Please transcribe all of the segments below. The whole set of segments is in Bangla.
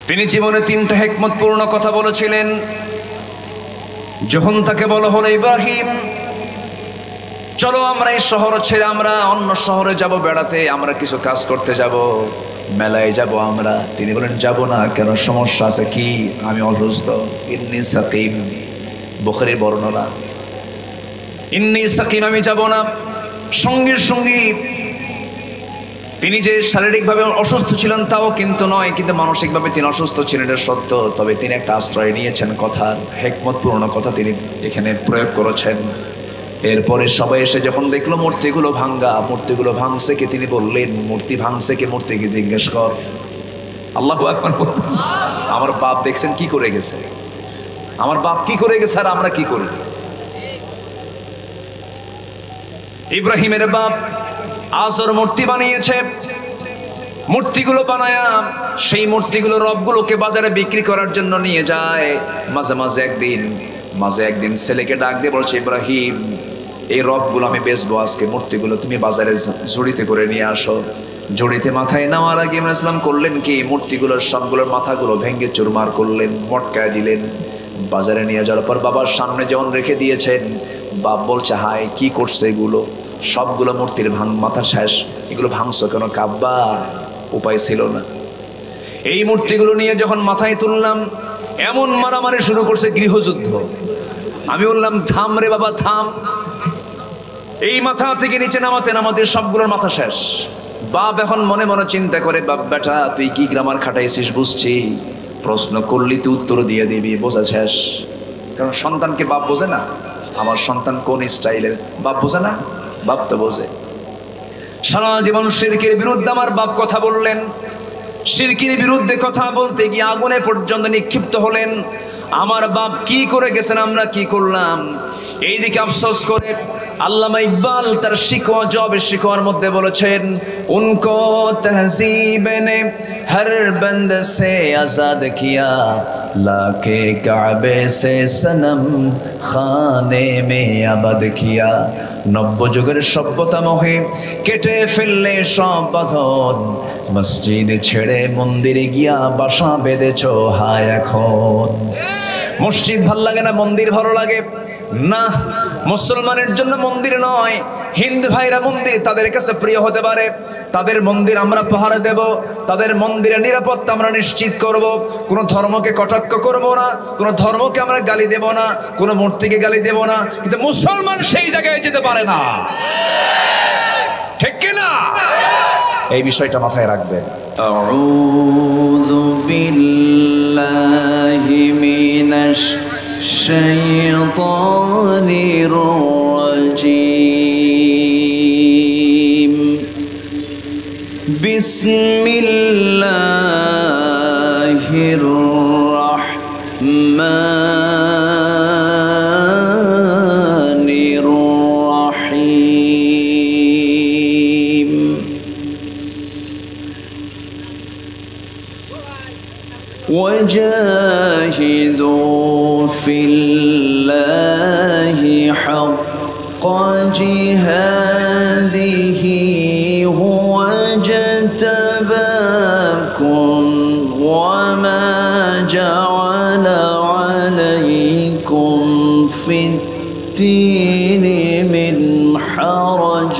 তিনি জীবনে 3টা হিকমতপূর্ণ কথা বলেছিলেন। যখন তাকে বলা হলো, ইব্রাহিম চলো আমরা এই শহর ছেড়ে আমরা অন্য শহরে যাব বেড়াতে, আমরা কিছু কাজ করতে যাব, মেলায় যাব আমরা। তিনি বলেন যাব না কেন, সমস্যা আছে কি? আমি অসুস্থ, ইন্নী সাকিম, বুখারীর বর্ণনা, ইন্নী সাকিম, আমি যাব না। সঙ্গে সঙ্গে তিনি যে শারীরিকভাবে অসুস্থ ছিলেন তাও কিন্তু নয়, কিন্তু মানসিকভাবে তিনি অসুস্থ ছিলেন, এটা সত্য। তবে তিনি একটা আশ্রয় নিয়েছেন, কথার হিকমতপূর্ণ কথা তিনি এখানে প্রয়োগ করেছেন। এরপরে সবাই এসে যখন দেখলো মূর্তিগুলো ভাঙ্গা, মূর্তিগুলো ভাঙছে কে, তিনি বললেন মূর্তি ভাঙছে কে, মূর্তিকে জিজ্ঞেস কর। আল্লাহু আকবার। আমার বাপ দেখছেন কি করে গেছে, আমার বাপ কি করে গেছে, আর আমরা কি করি? ইব্রাহিমের বাপ আজর মূর্তি বানিয়েছে। মূর্তিগুলো বানায়া সেই মূর্তিগুলো রবগুলোকে বাজারে বিক্রি করার জন্য নিয়ে যায়। মাঝে একদিন ছেলেকে ডাক দিয়ে বলছে, ইব্রাহিম এই রবগুলো আমি বেচবো আজকে, মূর্তিগুলো তুমি বাজারে ঝুড়িতে করে নিয়ে আসো। ঝুড়িতে মাথায় নেওয়ার আগে ইব্রাহিম ইসলাম করলেন কি, মূর্তিগুলোর সবগুলোর মাথাগুলো ভেঙে চুরমার করলেন, মটকায় দিলেন। বাজারে নিয়ে যাওয়ার পর বাবার সামনে যখন রেখে দিয়েছেন, বাপ বলছে, হায় কি করছে এগুলো, সবগুলো মূর্তির মাথা শেষ, এগুলো ভাঙছো কেন? কাব্বা, উপায় ছিল না। এই মূর্তিগুলো নিয়ে যখন মাথায় তুললাম, এমন মারামারি শুরু করছে, গৃহযুদ্ধ। আমি বললাম, থাম রে বাবা থাম। এই মাথা থেকে নিচে নামাতে সবগুলোর মাথা শেষ। বাপ এখন মনে মনে চিন্তা করে, বাপ বেটা তুই কি গ্রামার খাটাইছিস বুঝছি, প্রশ্ন করলি তুই উত্তর দিয়ে দিবি, বোঝা শেষ। কারণ সন্তানকে বাপ বোঝে না, আমার সন্তান কোন স্টাইলের, বাপ বোঝে না, বাপ তো বোঝে। সারা জীবন শিরকের বিরুদ্ধে আমার বাপ কথা বললেন, শিরকের বিরুদ্ধে কথা বলতে গিয়ে আগুনে পর্যন্ত নিক্ষিপ্ত হলেন। আমার বাপ কি করে গেছেন, আমরা কি করলাম? এইদিকে আফসোস করে আল্লামা ইকবাল তার শিকওয়া জবাবে শিকওয়ার মধ্যে বলেছেন, উনকো তহজীব নে হর বন্দ সে আজাদ কিয়া, লাকে কাবে সে সনম খানে মে আবাদ কিয়া। নব্য যুগের সভ্যতা মোহে কেটে ফেললে সব বাঁধন, মসজিদ ছেড়ে মন্দিরে গিয়া বাসা বেঁধেছ হায় এখন। মসজিদ ভাল লাগে না, মন্দির ভালো লাগে না। মুসলমানের জন্য মন্দির নয়, হিন্দু ভাইরা মন্দির তাদের কাছে প্রিয় হতে পারে, তাদের মন্দির আমরা পাহারা দেব, তাদের মন্দিরের নিরাপত্তা আমরা নিশ্চিত করব। কোনো ধর্মকে কটাক্ষ করব না, কোনো ধর্মকে আমরা গালি দেব না, কোনো মূর্তিকে গালি দেব না, কিন্তু মুসলমান সেই জায়গায় যেতে পারে না, ঠিক কিনা? এই বিষয়টা মাথায় রাখবেন। আউযু বিল্লাহি মিনাশ শাইতানির রাজীম। বিসমিল্লাহির রাহমানির রাহিম। وجاهدوا في الله حق جهاده هو اجتباكم وما جعل عليكم في الدين من حرج.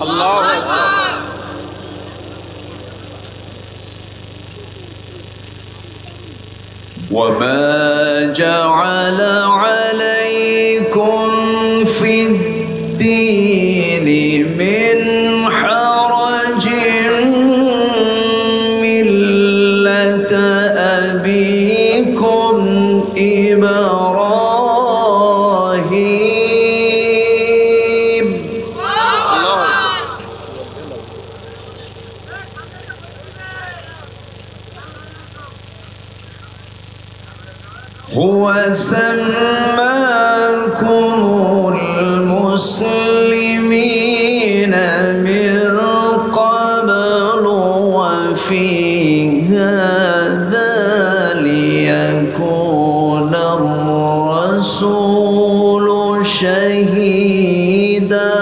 الله أكبر. وما جعل عليكم في الدين من حرج ملة أبيكم إبراهيم. هو سماكم المسلمين من قبل وفي هذا ليكون الرسول شهيدا.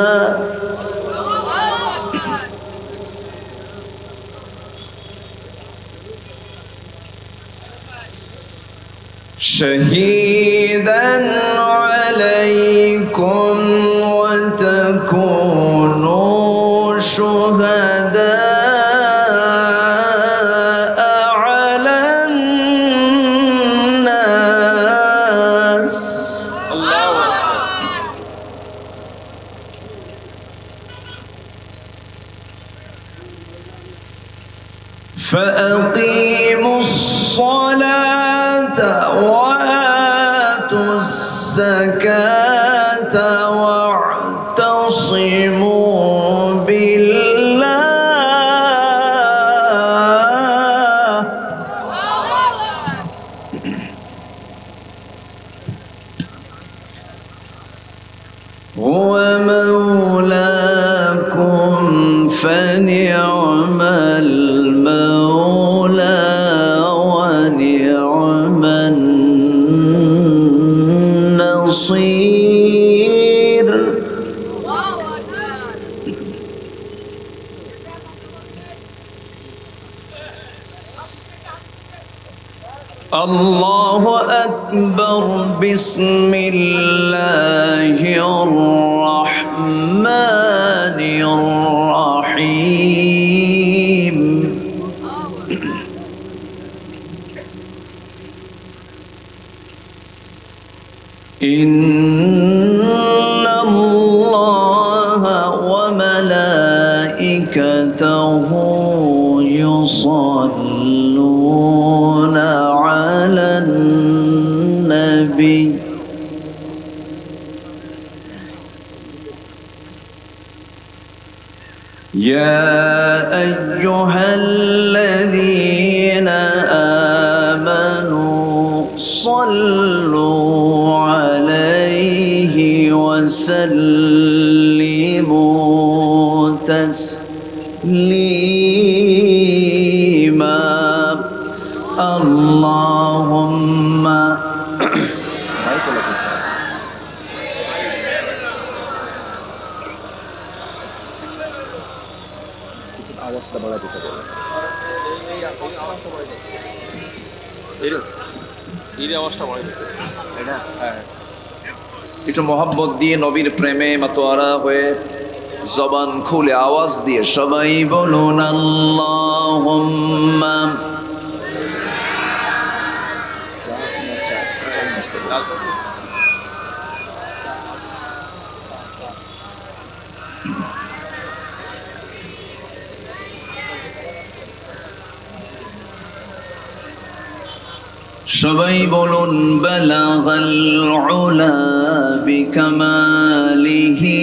شهيدا عليكم وتكونوا شهداء على الناس. الله أكبر. فأقيموا الصلاة وآتوا الزكاة واعتصموا بالله. هو مولاكم فنعم المولى ونعم النصير. الله أكبر. بسم الله الرحمن الرحيم. إن الله وملائكته يصلون على النبي. يا أيها الذين آمنوا صلوا عليه وسلموا تسليما. اللهم আওয়াজটা বাড়া দিতে বলো। এই আওয়াজটা বাড়া দিতে এটা হ্যাঁ একটু মোহাব্বত দিয়ে নবীর প্রেমে মাতোয়ারা হয়ে জবান খুলে আওয়াজ দিয়ে সবাই বলুন আল্লাহুম্মা। সবাই বলুন বালাগাল উলা বিকামালিহি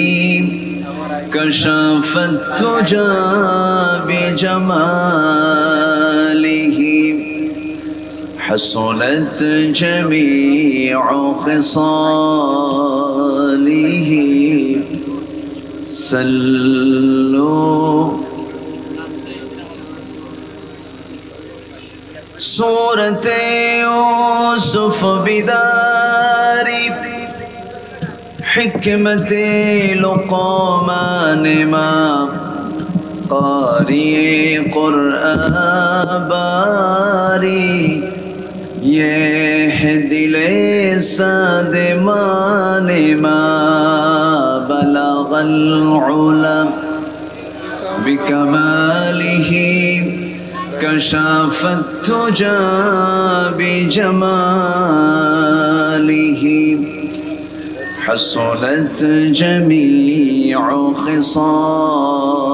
কাশাফাত তুজা বিজামালিহি হাসনাত জামিউ খিসালিহি সাল্লু। सूरत यूसुफ बिदारी हिकमत लुक़मान मां कारी क़ुरआन बारी ये है दिले सादमान मां बलगल उला बिकमालिही كشافت التجى بجماله حصلت جميع خصاله.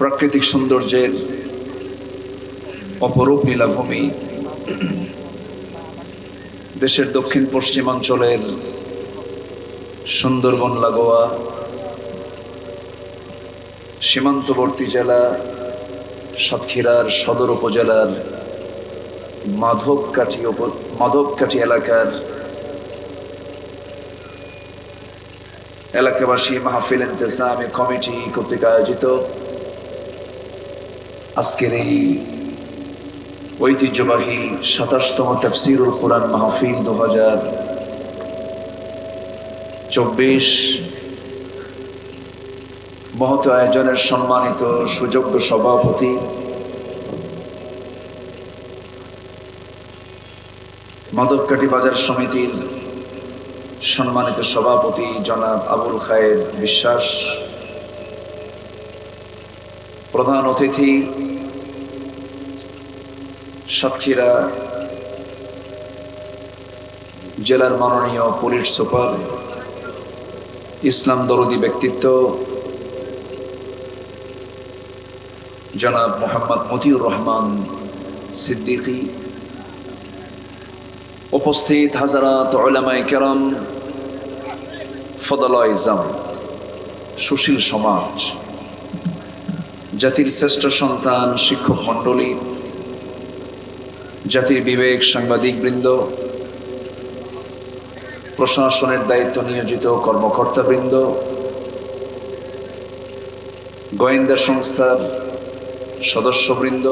প্রাকৃতিক সৌন্দর্যের অপরূপ নীলাভূমি দেশের দক্ষিণ পশ্চিমাঞ্চলের সুন্দরবন লাগোয়া সীমান্তবর্তী জেলা সাতক্ষীরার সদর উপজেলার মাধবকাঠি এলাকার এলাকাবাসী মাহফিল ইন্তেজামি কমিটি কর্তৃক আয়োজিত আজকের এই ঐতিহ্যবাহী ২৭তম তাফসীরুল কুরআন মাহফিল 24 মহৎ আয়োজনের সম্মানিত সুযোগ্য সভাপতি মাধবকাঠি বাজার সমিতির সম্মানিত সভাপতি জনাব আবুল খায়ের বিশ্বাস, প্রধান অতিথি সাতক্ষীরা জেলার মাননীয় পুলিশ সুপার, ইসলাম দরদি ব্যক্তিত্ব জনাব মোহাম্মদ মতিউর রহমান সিদ্দিকী, উপস্থিত হাজারাত উলামায়ে কেরাম, ফদলায়ে ইজাম, সুশীল সমাজ, জাতির শ্রেষ্ঠ সন্তান শিক্ষক মণ্ডলী, জাতির বিবেক সাংবাদিকবৃন্দ, প্রশাসনের দায়িত্ব নিয়োজিত কর্মকর্তাবৃন্দ, গোয়েন্দা সংস্থার সদস্যবৃন্দ,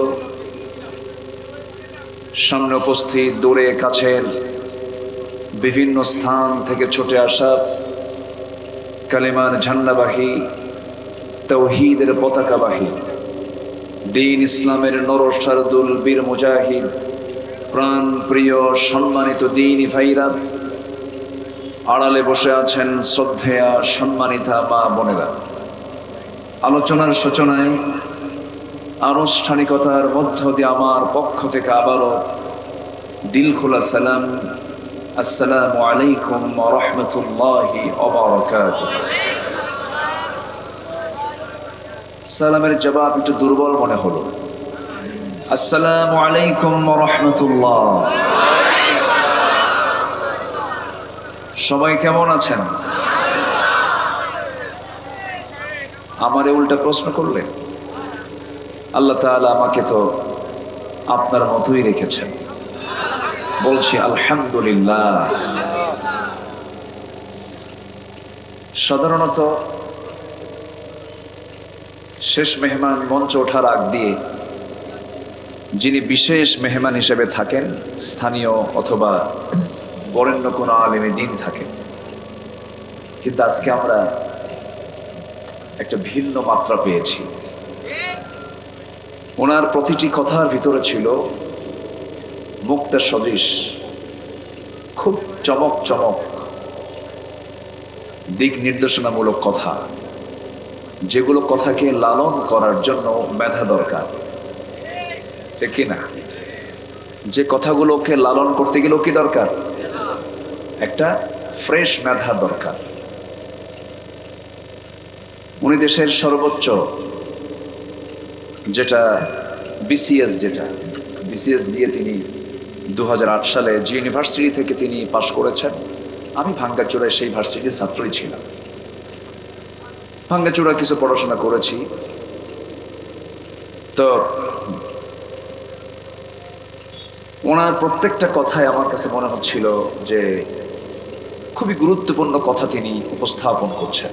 সামনে উপস্থিত দূরে কাছের বিভিন্ন স্থান থেকে ছুটে আসা কালেমার ঝান্ডাবাহী, তাওহীদের পতাকাবাহী, দ্বীন ইসলামের নরসারদুল বীর মুজাহিদ, প্রাণ প্রিয় সম্মানিত দ্বীনি ভাইরা, আড়ালে বসে আছেন শ্রদ্ধেয়া সম্মানিতা মা বোনেরা, আলোচনার সূচনায় আনুষ্ঠানিকতার মধ্য দিয়ে আমার পক্ষ থেকে আবারও দিল খোলা সালাম, আসসালামু আলাইকুম ওয়া রাহমাতুল্লাহি ওয়া বারাকাতুহু। সালামের জবাব একটু দুর্বল মনে হলো। আসসালামু আলাইকুম ওয়া রাহমাতুল্লাহ। সবাই কেমন আছেন? আমারে উল্টা প্রশ্ন করলেন। আল্লাহ তাআলা আমাকে তো আপনার মতোই রেখেছেন, বলছি আলহামদুলিল্লাহ। সাধারণত শেষ মেহমান মঞ্চে ওঠার আগ দিয়ে যিনি বিশেষ মেহমান হিসেবে থাকেন, স্থানীয় অথবা বরেণ্য কোনো আলেমে দ্বীন থাকেন, কিন্তু আজকে আমরা একটা ভিন্ন মাত্রা পেয়েছি। ওনার প্রতিটি কথার ভিতরে ছিল মুক্তার সদৃশ খুব চমক চমক দিক নির্দেশনামূলক কথা, যেগুলো কথাকে লালন করার জন্য মেধা দরকার, ঠিক কিনা? যে কথাগুলোকে লালন করতে গেলেও কি দরকার? একটা ফ্রেশ মেধা দরকার। উনি দেশের সর্বোচ্চ যেটা বিসিএস দিয়ে তিনি 2008 সালে যে ইউনিভার্সিটি থেকে তিনি পাশ করেছেন। আমি ভাঙ্গাচোরায় সেই ভার্সিটির ছাত্রই ছিলাম, ভাঙ্গাচোরা কিছু পড়াশোনা করেছি। তো ওনার প্রত্যেকটা কথায় আমার কাছে মনে হচ্ছিল যে খুবই গুরুত্বপূর্ণ কথা তিনি উপস্থাপন করছেন।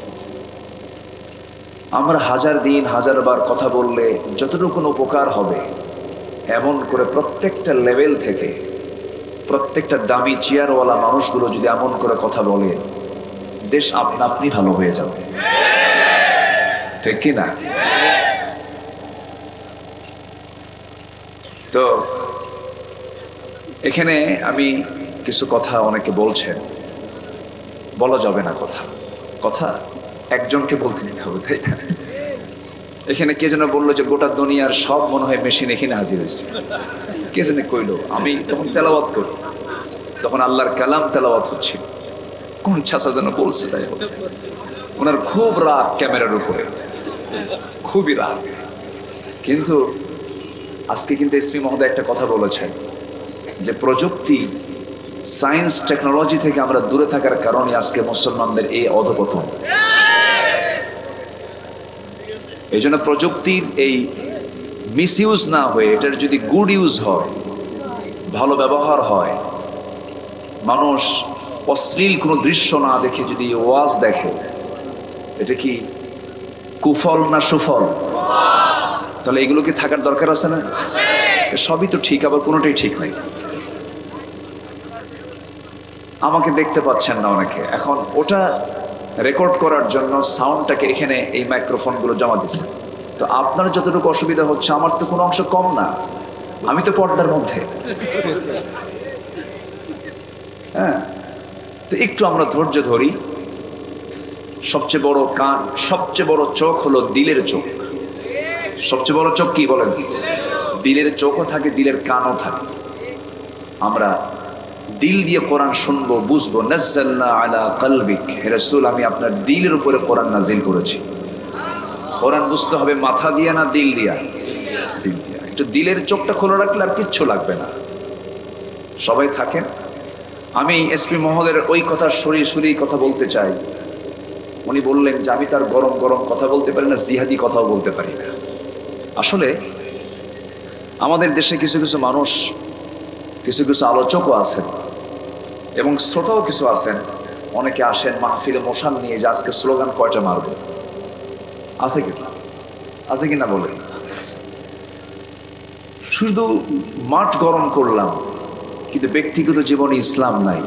আমরা হাজার দিন হাজারবার কথা বললে যতটুকু উপকার হবে, এমন করে প্রত্যেকটা লেভেল থেকে প্রত্যেকটা দামি চেয়ারওয়ালা মানুষগুলো যদি এমন করে কথা বলে, দেশ আপনা আপনি ভালো হয়ে যাবে, ঠিক কি না? তো এখানে আমি কিছু কথা, অনেকে বলছেন বলা যাবে না, কথা একজনকে বলতে দিতে হবে, তাই না? এখানে কে যেন বললো যে গোটা দুনিয়ার সব মনে হয় মেশিন এখানে হাজির হয়েছে, কে যেন কইলো। আমি তখন তেলাওয়াত করি, তখন আল্লাহর কালাম তেলাওয়াত হচ্ছিল, কোন ছাসা যেন বলছে, তাই ওনার খুব রাগ ক্যামেরার উপরে, খুবই রাগ। কিন্তু আজকে কিন্তু এসপি মহোদয় একটা কথা বলেছেন যে প্রযুক্তি, সায়েন্স, টেকনোলজি থেকে আমরা দূরে থাকার কারণে আজকে মুসলমানদের এই অধঃপতন। এই জন্য প্রযুক্তির এই মিসইউজ না হয়ে এটার যদি গুড ইউজ হয়, ভালো ব্যবহার হয়, মানুষ অশ্লীল কোনো দৃশ্য না দেখে যদি ওয়াজ দেখে, এটা কি কুফল না সুফল? তাহলে এগুলো কি থাকার দরকার আছে না? সবই তো ঠিক, আবার কোনোটাই ঠিক নাই। আমাকে দেখতে পাচ্ছেন না অনেকে, এখন ওটা রেকর্ড করার জন্য সাউন্ডটাকে এখানে এই মাইক্রোফোনগুলো জমা দিছে। তো আপনার যতটুকু অসুবিধা হচ্ছে আমার তো কোনো অংশ কম না, আমি তো পর্দার মধ্যে। হ্যাঁ, তো একটু আমরা ধৈর্য ধরি। সবচেয়ে বড় কান, সবচেয়ে বড় চোখ হলো দিলের চোখ। সবচেয়ে বড় চোখ কি বলেন? দিলের চোখও থাকে, দিলের কানও থাকে। আমরা দিল দিয়ে কোরআন শুনবো, বুঝবো। নাযালনা আলা কলবিক, হে রাসূল আমি আপনার দিলের উপরে কোরআন নাজিল করেছি। কোরআন বুঝতে হবে মাথা দিয়ে না দিল দিয়া? দিল দিয়া। একটু দিলের চোখটা খোলা রাখলে আর কিচ্ছু লাগবে না। সবাই থাকেন। আমি এসপি মহোদয়ের ওই কথা সরিয়ে কথা বলতে চাই। উনি বললেন যে আমি তার গরম গরম কথা বলতে পারি না, জিহাদি কথাও বলতে পারি না। আসলে আমাদের দেশে কিছু কিছু মানুষ, কিছু কিছু আলোচকও আছেন এবং শ্রোতাও কিছু আছেন। অনেকে আসেন মাহফিলে মশাল নিয়ে যে আজকে স্লোগান কয়টা মারবে, আছে কিনা? আছে কিনা বলেন? শুধু মাঠ গরম করলাম, কিন্তু ব্যক্তিগত জীবনে ইসলাম নাই,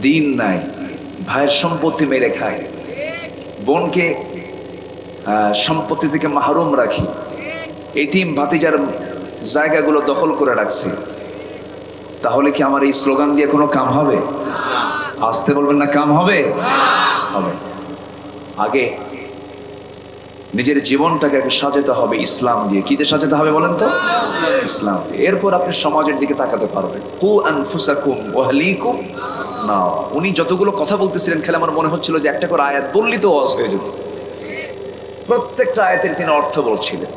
দিন নাই, ভাইয়ের সম্পত্তি মেরে খায়, বোনকে সম্পত্তি থেকে মাহরুম রাখি, এতিম ভাতিজার জায়গাগুলো দখল করে রাখছি। তাহলে কি আমার এই স্লোগান দিয়ে কোনো কাম হবে? আসতে বলবেন না, কাম হবে? হবে। আগে নিজের জীবনটাকে সাজাতে হবে ইসলাম দিয়ে। কি দিয়ে সাজাতে হবে বলেন তো? ইসলাম দিয়ে। এরপর আপনি সমাজের দিকে তাকাতে পারবেন। কু আনফুসাকুম ওয়া আহলিকুম না। উনি যতগুলো কথা বলতেছিলেন, খেলে আমার মনে হচ্ছিল যে একটা করে আয়াত বললি তো ওয়াজ হয়ে যেত। প্রত্যেকটা আয়াতের তিনি অর্থ বলছিলেন।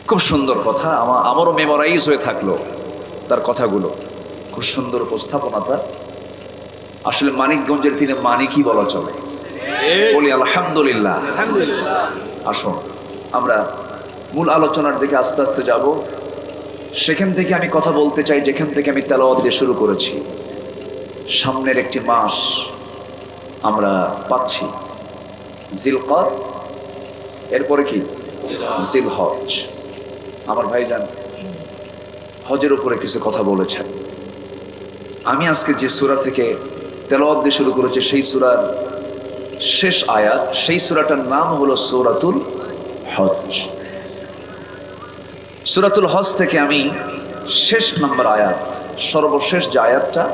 খুব সুন্দর কথা, আমারও মেমোরাইজ হয়ে থাকলো তার কথাগুলো। খুব সুন্দর উপস্থাপনা তার। আসলে মানিকগঞ্জের তিনি মানিকই বলা চলে। বলি আলহামদুলিল্লাহ। আসুন আমরা মূল আলোচনার দিকে আস্তে আস্তে যাব। সেখান থেকে আমি কথা বলতে চাই যেখান থেকে আমি তেলাওয়াত দিয়ে শুরু করেছি। সামনের একটি মাস আমরা পাচ্ছি, জিলকদ, এরপরে কি জিলহজ। আমার ভাইজান হজের উপরে কিছু কথা বলেছেন। আমি আজকে যে সূরা থেকে তেলাওয়াত দিয়ে শুরু করেছি সেই সূরার শেষ আয়াত, সেই সূরাটার নাম হলো সূরাতুল হজ। সূরাতুল হজ থেকে আমি শেষ নাম্বার আয়াত, সর্বশেষ যে আয়াতটা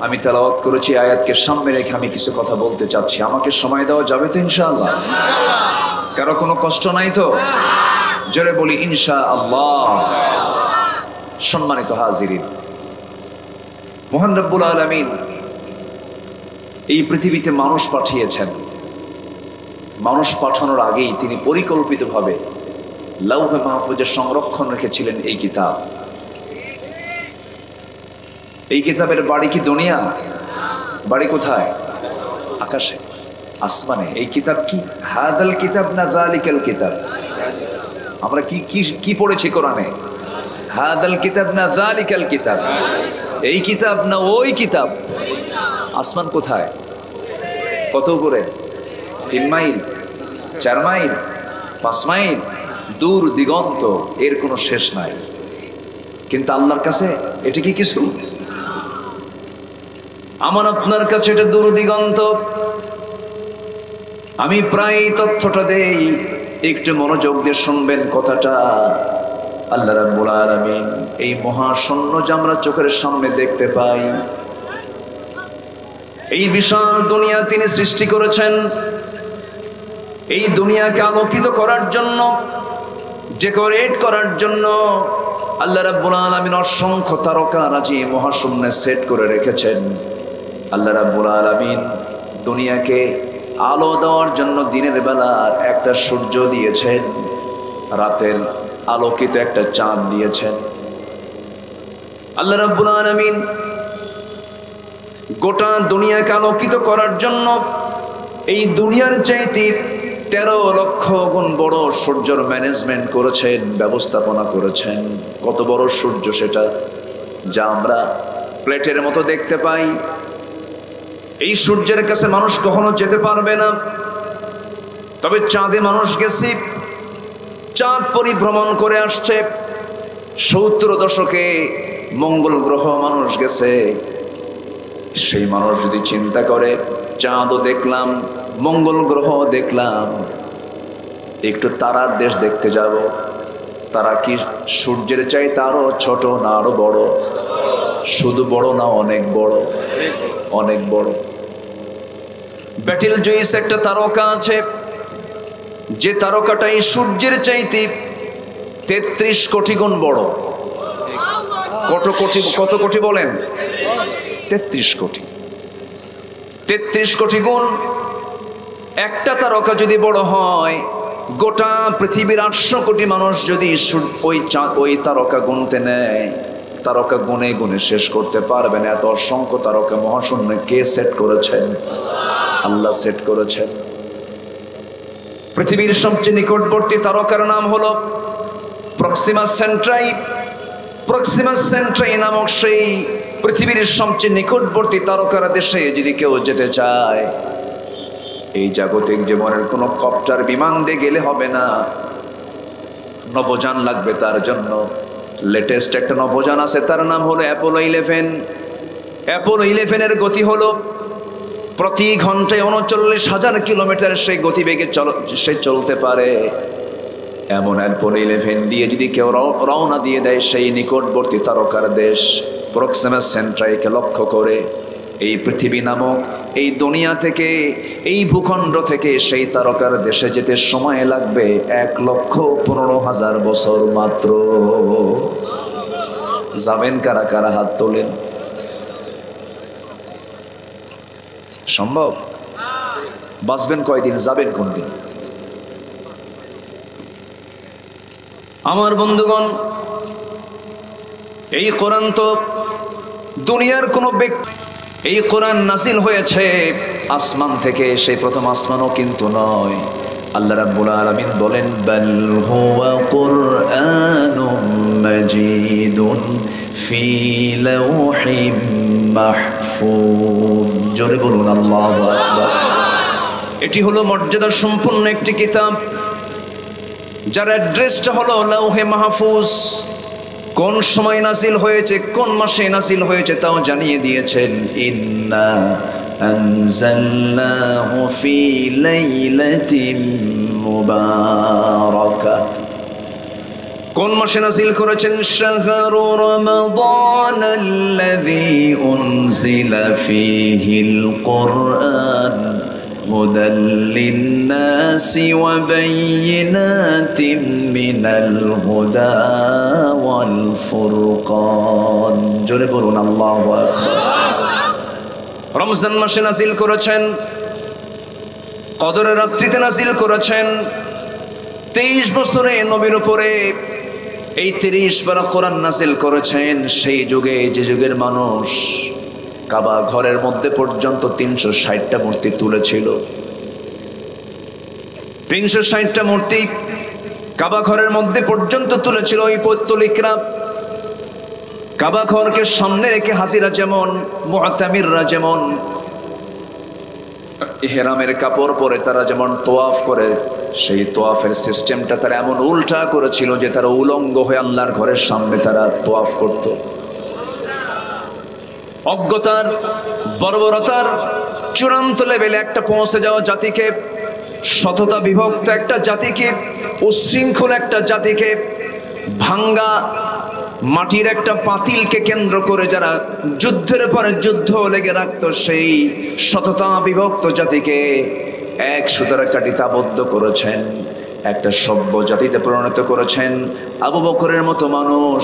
আমি তেলাওয়াত করেছি, আয়াতকে সামনে রেখে আমি কিছু কথা বলতে চাচ্ছি। আমাকে সময় দেওয়া যাবে তো ইনশাআল্লাহ? কারো কোনো কষ্ট নাই তো? জোরে বলি ইনশাআল্লাহ। সম্মানিত হাজিরিন, মহান রব্বুল আলামিন এই পৃথিবীতে মানুষ পাঠিয়েছেন। মানুষ পাঠানোর আগেই তিনি পরিকল্পিতভাবে লাউহে মাহফুজে সংরক্ষণ রেখেছিলেন এই কিতাব। এই কিতাবের বাড়ি কি দুনিয়া? বাড়ি কোথায়? আকাশে, আসমানে। এই কিতাব কি হাদাল কিতাব না যালিকাল কিতাব? আমরা কি কি কি পড়েছি কোরআনে? হাদাল কিতাব না যালিকাল কিতাব? এই কিতাব না ওই কিতাব? আসমান কোথায়? কত উপরে? 3 মাইল, 4 মাইল, 5 মাইল দূর দিগন্ত, এর কোনো শেষ নাই। কিন্তু আল্লাহর কাছে এটা কি কিছু? আমার আপনার কাছে এটা দূর দিগন্ত। আমি প্রায় তথ্যটা দেই, একটু মনোযোগ দিয়ে শুনবেন কথাটা। আল্লাহ রাব্বুল আলামিন এই মহাশূন্য যে আমরা চোখের সামনে দেখতে পাই, এই বিশাল দুনিয়া তিনি সৃষ্টি করেছেন। এই দুনিয়াকে আলোকিত করার জন্য, ডেকোরেট করার জন্য আল্লাহ রাব্বুল আলামিন অসংখ্য তারকারাজি মহাশূন্যে সেট করে রেখেছেন। আল্লাহ রাব্বুল আলামিন দুনিয়াকে আলো দেওয়ার জন্য দিনের বেলা একটা সূর্য দিয়েছেন, রাতের আলোকিত একটা চাঁদ দিয়েছেন। আল্লাহ রাব্বুল আলামিন গোটা দুনিয়াকে আলোকিত করার জন্য এই দুনিয়ার চাইতে 13 লক্ষ গুণ বড় সূর্যের ম্যানেজমেন্ট করেছেন, ব্যবস্থাপনা করেছেন। কত বড় সূর্য সেটা, যা আমরা প্লেটের মতো দেখতে পাই। এই সূর্যের কাছে মানুষ কখনো যেতে পারবে না। তবে চাঁদে মানুষ গেছে, চাঁদ পরিভ্রমণ করে আসছে। 70 দশকে মঙ্গল গ্রহ মানুষ গেছে। সেই মানুষ যদি চিন্তা করে চাঁদও দেখলাম, মঙ্গল গ্রহ দেখলাম, একটু তারার দেশ দেখতে যাব। তারা কি সূর্যের চাইতে আরো ছোট না আরো বড়? শুধু বড় না, অনেক বড়, অনেক বড়। ব্যাটেল জুইস একটা তারকা আছে, যে তারকাটাই সূর্যের চাইতে 33 কোটি গুণ বড়। কত কোটি বলেন? 33 কোটি। 33 কোটি গুণ একটা তারকা যদি বড় হয়, গোটা পৃথিবীর 800 কোটি মানুষ যদি ওই তারকা গুনতে নেয়, তারকা গুনে গুনে শেষ করতে পারবে না। এত অসংখ্য তারকা মহাশূন্যে কে সেট করেছেন? আল্লাহ সেট করেছেন। পৃথিবীর সবচেয়ে নিকটবর্তী তারকার নাম হলো প্রক্সিমা সেন্ট্রাই। প্রক্সিমা সেন্ট্রাই নামক সেই পৃথিবীর সবচেয়ে নিকটবর্তী তারকার দেশে যদি কেউ যেতে চায়, এই জাগতিক জীবনের কোনো কপ্টার বিমান দিয়ে গেলে হবে না, নভোযান লাগবে তার জন্য। লেটেস্ট একটা নভোযান আছে, তার নাম হলো অ্যাপোলো 11। অ্যাপোলো 11-এর গতি হলো প্রতি ঘন্টায় 39,000 কিলোমিটার সেই গতিবেগে সে চলতে পারে। এমন অ্যাপোলো 11 দিয়ে যদি কেউ রওনা দিয়ে দেয় সেই নিকটবর্তী তারকার দেশ প্রক্সিমা সেন্ট্রাইকে লক্ষ্য করে, এই পৃথিবী নামক এই দুনিয়া থেকে, এই ভূখণ্ড থেকে সেই তারকার দেশে যেতে সময় লাগবে 1,15,000 বছর মাত্র। যাবেন কারা কারা? হাত তোলেন। সম্ভব? বাঁচবেন কয়দিন? যাবেন কোন দিন? আমার বন্ধুগণ, এই কোরআন তো দুনিয়ার কোন ব্যক্তি, এই কোরআন নাজিল হয়েছে আসমান থেকে, সেই প্রথম আসমানও কিন্তু নয়। আল্লাহ রাব্বুল আলামিন বলেন, বাল হুয়া কুরআনুম মাজিদুন ফি লাওহিম মাহফুজ। জোরে বলুন আল্লাহু আকবার। এটি হলো মর্যাদা সম্পন্ন একটি কিতাব, যার অ্যাড্রেসটা হলো লাওহে মাহফুজ। কোন সময় নাজিল হয়েছে, কোন মাসে নাজিল হয়েছে তাও জানিয়ে দিয়েছেন। ইন্না আনজালনাহু ফি লাইলাতিন মুবারাকা। কোন মাসে নাজিল করেছেন? শাহরু রমাদান আল্লাযী উনজিলা ফীহিল কুরআন হুদাল লিন-নাসি ওয়া বায়্যিনাতিন মিনাল হুদা ওয়াল ফুরকান। জোরে বলুন আল্লাহু আকবার। রমজান মাসে নাজিল করেছেন, কদরের রাত্রিতে নাজিল করেছেন। 23 বছরে নবীর উপরে এই 30 বার কোরআন নাজিল করেছেন। সেই যুগে, যে যুগের মানুষ কাবা ঘরের মধ্যে পর্যন্ত 360টা মূর্তি তুলেছিল, 360টা মূর্তি কাবা ঘরের মধ্যে পর্যন্ত তুলেছিল। ওই পৌত্তলিকরা কাবা ঘরকে সামনে রেখে, হাজিরা যেমন, মুআতামিররা যেমন ইহরামের কাপড় পরে তারা যেমন তোয়াফ করে, সেই তোয়াফের সিস্টেমটা তারা এমন উল্টা করেছিল যে তারা উলঙ্গ হয়ে আল্লাহর ঘরের সামনে তারা তোয়াফ করত। অজ্ঞতার, বর্বরতার চূড়ান্ত লেভেলে একটা পৌঁছে যাওয়া জাতিকে, সততা বিভক্ত একটা জাতিকে, উশৃঙ্খল একটা জাতিকে, ভাঙ্গা মাটির একটা পাতিলকে কেন্দ্র করে যারা যুদ্ধের পরে যুদ্ধ লেগে রাখতো, সেই সততা বিভক্ত জাতিকে এক সুতার কাঠিতে আবদ্ধ করেছেন, একটা সভ্য জাতিতে পরিণত করেছেন। আবু বকরের মতো মানুষ,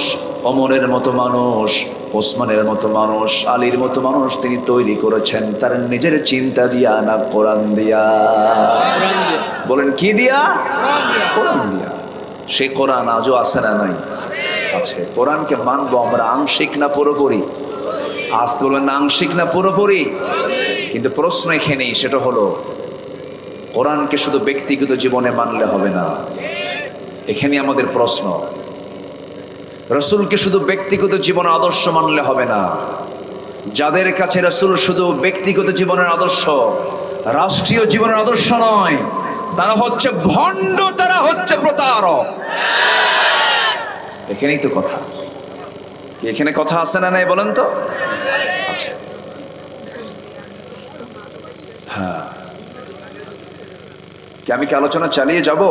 ওমরের মতো মানুষ, ওসমানের মতো মানুষ, আলীর মতো মানুষ তিনি তৈরি করেছেন তার নিজের চিন্তা দিয়া না কোরআন দিয়া? বলেন কি দিয়া? কোরআন দিয়া। সেই কোরআন আজও আছে না নাই? আছে। কোরআনকে মানবো আমরা আংশিক না পুরোপুরি? আজ তো বলবেন আংশিক না পুরোপুরি। কিন্তু প্রশ্ন এখানেই, সেটা হলো কোরআনকে শুধু ব্যক্তিগত জীবনে মানলে হবে না। এখানে আমাদের প্রশ্ন, রাসূলকে শুধু ব্যক্তিগত জীবনের আদর্শ মানলে হবে না। যাদের কাছে রাসূল শুধু ব্যক্তিগত জীবনের আদর্শ, রাষ্ট্রীয় জীবনের আদর্শ নয়, তারা হচ্ছে ভণ্ড, তারা হচ্ছে প্রতারক। এখানেই তো কথা। এখানে কথা আছে না নাই বলেন তো? আচ্ছা, আমি কি আলোচনা চালিয়ে যাব?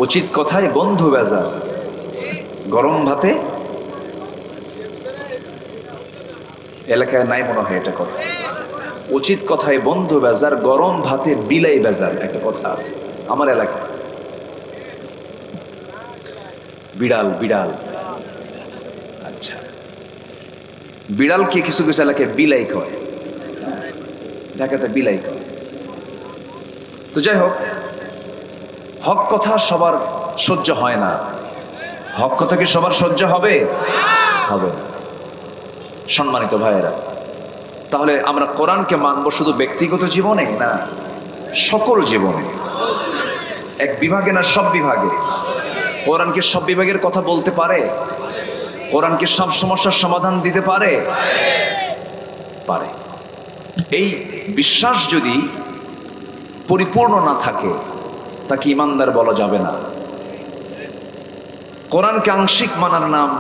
উচিত কথায় বন্ধু বেজার, গরম ভাতে এলাকায় নাই মনে হয় এটা কথা। উচিত কথায় বন্ধু বেজার, গরম ভাতে বিলাই বেজার, একটা কথা আছে আমার এলাকায়। বিড়াল বিড়াল, আচ্ছা, বিড়ালকে কিছু কিছু এলাকায় বিলাই কয়, ঢাকাতে বিলাই কয়। তো যাই হোক, হক কথা সবার সহ্য হয় না। হক কথা কি সবার সহ্য হবে? হবে না। সম্মানিত ভাইয়েরা, তাহলে আমরা কোরআনকে মানবো শুধু ব্যক্তিগত জীবনে না, সকল জীবনে, এক বিভাগে না সব বিভাগে? কোরআনকে সব বিভাগের কথা বলতে পারে? কোরআনকে সব সমস্যার সমাধান দিতে পারে? পারে। এই বিশ্বাস যদি পরিপূর্ণ না থাকে তাকে ইমানদার বলা যাবে না। কোরআনকে আংশিক মানার নাম,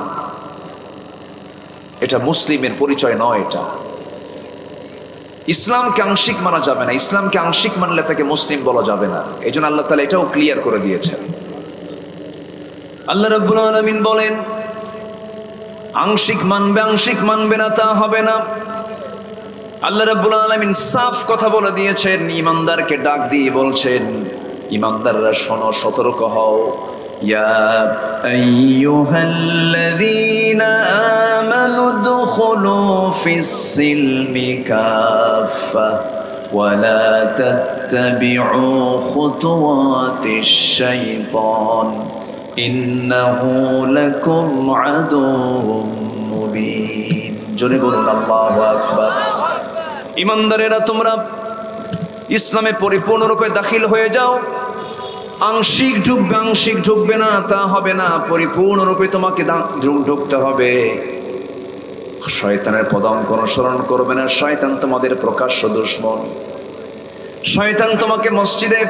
এটা মুসলিমের পরিচয় নয়। এটা ইসলামকে আংশিক মানা যাবে না। ইসলামকে আংশিক মানলে তাকে মুসলিম বলা যাবে না। এই জন্য আল্লাহ তাআলা এটাও ক্লিয়ার করে দিয়েছেন। আল্লাহ রাব্বুল আলামিন বলেন, আংশিক মানবে আংশিক মানবে না তা হবে না। আল্লাহ রাব্বুল আলামিন সাফ কথা বলে দিয়েছেন, ইমানদারকে ডাক দিয়ে বলছেন, ইমানদাররা শোনো, সতর্ক হও। ইয়া আইয়ুহাল্লাযীনা আমানু দুখুলু ফিস সিলমি কাফা ওয়া লা তাত্তাবিউ খুতুওয়াতিশ শাইতান ইন্নাহু লাকুম আদুউম মুবিন। জোরে বলুন আল্লাহু আকবার। ইমানদারেরা, তোমরা ইসলামে পরিপূর্ণরূপে দাখিল হয়ে যাও। আংশিক ঢুকবে আংশিক ঢুকবে না তা হবে না, পরিপূর্ণরূপে তোমাকে ঢুকতে হবে। শয়তানের পদাঙ্ক অনুসরণ করবে না। শয়তান তোমাদের প্রকাশ্য দুশমন। শয়তান তোমাকে মসজিদে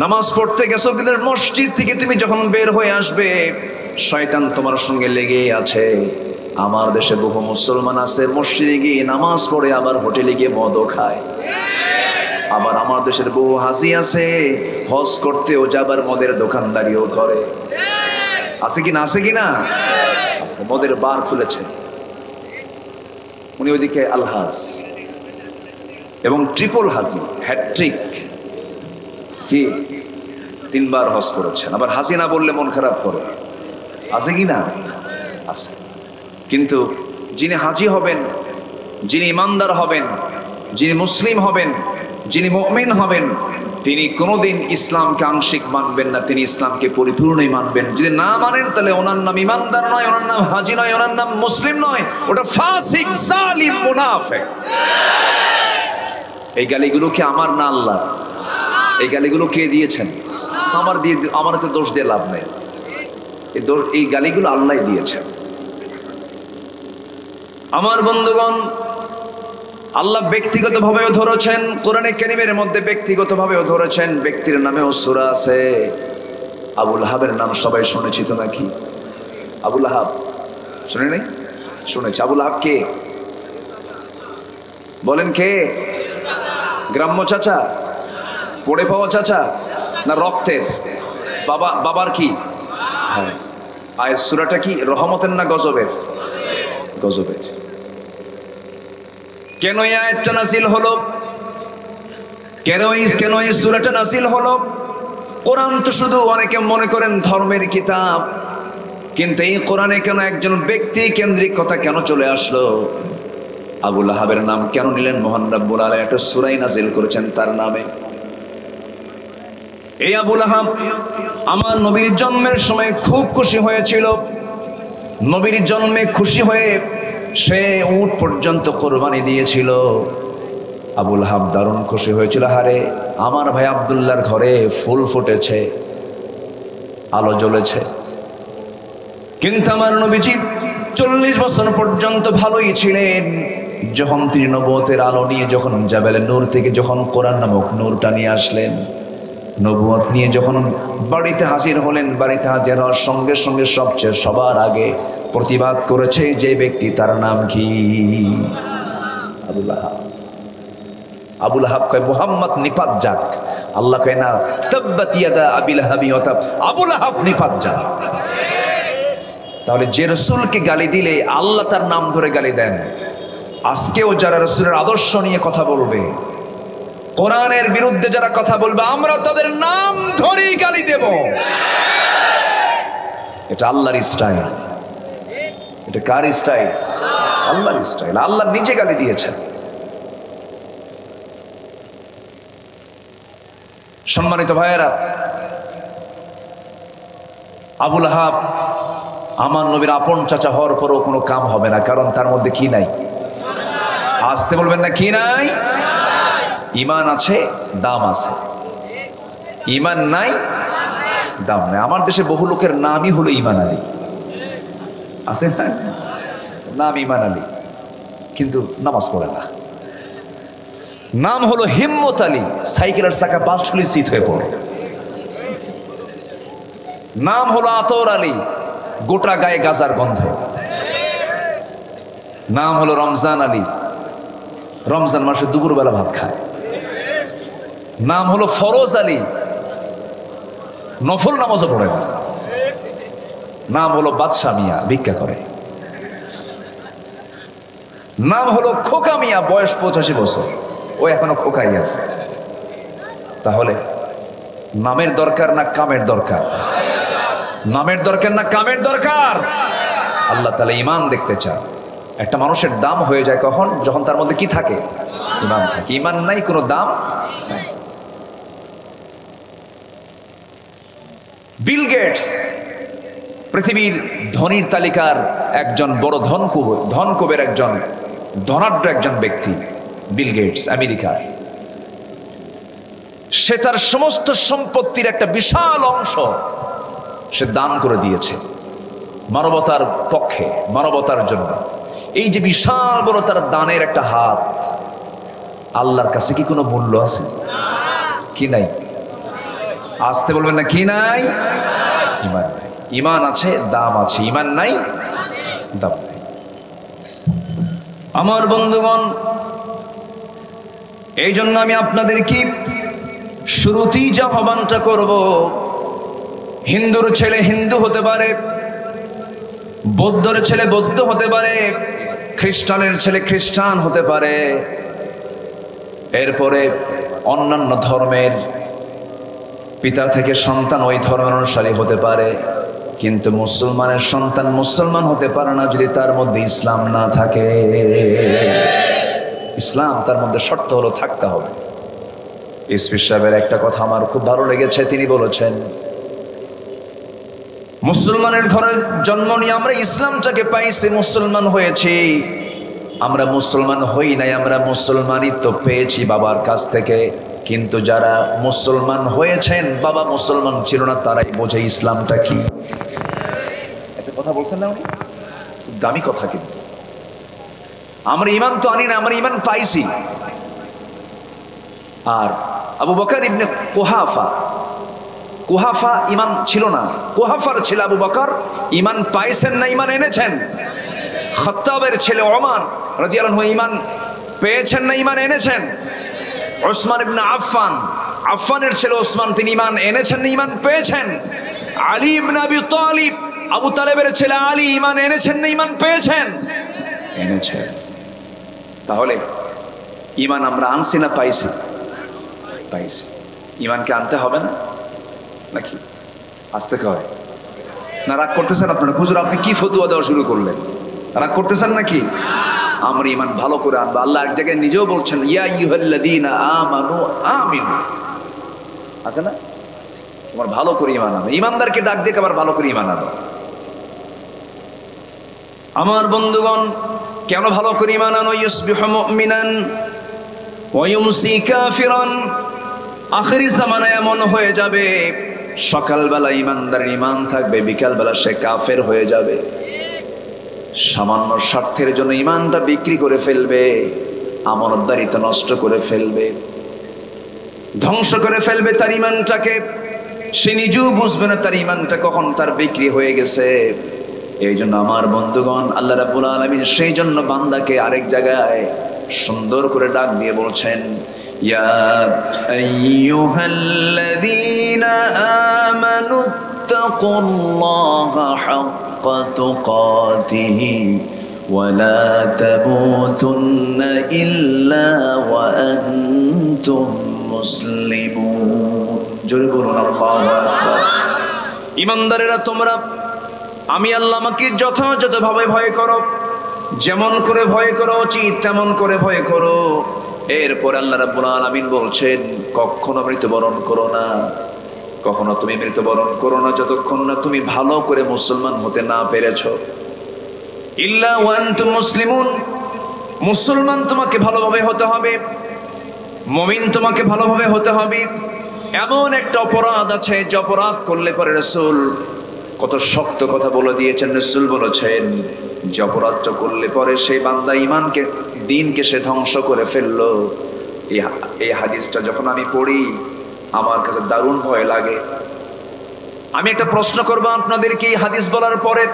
নামাজ পড়তে গেছো, কিন্তু মসজিদ থেকে তুমি যখন বের হয়ে আসবে শয়তান তোমার সঙ্গে লেগে আছে। আমার দেশে বহু মুসলমান আছে, মসজিদে গিয়ে নামাজ পড়ে আবার হোটেলে গিয়ে মদও খায়। আবার আমার দেশের বহু হাজি আছে, হজ করতেও যাবার মদের দোকানদারিও করে। আছে কি না? আছে কি না? আছে। মদের বার খুলেছে উনি, ওইদিকে আলহাজ এবং ট্রিপল হাজি, হ্যাট্রিক, কি 3 বার হজ করেছেন। আবার হাজি না বললে মন খারাপ করে। আছে কি না? আছে। কিন্তু যিনি হাজি হবেন, যিনি ইমানদার হবেন, যিনি মুসলিম হবেন, যিনি মুমিন হবেন, তিনি কোনোদিন ইসলামকে আংশিক মানবেন না, তিনি ইসলামকে পরিপূর্ণই মানবেন। যদি না মানেন তাহলে ওনার নাম ইমানদার নয়, ওনার নাম হাজি নয়, ওনার নাম মুসলিম নয়, ওটা ফাসিক, জালিম, মুনাফিক। এই গালিগুলো কি আমার না আল্লাহ? এই গালিগুলো কে দিয়েছেন? আমার তো দোষ দিয়ে লাভ নেই। এই গালিগুলো আল্লাহ দিয়েছেন। আমার বন্ধুগণ, আল্লাহ ব্যক্তিগতভাবেও ধরেছেন, কোরআনে কারীমের মধ্যে ব্যক্তিগতভাবেও ধরেছেন। ব্যক্তির নামেও সূরা আছে। আবুল আহাবের নাম সবাই শুনেছি তো নাকি? আবুল আহাব শুনে নাই? শুনেছি। আবুল আহাব কে? বলেন কে? গ্রাম্য চাচা, পড়ে পাওয়া চাচা, না রক্তের? বাবার কি? হ্যাঁ। আর সূরাটা কি রহমতের না গজবের? গজবের। কেন এই আয়াতটা নাযিল হলো? কেন এই সূরাটা নাযিল হলো? কোরআন তো শুধু অনেকে মনে করেন ধর্মের কিতাব, কিন্তু এই কোরআনে কেন একজন ব্যক্তি কেন্দ্রিক কথা কেন চলে আসলো? আবুল আহাবের নাম কেন নিলেন? মহান রব্বুল আলামিন একটা সূরাই নাযিল করেছেন তার নামে। এই আবুল আহাব আমার নবীর জন্মের সময় খুব খুশি হয়েছিল। নবীর জন্মে খুশি হয়ে সে উট পর্যন্ত কোরবানি দিয়েছিল। আবুল আহাব দারুণ খুশি হয়েছিল, হারে আমার ভাই আব্দুল্লাহর ঘরে ফুল ফুটেছে, আলো জ্বলেছে। কিন্তু আমার নবীজি 40 বছর পর্যন্ত ভালোই ছিলেন। যখন তিনি নবুয়তের আলো নিয়ে যখন জাবালে নূর থেকে যখন কোরআন নামক নূরটা নিয়ে আসলেন, নবুয়ত নিয়ে যখন বাড়িতে হাজির হলেন, বাড়িতে হাজির হওয়ার সঙ্গে সঙ্গে সবচেয়ে সবার আগে প্রতিবাদ করেছে যে ব্যক্তি, তার নাম কি? আবুল আহাব। আবুল আহাব কয় মুহাম্মদ নিপাত যাক, আল্লাহ কয় না তাব্বাত ইয়াদা আবি লাহাবি ওয়া তাব, আবু লাহাব নিপাত যান। তাহলে যে রাসূলকে গালি দিলে আল্লাহ তার নাম ধরে গালি দেন, আজকেও যারা রাসূলের আদর্শ নিয়ে কথা বলবে, কোরআনের বিরুদ্ধে যারা কথা বলবে, আমরা তাদের নাম ধরেই গালি দেব। এটা আল্লাহর স্টাইল। এটা কার স্টাইল? আল্লাহর স্টাইল। আল্লাহ নিজে গালি দিয়েছেন। সম্মানিত ভাইয়েরা, আবু লাহাব আমার নবীর আপন চাচা হওয়ার পরও কোনো কাম হবে না, কারণ তার মধ্যে কি নাই? আসতে বলবেন না, কি নাই? ঈমান আছে, দাম আছে। ঈমান নাই, দাম নাই। আমার দেশে বহু লোকের নামই হলো ঈমান আলী, আছে না? নাম ঈমান আলী, কিন্তু নামাজ পড়ে না। নাম হলো হিম্মত আলী, সাইকেলের চাকা বাস্ট হলে সিট হয়ে পড়ে। নাম হলো আতর আলী, গোটা গায়ে গাজার গন্ধ। নাম হলো রমজান আলী, রমজান মাসে দুপুরবেলা ভাত খায়। নাম হলো ফরোজ আলী, নফল নামাজও পড়ে না। নাম হলো বাদশা মিয়া, ভিক্ষা করে। নাম হলো খোকা মিয়া, বয়স 85 বছর, ও এখনো খোকাই আছে। তাহলে নামের দরকার না কামের দরকার? নামের দরকার না কামের দরকার? আল্লাহ তাআলা ঈমান দেখতে চান। একটা মানুষের দাম হয়ে যায় কখন? যখন তার মধ্যে কি থাকে? ঈমান থাকে। ঈমান নাই, কোনো দাম নাই। বিল গেটস পৃথিবীর ধনীর তালিকার একজন বড় ধনকুবের একজন ধনাঢ্য একজন ব্যক্তি। বিল গেটস আমেরিকার। সে তার সমস্ত সম্পত্তির একটা বিশাল অংশ সে দান করে দিয়েছে মানবতার পক্ষে, মানবতার জন্য। এই যে বিশাল বড় তার দানের একটা হাত, আল্লাহর কাছে কি কোনো মূল্য আছে? কি নাই? আসতে বলবেন না, কি নাই? ঈমান নাই। ঈমান আছে, দাম আছে। ঈমান নাই, দাম নাই। আমার বন্ধুগণ, এই জন্য আমি আপনাদের কি শুরুতেই যে আহ্বানটা করব, হিন্দুর ছেলে হিন্দু হতে পারে, বৌদ্ধর ছেলে বৌদ্ধ হতে পারে, খ্রিস্টানের ছেলে খ্রিস্টান হতে পারে, এরপরে অন্যান্য ধর্মের পিতা থেকে সন্তান ওই ধর্মের অনুসারী হতে পারে, কিন্তু মুসলমানের সন্তান মুসলমান হতে পারে না যদি তার মধ্যে ইসলাম না থাকে। ইসলাম তার মধ্যে শর্ত হলো থাকতে হবে। এসপি সাহেবের একটা কথা আমার খুব ভালো লেগেছে। তিনি বলেছেন, মুসলমানের ঘরে জন্ম নিয়ে আমরা ইসলামটাকে পাইছি, মুসলমান হয়েছি। আমরা মুসলমান হই নাই, আমরা মুসলমানই তো পেয়েছি বাবার কাছ থেকে। কিন্তু যারা মুসলমান হয়েছেন, বাবা মুসলমান ছিল না, তারাই বোঝে ইসলামটা কি। একটা কথা বলছেন না উনি, দামি কথা। কিন্তু আমরা ঈমান তো আনি না, আমরা ঈমান পাইছি। আর আবু বকর ইবনে কুহাফা ঈমান ছিল না, কুহাফার ছেলে আবু বকর ঈমান পাইছেন না, ঈমান এনেছেন। খাত্তাবের ছেলে ওমর রাদিয়াল্লাহু আনহু ঈমান পেয়েছেন না, ঈমান এনেছেন। উসমান ইবনে আফফানের ছেলে ওসমান, তিনি ঈমান এনেছেন না, ঈমান পেয়েছেন। আলী ইবনে আবি তালিব, আবু তালেবের ছেলে আলী, ঈমান এনেছেন না, ঈমান পেয়েছেন? এনেছেন। তাহলে ঈমান আমরা আনছি না পাইছি? পাইছি। ঈমানকে আনতে হবে না নাকি? আসতে হয় না? রাগ করতেছেন আপনারা? হুজুর আপনি কি ফতুয়া দেওয়া শুরু করলেন? রাগ করতেছেন নাকি? আমরা ঈমান ভালো করে আনবো। আল্লাহ এক জায়গায় নিজেও বলছেন, ইয়া আইয়ুহাল্লাযীনা আমানু আমিনু, আছে না? তোমার ভালো করে ঈমান আনো। ঈমানদারকে ডাক দিয়ে আবার ভালো করে ঈমান আনো। আমার বন্ধুগণ, কেন ভালো করে ঈমান আনো? ইউসবিহু মুমিনান ওয়া ইউমসি কাফিরান। আখিরি জামানায় এমন হয়ে যাবে, সকালবেলা ঈমানদারের ঈমান থাকবে, বিকালবেলা সে কাফের হয়ে যাবে। সামান্য স্বার্থের জন্য ঈমানটা বিক্রি করে ফেলবে, আমানতদারিতা নষ্ট করে ফেলবে, ধ্বংস করে ফেলবে তার ঈমানটাকে। সে নিজেও বুঝবে না তার ঈমানটা কখন তার বিক্রি হয়ে গেছে। এই জন্য আমার বন্ধুগণ, আল্লাহ রাব্বুল আলামিন সেই জন্য বান্দাকে আরেক জায়গায় সুন্দর করে ডাক দিয়ে বলছেন, ইয়া আইয়ুহাল্লাযীনা আমানু তাকুল্লাহা হাক্কা তুকাতিহি ওয়া লা তামুতুন্না ইল্লা ওয়া আনতুম মুসলিমুন। জোরে বলুন আল্লাহু আকবার। ঈমানদারেরা তোমরা আমি আল্লাহ আমাকে যথাযথভাবে ভয় করো, যেমন করে ভয় করা উচিত তেমন করে ভয় করো। এরপর আল্লাহ রাব্বুল আলামিন বলছেন কখনো মৃত্যুবরণ করো না, কখনো তুমি মৃত্যুবরণ করো না যতক্ষণ না তুমি ভালো করে মুসলমান হতে না পেরেছো। ইল্লা ওয়া আনতুম মুসলিমুন, মুসলমান তোমাকে ভালোভাবে হতে হবে, মুমিন তোমাকে ভালোভাবে হতে হবে। এমন একটা অপরাধ আছে যে অপরাধ করলে পরে রাসূল কত শক্ত কথা বলে দিয়েছেন। রাসূল বলেছেন যে অপরাধটা করলে পরে সেই বান্দা ঈমানকে দ্বীনকে সে ধ্বংস করে ফেললো। এই হাদিসটা যখন আমি পড়ি আমার কাছে দারুণ ভয় লাগে। আমি একটা প্রশ্ন করব আপনাদেরকে এই হাদিস বলার পরে।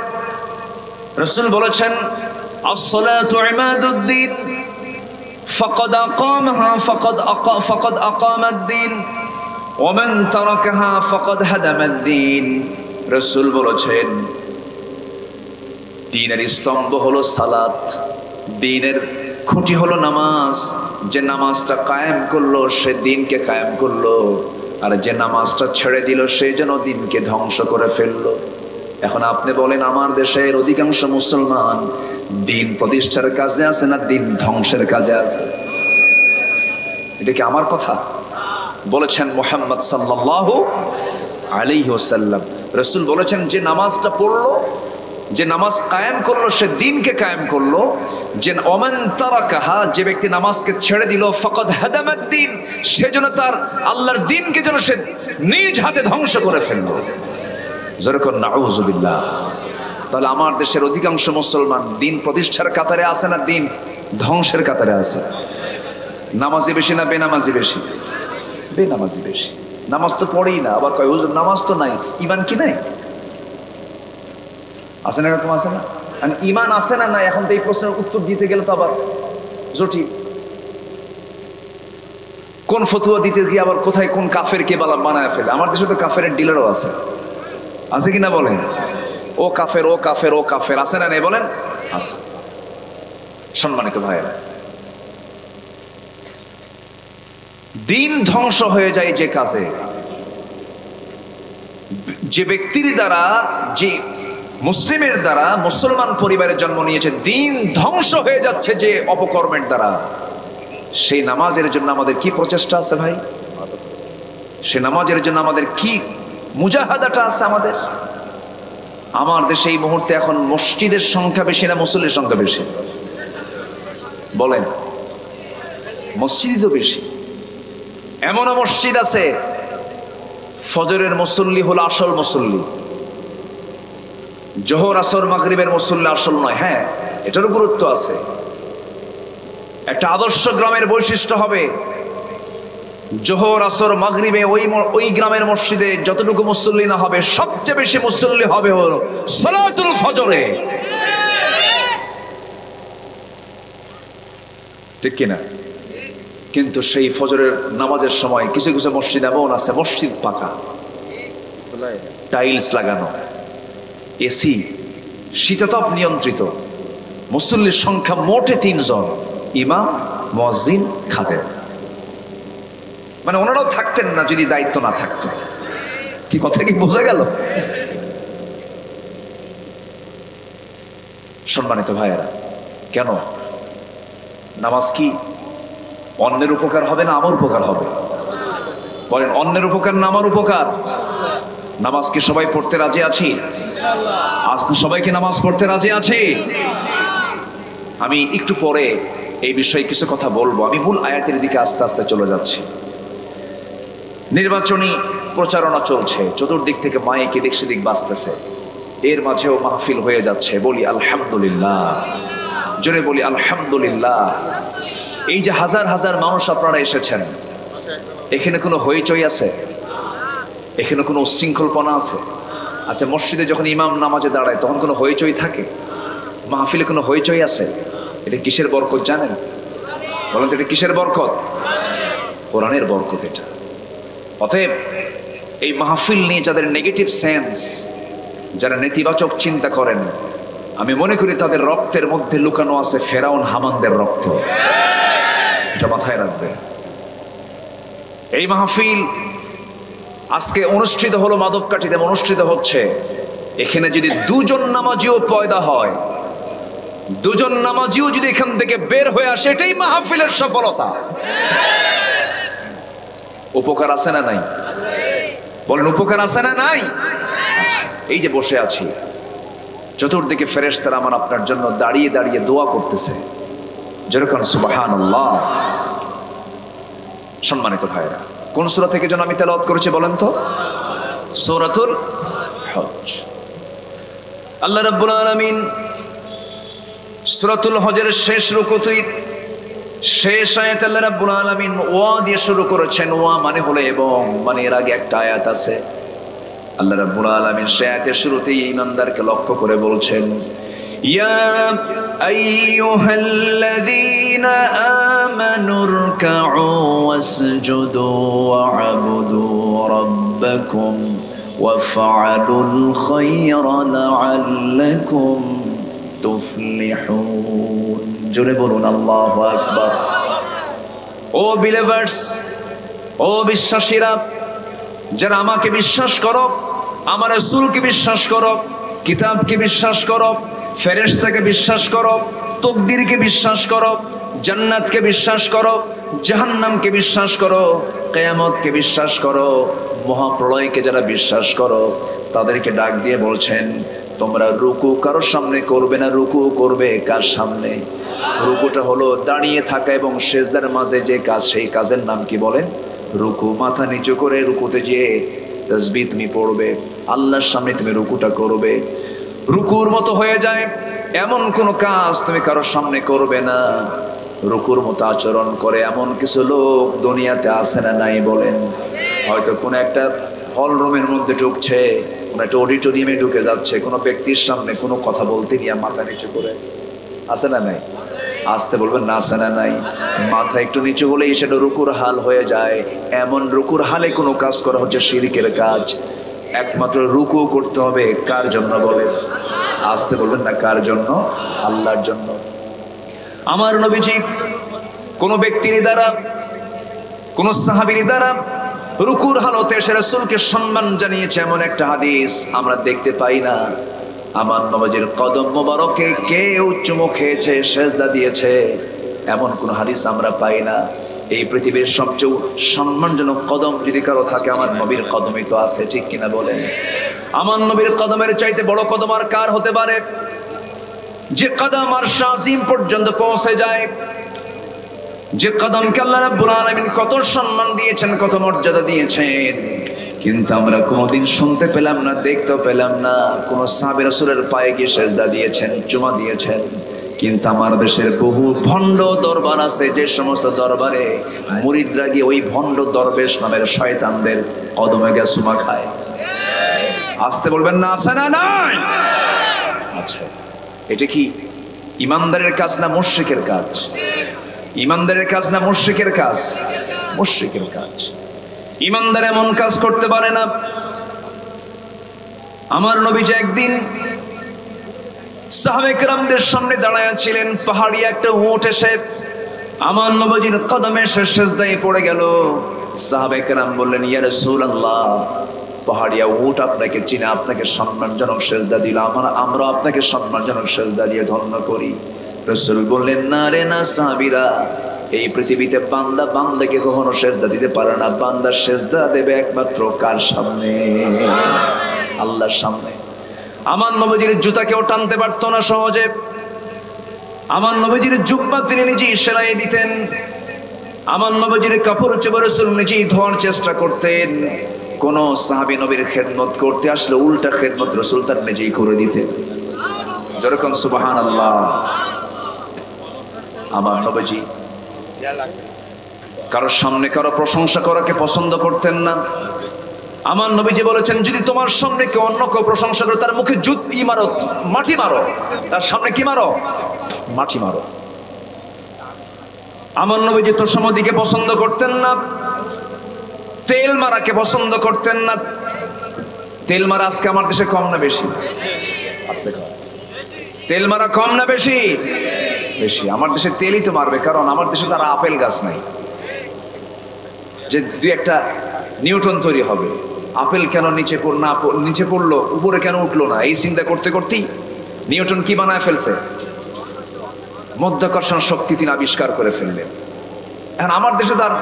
রাসূল বলেছেন আস-সালাতু ইমাদুদ্দিন ফাকাদ আকামাহা ফাকাদ আকামাদ-দ্বীন ওয়া মান তারাকাহা ফাকাদ হাদামাদ-দ্বীন। রাসূল বলেছেন দ্বীনের স্তম্ভ হলো সালাত, দ্বীনের খুঁটি হলো নামাজ। যে নামাজটা কায়েম করলো সে দ্বীনকে কায়েম করলো, আর যে নামাজটা ছেড়ে দিল সে যেন দ্বীনকে ধ্বংস করে ফেললো। এখন আপনি বলেন আমার দেশের অধিকাংশ মুসলমান দ্বীন প্রতিষ্ঠার কাজে আছে না দ্বীন ধ্বংসের কাজে আছে? এটা কি আমার কথা? বলেছেন মুহাম্মদ সাল্লাল্লাহু আলাইহি ওয়াসাল্লাম। রাসূল বলেছেন যে নামাজটা পড়লো, যে নামাজ কায়েম করলো সে দ্বীনকে কায়েম করলো। যে ওমান তারাকাহা, যে ব্যক্তি নামাজকে ছেড়ে দিল, ফাকাদ হাদামাদ-দ্বীন, সে যেন তার আল্লাহর দ্বীনকে যেন সে নিজ হাতে ধ্বংস করে ফেললো। যেরকম নাউযুবিল্লাহ। তাহলে আমার দেশের অধিকাংশ মুসলমান দ্বীন প্রতিষ্ঠার কাতারে আছে না দ্বীন ধ্বংসের কাতারে আছে? নামাজি বেশি না বেনামাজি বেশি? বেনামাজি বেশি। নামাজ তো পড়েই না, আবার কয় হুজুর নামাজ তো নাই, ঈমান কি নাই? আছে না, এরকম আছে না? ঈমান আছে না নাই, এখন তো এই প্রশ্নের উত্তর দিতে গেলে তো আবার জটিল। কোন ফতুয়া দিতে গিয়ে আবার কোথায় কোন কাফের কে বানায় ফেলে। আমার দেশে তো কাফেরের ডিলারও আছে, আছে কিনা বলেন? ও কাফের, ও কাফের, ও কাফের, আছে না নেই বলেন? আছে। সম্মানিত ভাইয়েরা, দ্বীন ধ্বংস হয়ে যায় যে কাজে, যে ব্যক্তির দ্বারা, যে মুসলিমের দ্বারা মুসলমান পরিবারের জন্ম নিয়েছে, দ্বীন ধ্বংস হয়ে যাচ্ছে যে অপকর্মের দ্বারা, সেই নামাজের জন্য আমাদের কি প্রচেষ্টা আছে ভাই? সে নামাজের জন্য আমাদের কি মুজাহাদাটা আছে আমাদের? আমার দেশে এই মুহূর্তে এখন মসজিদের সংখ্যা বেশি না মুসল্লির সংখ্যা বেশি? বলেন। মসজিদই তো বেশি। এমনও মসজিদ আছে ফজরের মুসল্লি হলো আসল মুসল্লি, জোহর আসর মাগরিবের মুসল্লি আসল নয়। হ্যাঁ, এটারও গুরুত্ব আছে। একটা আদর্শ গ্রামের বৈশিষ্ট্য হবে জোহর আসর মাগরিবে ওই গ্রামের মসজিদে যতটুকু মুসল্লি না হবে, সবচেয়ে বেশি মুসল্লি হবে হলো সালাতুল ফজরে। ঠিক কিনা? কিন্তু সেই ফজরের নামাজের সময় কিছু কিছু মসজিদ এমন আছে, মসজিদ পাকা, টাইলস লাগানো, এসি, শীতাতপ নিয়ন্ত্রিত, মুসল্লির সংখ্যা মোটে 3 জন, ইমাম, মুয়াজ্জিন, খাদেম। মানে ওনারাও থাকতেন না যদি দায়িত্ব না থাকতো। কি কথা কি বোঝা গেল? সম্মানিত ভাইয়েরা, কেন নামাজ কি অন্যের উপকার হবে না আমার উপকার হবে? বলেন, অন্যের উপকার না আমার উপকার? নামাজ কি সবাই পড়তে রাজি আছি? আজ তো সবাইকে নামাজ পড়তে রাজি আছি। আমি একটু পরে এই বিষয়ে কিছু কথা বলবো। আমি মূল আয়াতের দিকে আস্তে আস্তে চলে যাচ্ছি। নির্বাচনী প্রচারণা চলছে, চতুর্দিক থেকে মাইক এদিক সেদিক বাজতেছে, এর মাঝেও মাহফিল হয়ে যাচ্ছে। বলি আলহামদুলিল্লাহ, জোরে বলি আলহামদুলিল্লাহ। এই যে হাজার হাজার মানুষ আপনারা এসেছেন, এখানে কোনো হইচই আছে? এখানে কোনো উচ্ছৃঙ্খলপনা আছে? আচ্ছা, মসজিদে যখন ইমাম নামাজে দাঁড়ায় তখন কোনো হইচই থাকে? মাহফিলে কোনো হইচই আছে? এটা কিসের বরকত জানেন? বলেন তো, এটা কিসের বরকত? কোরআনের বরকত এটা। অতএব এই মাহফিল নিয়ে যাদের নেগেটিভ সেন্স, যারা নেতিবাচক চিন্তা করেন, আমি মনে করি তাদের রক্তের মধ্যে লুকানো আছে ফেরাউন হামানদের রক্ত। এটা মাথায় রাখবে। এই মাহফিল আজকে অনুষ্ঠিত হলো, মাদবকাঠিতে অনুষ্ঠিত হচ্ছে। এখানে যদি দুজন নামাজিও পয়দা হয়, দুজন নামাজিও যদি এখান থেকে বের হয়ে আসে, এটাই মাহফিলের সফলতা। উপকার আছে না নাই? বলেন উপকার আছে না নাই? এই যে বসে আছি, চতুর্দিকে ফেরেশতারা আমার আপনার জন্য দাঁড়িয়ে দাঁড়িয়ে দোয়া করতেছে, যেরকম সুবহানাল্লাহ। সম্মানিত ভাইরা, কোন সূরা থেকে যেন আমি তেলাওয়াত করেছি বলেন তো? সূরাতুল হজ। আল্লাহ রাব্বুল আলামিন সূরাতুল হজের শেষ রুকুতেই শেষ আয়াত আল্লাহ রাব্বুল আলামিন ওয়া দিয়ে শুরু করেছেন। ওয়া মানে হলো এবং, মানে এর আগে একটা আয়াত আছে। আল্লাহ রাব্বুল আলামিন সেই আয়াতের শুরুতেই ঈমানদারকে লক্ষ্য করে বলছেন, ইয়া আইয়ুহাল্লাযীনা আমানুরকাউ ওয়াসজুদু ওয়া'বুদু রাব্বাকুম ওয়াফআলুল খায়রা লা'আল্লাকুম তুফলিহুন। জোরে বলুন আল্লাহু আকবার। ও বিলিভার্স, ও বিশ্বাসীরা, যারা আমাকে বিশ্বাস করো, আমার রাসূলকে বিশ্বাস করো, কিতাবকে বিশ্বাস করো, ফেরেশতাকে বিশ্বাস করো, তাকদীরকে বিশ্বাস করো, জান্নাতকে বিশ্বাস করো, জাহান্নামকে বিশ্বাস করো, কিয়ামতকে বিশ্বাস করো, মহাপ্রলয়কে যারা বিশ্বাস করো, তাদেরকে ডাক দিয়ে বলছেন, তোমরা রুকু কারোর সামনে করবে না, রুকু করবে কার সামনে? রুকুটা হলো দাঁড়িয়ে থাকা এবং সেজদার মাঝে যে কাজ, সেই কাজের নাম কি বলেন? রুকু। মাথা নিচু করে রুকুতে গিয়ে তাসবিহ তুমি পড়বে, আল্লাহর সামনে তুমি রুকুটা করবে। রুকুর মতো হয়ে যায় এমন কোনো কাজ তুমি কারোর সামনে করবে না। রুকুর মতো আচরণ করে এমন কিছু লোক দুনিয়াতে আছে না নাই বলেন? হয়তো কোনো একটা হল রুমের মধ্যে ঢুকছে, কোনো একটা অডিটোরিয়ামে ঢুকে যাচ্ছে, কোনো ব্যক্তির সামনে কোনো কথা বলতে গিয়ে মাথা নিচু করে, আছে না নাই? আসতে বলবেন না, আছে না নাই? মাথা একটু নিচু হলেই সেটা রুকুর হাল হয়ে যায়। এমন রুকুর হালে কোনো কাজ করা হচ্ছে শিরকের কাজ। একমাত্র রুকু করতে হবে কার জন্য বলেন? আসতে বলবেন না, কার জন্য? আল্লাহর জন্য। আমার নবীজি কোনো ব্যক্তির দ্বারা, কোন সাহাবীর দ্বারা রুকুর হালতে সে রাসূলকে সম্মান জানিয়েছে এমন একটা হাদিস আমরা দেখতে পাই না। আমার নবীজির কদম মোবারকে কেউ চুমু খেয়েছে, সেজদা দিয়েছে, এমন কোন হাদিস আমরা পাই না। এই পৃথিবীর সবচেয়ে সম্মানজনক কদম যদি কারো থাকে, আমার নবীর কদমই তো আছে, ঠিক কিনা বলেন? আমার নবীর কদমের চাইতে বড় কদম আর কার হতে পারে? যে কদম আরশ আজিম পর্যন্ত পৌঁছে যায়, যে কদমকে আল্লাহ রাব্বুল আলামিন কত সম্মান দিয়েছেন, কত মর্যাদা দিয়েছেন, কিন্তু আমরা কোনোদিন শুনতে পেলাম না, দেখতে পেলাম না কোন সাহাবী রাসূলের পায়ে গিয়ে সেজদা দিয়েছেন, চুমা দিয়েছেন। কিন্তু আমার দেশের বহু ভণ্ড দরবার আছে, যে সমস্ত দরবারে মুরিদরা গিয়ে ওই ভণ্ড দরবেশ নামের শয়তানদের কদমে গিয়ে চুমা খায়। আসতে বলবেন না, আছে না নাই? আচ্ছা, এটা কি ইমানদারের কাজ না মুশরিকের কাজ? ইমানদারের কাজ না মুশরিকের কাজ? মুশরিকের কাজ। ইমানদার এমন কাজ করতে পারে না। আমার নবীজি একদিন সাহাবায়ে কেরামদের সামনে দাঁড়ায়া ছিলেন। পাহাড়ি একটা উট এসে আমার নবীজির কদমে এসে সিজদায় পড়ে গেল। সাহাবায়ে কেরাম বললেন, ইয়া রাসূলুল্লাহ, পাহাড়িয়া উট আপনাকে চিনে, আপনাকে সম্মানজনক সিজদা দিল, আমরা আপনাকে সম্মানজনক সিজদা দিয়ে ধন্য করি। রাসূল বললেন, না রে না সাহাবীরা, এই পৃথিবীতে বান্দা বান্দাকে কখনো সিজদা দিতে পারে না। বান্দা সিজদা দেবে একমাত্র কার সামনে? আল্লাহর সামনে। আমার নবীজির জুতা কেউ টানতে পারতো না সহজে। আমার নবীজির জুব্বা তিনি নিজেই সেলাই দিতেন। আমার নবীজির কাপড় চোপড় রাসূল নিজেই ধোয়ার চেষ্টা করতেন। কোন সাহাবী নবীর খেদমত করতে আসলে উল্টা খেদমত রাসূল তার নিজেই করে দিতেন। যেরকম সুবহানাল্লাহ। আমার নবীজি কারোর সামনে কারো প্রশংসা করাকে পছন্দ করতেন না। আমার নবীজি বলেছেন, যদি তোমার সামনে কেউ অন্য কেউ প্রশংসা করে, তার মুখে জুতি মারো, মাটি মারো, তার সামনে কি মারো? মাটি মারো। আমার নবীজি তোষামদিকে পছন্দ করতেন না, তেল মারাকে পছন্দ করতেন না। তেল মারা আজকে আমার দেশে কম না বেশি? তেল মারা কম না বেশি? বেশি। আমার দেশে তেলই তো মারবে, কারণ আমার দেশে তার আপেল গাছ নাই যে দুই একটা নিউটন তৈরি হবে। আপেল কেন নিচে পড়লো, উপরে কেন উঠলো না, এই চিন্তা করতে করতেই নিউটন কি বানায় ফেলছে? মধ্যাকর্ষণ শক্তি তিনি আবিষ্কার করে ফেললেন। এখন আমার দেশে তার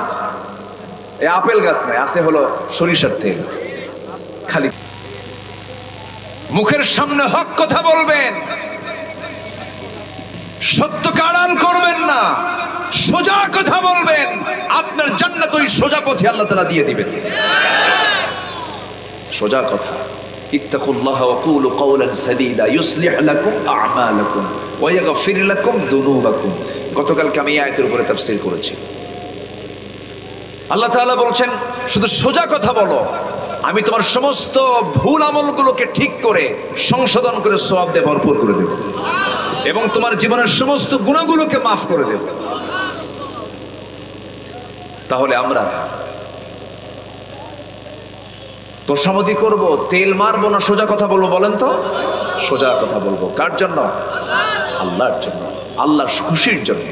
এই আপেল গাছ নাই, আছে হলো সরিষার তেল। খালি মুখের সামনে হক কথা বলবেন, সত্যকে আড়াল করবেন না, সোজা কথা বলবেন, আপনার জান্নাত ওই সোজা পথে আল্লাহ তাআলা দিয়ে দিবেন। সোজা কথা। ইত্তাকুল্লাহ ওয়া কুলু কাওলান সাদীদা ইউসলিহ লাকুম আ'মালাকুম ওয়া ইয়াগফির লাকুম যুনুবাকুম। গতকালকে আমি এই আয়াতের উপরে তাফসীর করেছি। আল্লাহ তাআলা বলছেন শুধু সোজা কথা বলো, আমি তোমার সমস্ত ভুল আমলগুলোকে ঠিক করে সংশোধন করে সওয়াব দিয়ে ভরপুর করে দেব, এবং তোমার জীবনের সমস্ত গুনাহগুলোকে মাফ করে দেব। তাহলে আমরা তোষামদি করব, তেল মারবো না সোজা কথা বলবো? বলেন তো। সোজা কথা বলবো। কার জন্য? আল্লাহর জন্য, আল্লাহর খুশির জন্য।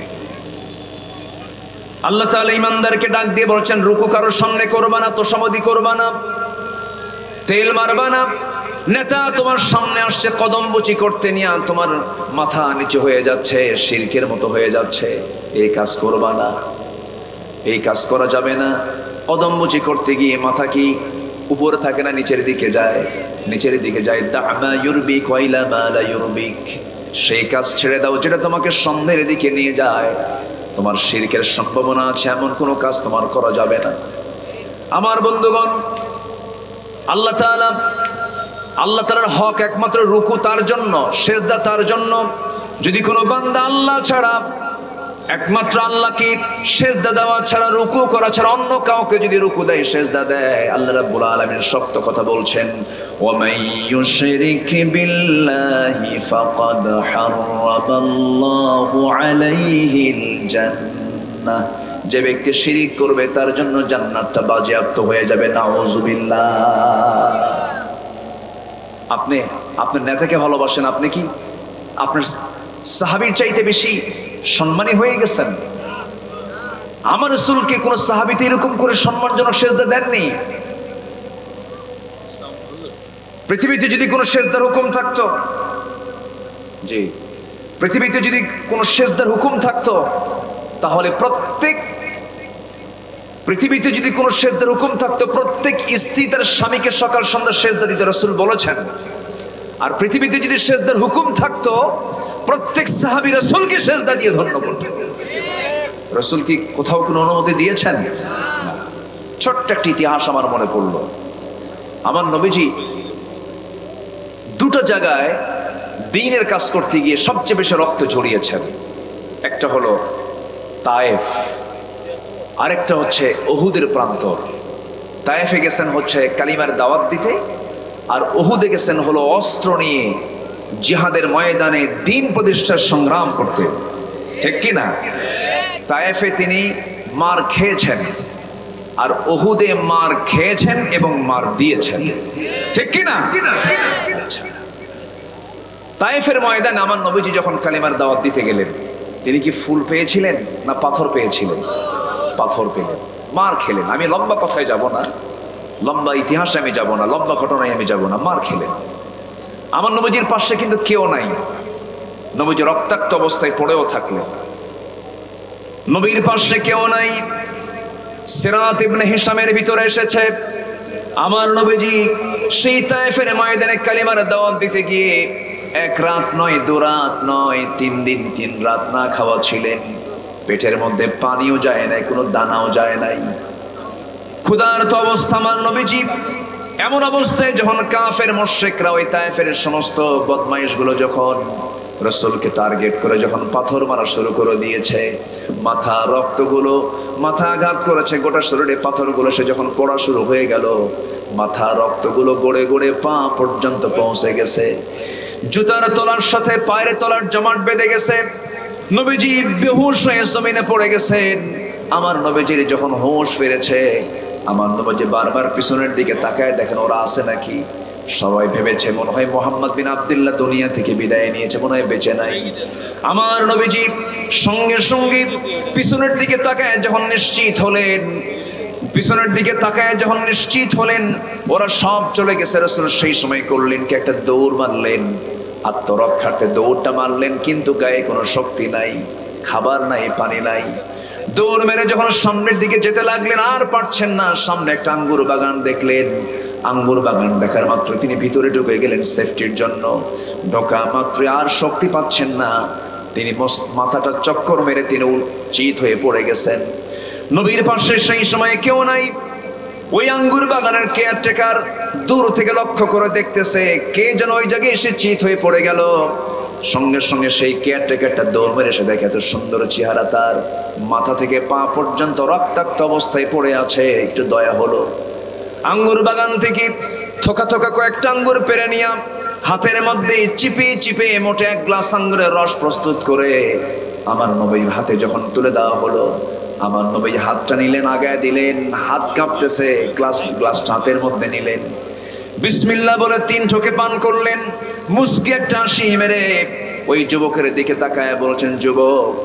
আল্লাহ তাআলা ঈমানদারকে ডাক দিয়ে বলছেন রুকু কারোর সামনে করবা না, তোষামদি করবা না, তেল মারবা না। নেতা তোমার সামনে আসছে, কদম বুচি করতে নিয়ে তোমার মাথা নিচু হয়ে যাচ্ছে, শিরকের মতো হয়ে যাচ্ছে, এই কাজ করবা না, এই কাজ করা যাবে না। কদম বুচি করতে গিয়ে মাথা কি উপরে থাকে না নিচের দিকে যায়? নিচের দিকে যায়। দা'মা ইউরবিক ওয়া ইলা মা লা ইউরবিক, সেই কাজ ছেড়ে দাও যেটা তোমাকে সন্দেহের দিকে নিয়ে যায়। তোমার শিরকের সম্ভাবনা আছে, এমন কোনো কাজ তোমার করা যাবে না। আমার বন্ধুগণ, আল্লাহ তাআলার হক একমাত্র রুকু তার জন্য, সেজদা তার জন্য। যদি কোনো বান্দা আল্লাহ ছাড়া, একমাত্র আল্লাহকে সেজদা দেওয়া ছাড়া, রুকু করা ছাড়া অন্য কাউকে যদি রুকু দেয়, সেজদা দেয়, আল্লাহ রাব্বুল আলামিন শক্ত কথা বলছেন, ওয়া মান ইউশরিক বিল্লাহি ফাকাদ হারামাল্লাহু আলাইহিল জান্নাহ। যে ব্যক্তি শিরিক করবে তার জন্য জান্নাতটা বাজেয়াপ্ত হয়ে যাবে। নাউযুবিল্লাহ। আপনি আপনার নেতাকে ভালোবাসেন, আপনি কি আপনার সাহাবীর চাইতে বেশি সম্মানী হয়ে গেছেন? আমার রাসূলকে কোন সাহাবীতে এরকম করে সম্মানজনক সেজদা দেননি। পৃথিবীতে যদি কোনো সেজদার হুকুম থাকতো, জি, পৃথিবীতে যদি কোনো সেজদার হুকুম থাকতো, তাহলে পৃথিবীতে যদি কোনো সেজদার হুকুম থাকতো, প্রত্যেক স্ত্রী তার স্বামীকে সকাল সন্ধ্যা সেজদা দিতে রাসূল বলেছেন। আর পৃথিবীতে যদি সেজদার হুকুম থাকতো, প্রত্যেক সাহাবী রাসূলকে সেজদা দিয়ে ধন্য করতেন। রাসূল কি কোথাও কোনো অনুমতি দিয়েছেন? ছোট্ট একটা ইতিহাস আমার মনে পড়লো। আমার নবীজি দুটো জায়গায় দ্বীনের কাজ করতে গিয়ে সবচেয়ে বেশি রক্ত ঝরিয়েছেন। একটা হলো তায়েফ, আরেকটা হচ্ছে উহুদের প্রান্তর। তায়েফে গেছেন হচ্ছে কালিমার দাওয়াত দিতে, আর উহুদে গেছেন হলো অস্ত্র নিয়ে জিহাদের ময়দানে দ্বীন প্রতিষ্ঠার সংগ্রাম করতে। ঠিক কি না? তায়েফে তিনি মার খেয়েছেন, আর উহুদে মার খেয়েছেন এবং মার দিয়েছেন। ঠিক কি না? তায়েফের ময়দানে আমার নবীজি যখন কালিমার দাওয়াত দিতে গেলেন, তিনি কি ফুল পেয়েছিলেন না পাথর পেয়েছিলেন? পাথর পেলেন, মার খেলেন। আমি লম্বা কথায় যাব না, লম্বা ইতিহাসে আমি যাব না, লম্বা ঘটনায় আমি যাব না, মার খেলেন। আমার নবীজির পাশে কিন্তু কেউ নাই। নবীজি রক্তাক্ত অবস্থায় পড়েও থাকলেন, নবীর পাশে কেউ নাই। সিরাত ইবনে হিশামের ভিতরে এসেছে, আমার নবীজি সেই তায়েফের ময়দানে কালিমার দাওয়াত দিতে গিয়ে এক রাত নয়, দু রাত নয়, 3 দিন 3 রাত না খাওয়া ছিলেন। পেটের মধ্যে পানিও যায় নাই, কোনো দানাও যায় নাই, ক্ষুধার্ত অবস্থা আমার নবীজি। এমন অবস্থায় যখন কাফের মুশরিকরা, ওই তায়েফের সমস্ত বদমাইশগুলো যখন রাসূলকে টার্গেট করে যখন পাথর মারা শুরু করে দিয়েছে, মাথা রক্তগুলো, মাথা আঘাত করেছে, গোটা শরীরে পাথরগুলো সে যখন পড়া শুরু হয়ে গেল, মাথা রক্তগুলো গড়ে গড়ে পা পর্যন্ত পৌঁছে গেছে, জুতার তলার সাথে পায়ের তলার জমাট বেঁধে গেছে। নবীজি বেহুশ হয়ে জমিনে পড়ে গেছেন। আমার নবীজির যখন হুঁশ ফিরেছে, আমার নবীজি বারবার পিছনের দিকে তাকায় দেখেন ওরা আছে নাকি। সবাই ভেবেছে মনে হয় মোহাম্মদ বিন আব্দুল্লাহ দুনিয়া থেকে বিদায় নিয়েছে, মনে হয় বেঁচে নাই। আমার নবীজি সঙ্গে সঙ্গে পিছনের দিকে তাকায় যখন নিশ্চিত হলেন, পিছনের দিকে তাকায় যখন নিশ্চিত হলেন ওরা সব চলে গেছে, রাসূল সেই সময় করলেন কি একটা দৌড় মারলেন, আত্মরক্ষার্থে দৌড়টা মারলেন, কিন্তু গায়ে কোনো শক্তি নাই, খাবার নাই, পানি নাই। দৌড় মেরে যখন সামনের দিকে যেতে লাগলেন আর পারছেন না, সামনে একটা আঙ্গুর বাগান দেখলেন। আঙ্গুর বাগান দেখার মাত্র তিনি ভিতরে ঢুকে গেলেন সেফটির জন্য। ঢোকা মাত্র আর শক্তি পাচ্ছেন না, তিনি মাথাটা চক্কর মেরে তিনি চিত হয়ে পড়ে গেছেন। নবীর পাশে সেই সময় কেউ নাই। ওই আঙ্গুর বাগানের কেয়ারটেকার দূর থেকে লক্ষ্য করে দেখতেছে কে যেন ওই জায়গায় এসে চিত হয়ে পড়ে গেল। সঙ্গে সঙ্গে সেই কেয়ারটেকারটা দৌড় মেরে এসে দেখে এত সুন্দর চেহারা, তার মাথা থেকে পা পর্যন্ত রক্তাক্ত অবস্থায় পড়ে আছে। একটু দয়া হলো। আঙ্গুর বাগান থেকে থোকা থোকা কয়েকটা আঙ্গুর পেরে নিয়ে হাতের মধ্যে চিপে চিপে মোটে এক গ্লাস আঙ্গুরের রস প্রস্তুত করে আমার নবীর হাতে যখন তুলে দেওয়া হলো, আমার নবী হাতটা নিলেন, আগায় দিলেন, হাত কাঁপতেছে, গ্লাসটা হাতের মধ্যে নিলেন, বিসমিল্লাহ বলে 3 ঠোকে পান করলেন। মুস্কি একটা হাসি মেরে ওই যুবকের দিকে তাকায় বলছেন, যুবক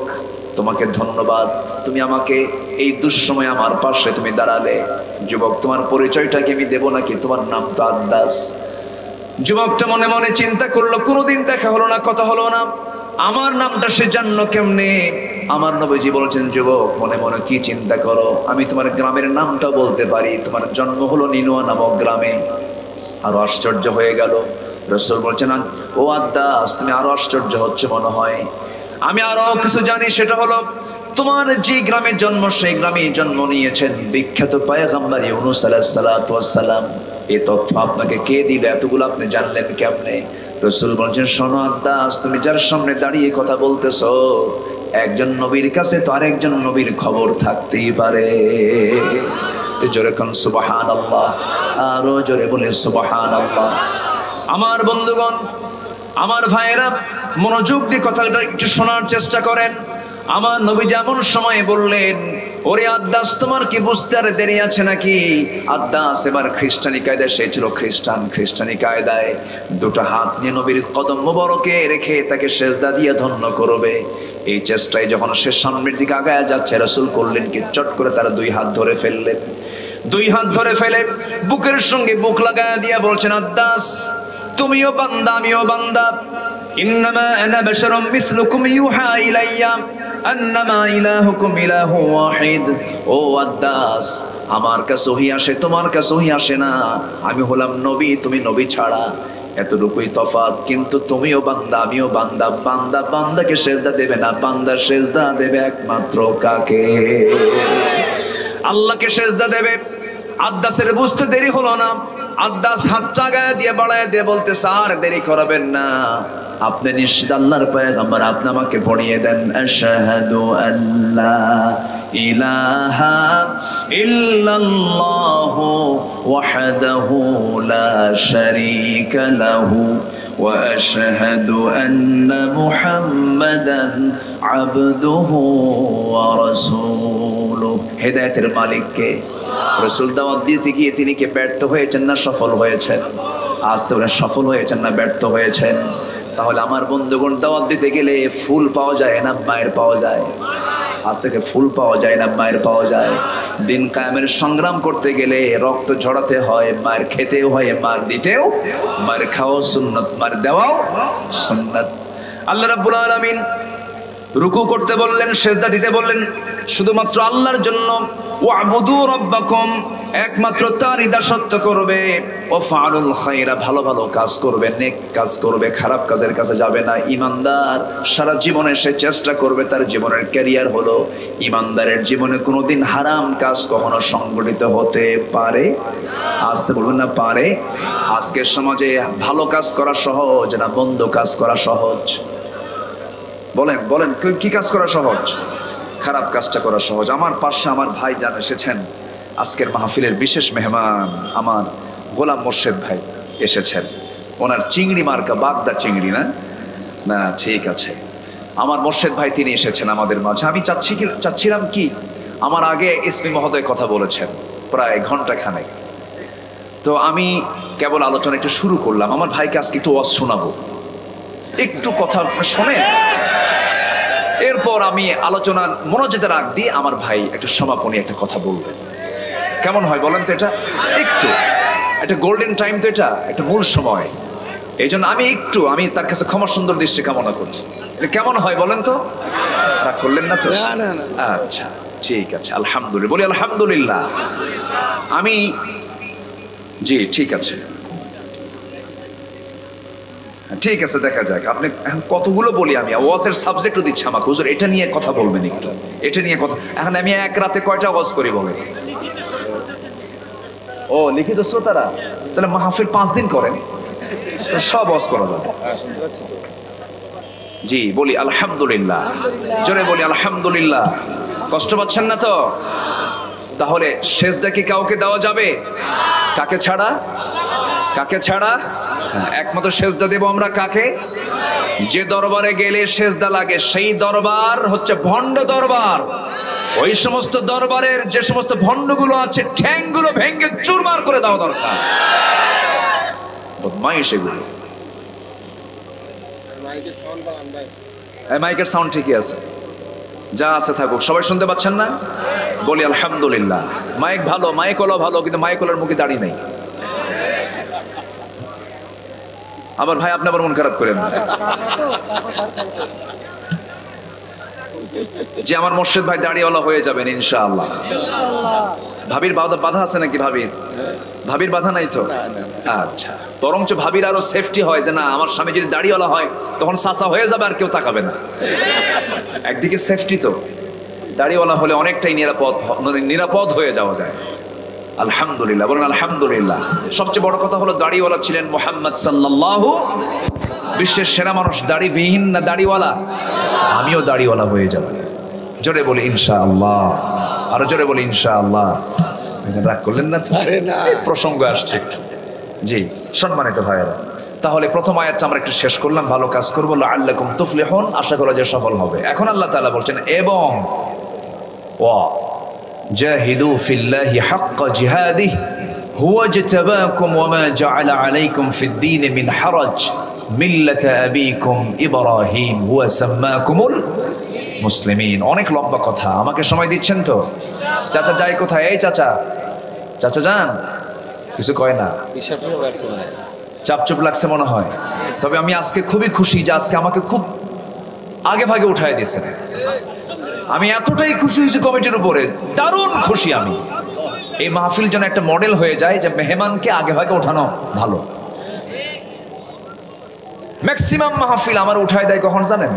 তোমাকে ধন্যবাদ, তুমি আমাকে এই দুঃসময় আমার পাশে তুমি দাঁড়ালে। যুবক তোমার পরিচয়টা কি আমি দেবো নাকি? তোমার নাম তো আদ্দাস। যুবকটা মনে মনে চিন্তা করলো, কোনোদিন দেখা হলো না, কথা হলো না, আমার নামটা সে জানলো কেমনে? আমার নবীজি বলছেন, যুবক মনে মনে কি চিন্তা করো, আমি তোমার গ্রামের নামটা বলতে পারি, তোমার জন্ম হলো নিনুয়া নামক গ্রামে। আরো আশ্চর্য হয়ে গেল। রাসূল বলছেন, ও আদ্দাস তুমি আরো আশ্চর্য হচ্ছে মনে হয়, আমি আরো কিছু জানি, সেটা হলো তোমার যে গ্রামে জন্ম সেই গ্রামে জন্ম নিয়েছেন বিখ্যাত পয়গম্বর ইউনূস আলাইহিস সালাতু ওয়াস সালাম। এই তথ্য আপনাকে কে দিল? এতগুলো আপনি জানলেন কেমনে? রাসূল বলছেন, শোনো আদ্দাস, তুমি যার সামনে দাঁড়িয়ে কথা বলতেছো, একজন নবীর কাছে তো আরেকজন নবীর খবর থাকতেই পারে। জোরে কোন সুবহানাল্লাহ, আরো জোরে বলে সুবহানাল্লাহ। আমার বন্ধুগণ, আমার ভাইয়েরা, মনোযোগ দিয়ে কথাটা একটু শোনার চেষ্টা করেন। আমার নবী যেমন সময় বললেন, ওরে আদ্দাস তোমার কি বুঝতে আর দেরি আছে নাকি? আদ্দাস এবার খ্রিস্টানি কায়দায়, সে ছিল খ্রিস্টান, খ্রিস্টানি কায়দায় 2টা হাত নিয়ে নবীর কদম মোবারকে রেখে তাকে সেজদা দিয়ে ধন্য করবে। এই চেষ্টায় যখন সে সামনের দিকে আগায় যাচ্ছে, রাসূল করলেন কি চট করে তারা 2 হাত ধরে ফেললেন। 2 হাত ধরে ফেলে বুকের সঙ্গে বুক লাগায় দিয়ে বলছেন, আদ্দাস তুমিও বান্দা আমিও বান্দা, ইন্নামা আনা বাশারুম মিসলুকুম ইউহা ইলাইয়া আন্নামা ইলাহুকুম ইলাহু ওয়াহিদ। ও আদ্দাস, আমার কাছে ওহী আসে, তোমার কাছে ওহী আসে না, আমি হলাম নবী, তুমি নবী ছাড়া, এতটুকুই তফাৎ, কিন্তু তুমিও বান্দা আমিও বান্দা। বান্দা বান্দাকে সেজদা দেবে না, বান্দা সেজদা দেবে একমাত্র কাকে? আল্লাহকে সেজদা দেবে। আদ্দাসের বুঝতে দেরি হলো না। আদ্দাস হাত চাগায় দিয়ে বাড়ায় দিয়ে বলতে, স্যার দেরি করাবেন না, আপনি নিশ্চিত আল্লাহর পয়গম্বর, আপনি আমাকে পড়িয়ে দেন আশহাদু আল্লা ইলাহা ইল্লাল্লাহু ওয়াহদাহু লা শারীকা লাহু ওয়া আশহাদু আন্না মুহাম্মাদান আবদুহু ওয়া রাসূলুহু। হেদায়েতের মালিক কে? রাসূল দাওয়াত দিতে গিয়ে তিনি কি ব্যর্থ হয়েছেন না সফল হয়েছেন? আজ তো সফল হয়েছেন না ব্যর্থ হয়েছেন? তাহলে আমার বন্ধুগণ, দাওয়াত দিতে গেলে ফুল পাওয়া যায় না মায়ের পাওয়া যায়? আজ থেকে ফুল পাওয়া যায় না মায়ের পাওয়া যায়? দিন কায়েমের সংগ্রাম করতে গেলে রক্ত ঝরাতে হয়, মায়ের খেতেও হয়, মার দিতেও, মায়ের খাওয়া সুন্নত, মার দেওয়াও সুন্নত। আল্লাহ রাব্বুল আলামিন রুকু করতে বললেন, সেজদা দিতে বললেন শুধুমাত্র আল্লাহর জন্য। ওয়াবুদু রাব্বাকুম, একমাত্র তারই দাসত্ব করবে। ও ফাআলুল খায়রা, ভালো ভালো কাজ করবে, নেক কাজ করবে, খারাপ কাজের কাছে যাবে না। ইমানদার সারা জীবনে সে চেষ্টা করবে, তার জীবনের ক্যারিয়ার হলো ইমানদারের জীবনে কোনোদিন হারাম কাজ কখনো সংগঠিত হতে পারে? আসতে বলবেন না পারে? আজকের সমাজে ভালো কাজ করা সহজ না মন্দ কাজ করা সহজ? বলেন বলেন, কি কাজ করা সহজ? খারাপ কাজটা করা সহজ। আমার পাশে আমার ভাই যান এসেছেন, আজকের মাহফিলের বিশেষ মেহমান আমার গোলাম মোর্শেদ ভাই এসেছেন। ওনার চিংড়ি মার্কা বাগদা চিংড়ি, না না ঠিক আছে, আমার মোর্শেদ ভাই তিনি এসেছেন আমাদের মাঝে। আমি চাচ্ছিলাম কি, আমার আগে এসপি মহোদয় কথা বলেছেন প্রায় ঘন্টাখানেক, তো আমি কেবল আলোচনা একটু শুরু করলাম। আমার ভাইকে আজকে একটু ওয়াজ শোনাবো, একটু কথা শোনেন, এরপর আমি আলোচনার মনোযোগের রাখ দিয়ে আমার ভাই একটা সমাপনী একটা কথা বলবেন। কেমন হয় বলেন তো? এটা একটু একটা গোল্ডেন টাইম, তো এটা একটা মূল সময়। এই জন্য আমি তার কাছে ক্ষমা সুন্দর দৃষ্টি কামনা করছি। কেমন হয় বলেন তো? রাগ করলেন না তো? আচ্ছা ঠিক আছে, আলহামদুলিল্লাহ বলি আলহামদুলিল্লাহ। আমি জি ঠিক আছে, ঠিক আছে, দেখা যাক। আপনি এখন কতগুলো বলি, আমি ওয়াজের সাবজেক্টও দিচ্ছি আমাকে, হুজুর এটা নিয়ে কথা বলবেন একটু, এটা নিয়ে কথা। এখন আমি এক রাতে কয়টা ওয়াজ করি বলে? ও লিখিত শ্রোতারা, তাহলে মাহফিল 5 দিন করেন, সব ওয়াজ করা যাবে। জি বলি আলহামদুলিল্লাহ, জোরে বলি আলহামদুলিল্লাহ। কষ্ট পাচ্ছেন না তো? তাহলে সেজদা কি কাউকে দেওয়া যাবে? কাকে ছাড়া? কাকে ছাড়া? একমাত্র সেজদা দেব আমরা কাকে? যে দরবারে গেলে সেজদা লাগে সেই দরবার হচ্ছে ভণ্ড দরবার। ওই সমস্ত দরবারের যে সমস্ত ভণ্ডগুলো আছে ঠ্যাংগুলো ভেঙে চুরমার করে দেওয়া দরকার। বদমাইশ এগুলো। মাইকের সাউন্ড ঠিকই আছে, যা আছে থাকুক, সবাই শুনতে পাচ্ছেন না? বলি আলহামদুলিল্লাহ। মাইক ভালো, মাইক হলো ভালো, কিন্তু মাইক হলার মুখে দাড়ি নেই। আবার ভাই আপনি আবার মন খারাপ করেন না যে আমার মোর্শেদ ভাই দাড়িওয়ালা হয়ে যাবেন ইনশাআল্লাহ। ভাবির বাধা আছে নাকি? ভাবির বাধা নাই তো? আচ্ছা, বরঞ্চ ভাবির আরো সেফটি হয় যে না আমার স্বামী যদি দাড়িওয়ালা হয় তখন চাচা হয়ে যাবে, আর কেউ তাকাবে না। একদিকে সেফটি তো, দাড়িওয়ালা হলে অনেকটাই নিরাপদ হয়ে যাওয়া যায়। আলহামদুলিল্লাহ বলেন আলহামদুলিল্লাহ। সবচেয়ে বড় কথা হলো দাড়িওয়ালা ছিলেন মুহাম্মদ সাল্লাল্লাহু, বিশ্বের সেরা মানুষ। দাড়িবিহীন না দাড়িওয়ালা? আমিও দাড়িওয়ালা হয়ে যাব। জোরে বলি ইনশাআল্লাহ, আরো জোরে বলি ইনশাআল্লাহ। রাগ করলেন না তো? প্রসঙ্গ আসছে জি সম্মানিত ভাইয়েরা। তাহলে প্রথম আয়াতটা আমরা একটু শেষ করলাম, ভালো কাজ করবো, লাআল্লাকুম তুফলিহুন, আশা করা যে সফল হবে। এখন আল্লাহ তাআলা বলছেন এবং জাহিদু ফিল্লাহি হাক্কা জিহাদিহি হুয়া ইজতাবাকুম ওয়া মা জাআলা আলাইকুম ফিদ-দীন মিন হারাজ মিল্লাতা আবিকুম ইব্রাহিম হুয়া সাম্মাকুমুল মুসলিমিন। অনেক লম্বা কথা, আমাকে সময় দিচ্ছেন তো? চাচা যাই কোথায়? এই চাচা যান, কিছু কয় না, চাপচুপ লাগছে মনে হয়। তবে আমি আজকে খুবই খুশি যে আজকে আমাকে খুব আগে ভাগে উঠায় দিয়েছেন। আমি এতটাই খুশি হয়েছি কমিটির উপরে, দারুণ খুশি আমি। এই মাহফিল যেন একটা মডেল হয়ে যায় যে মেহমানকে আগে ভাগে ওঠানো ভালো। ম্যাক্সিমাম মাহফিল আমার উঠায় দেয় কখন জানেন?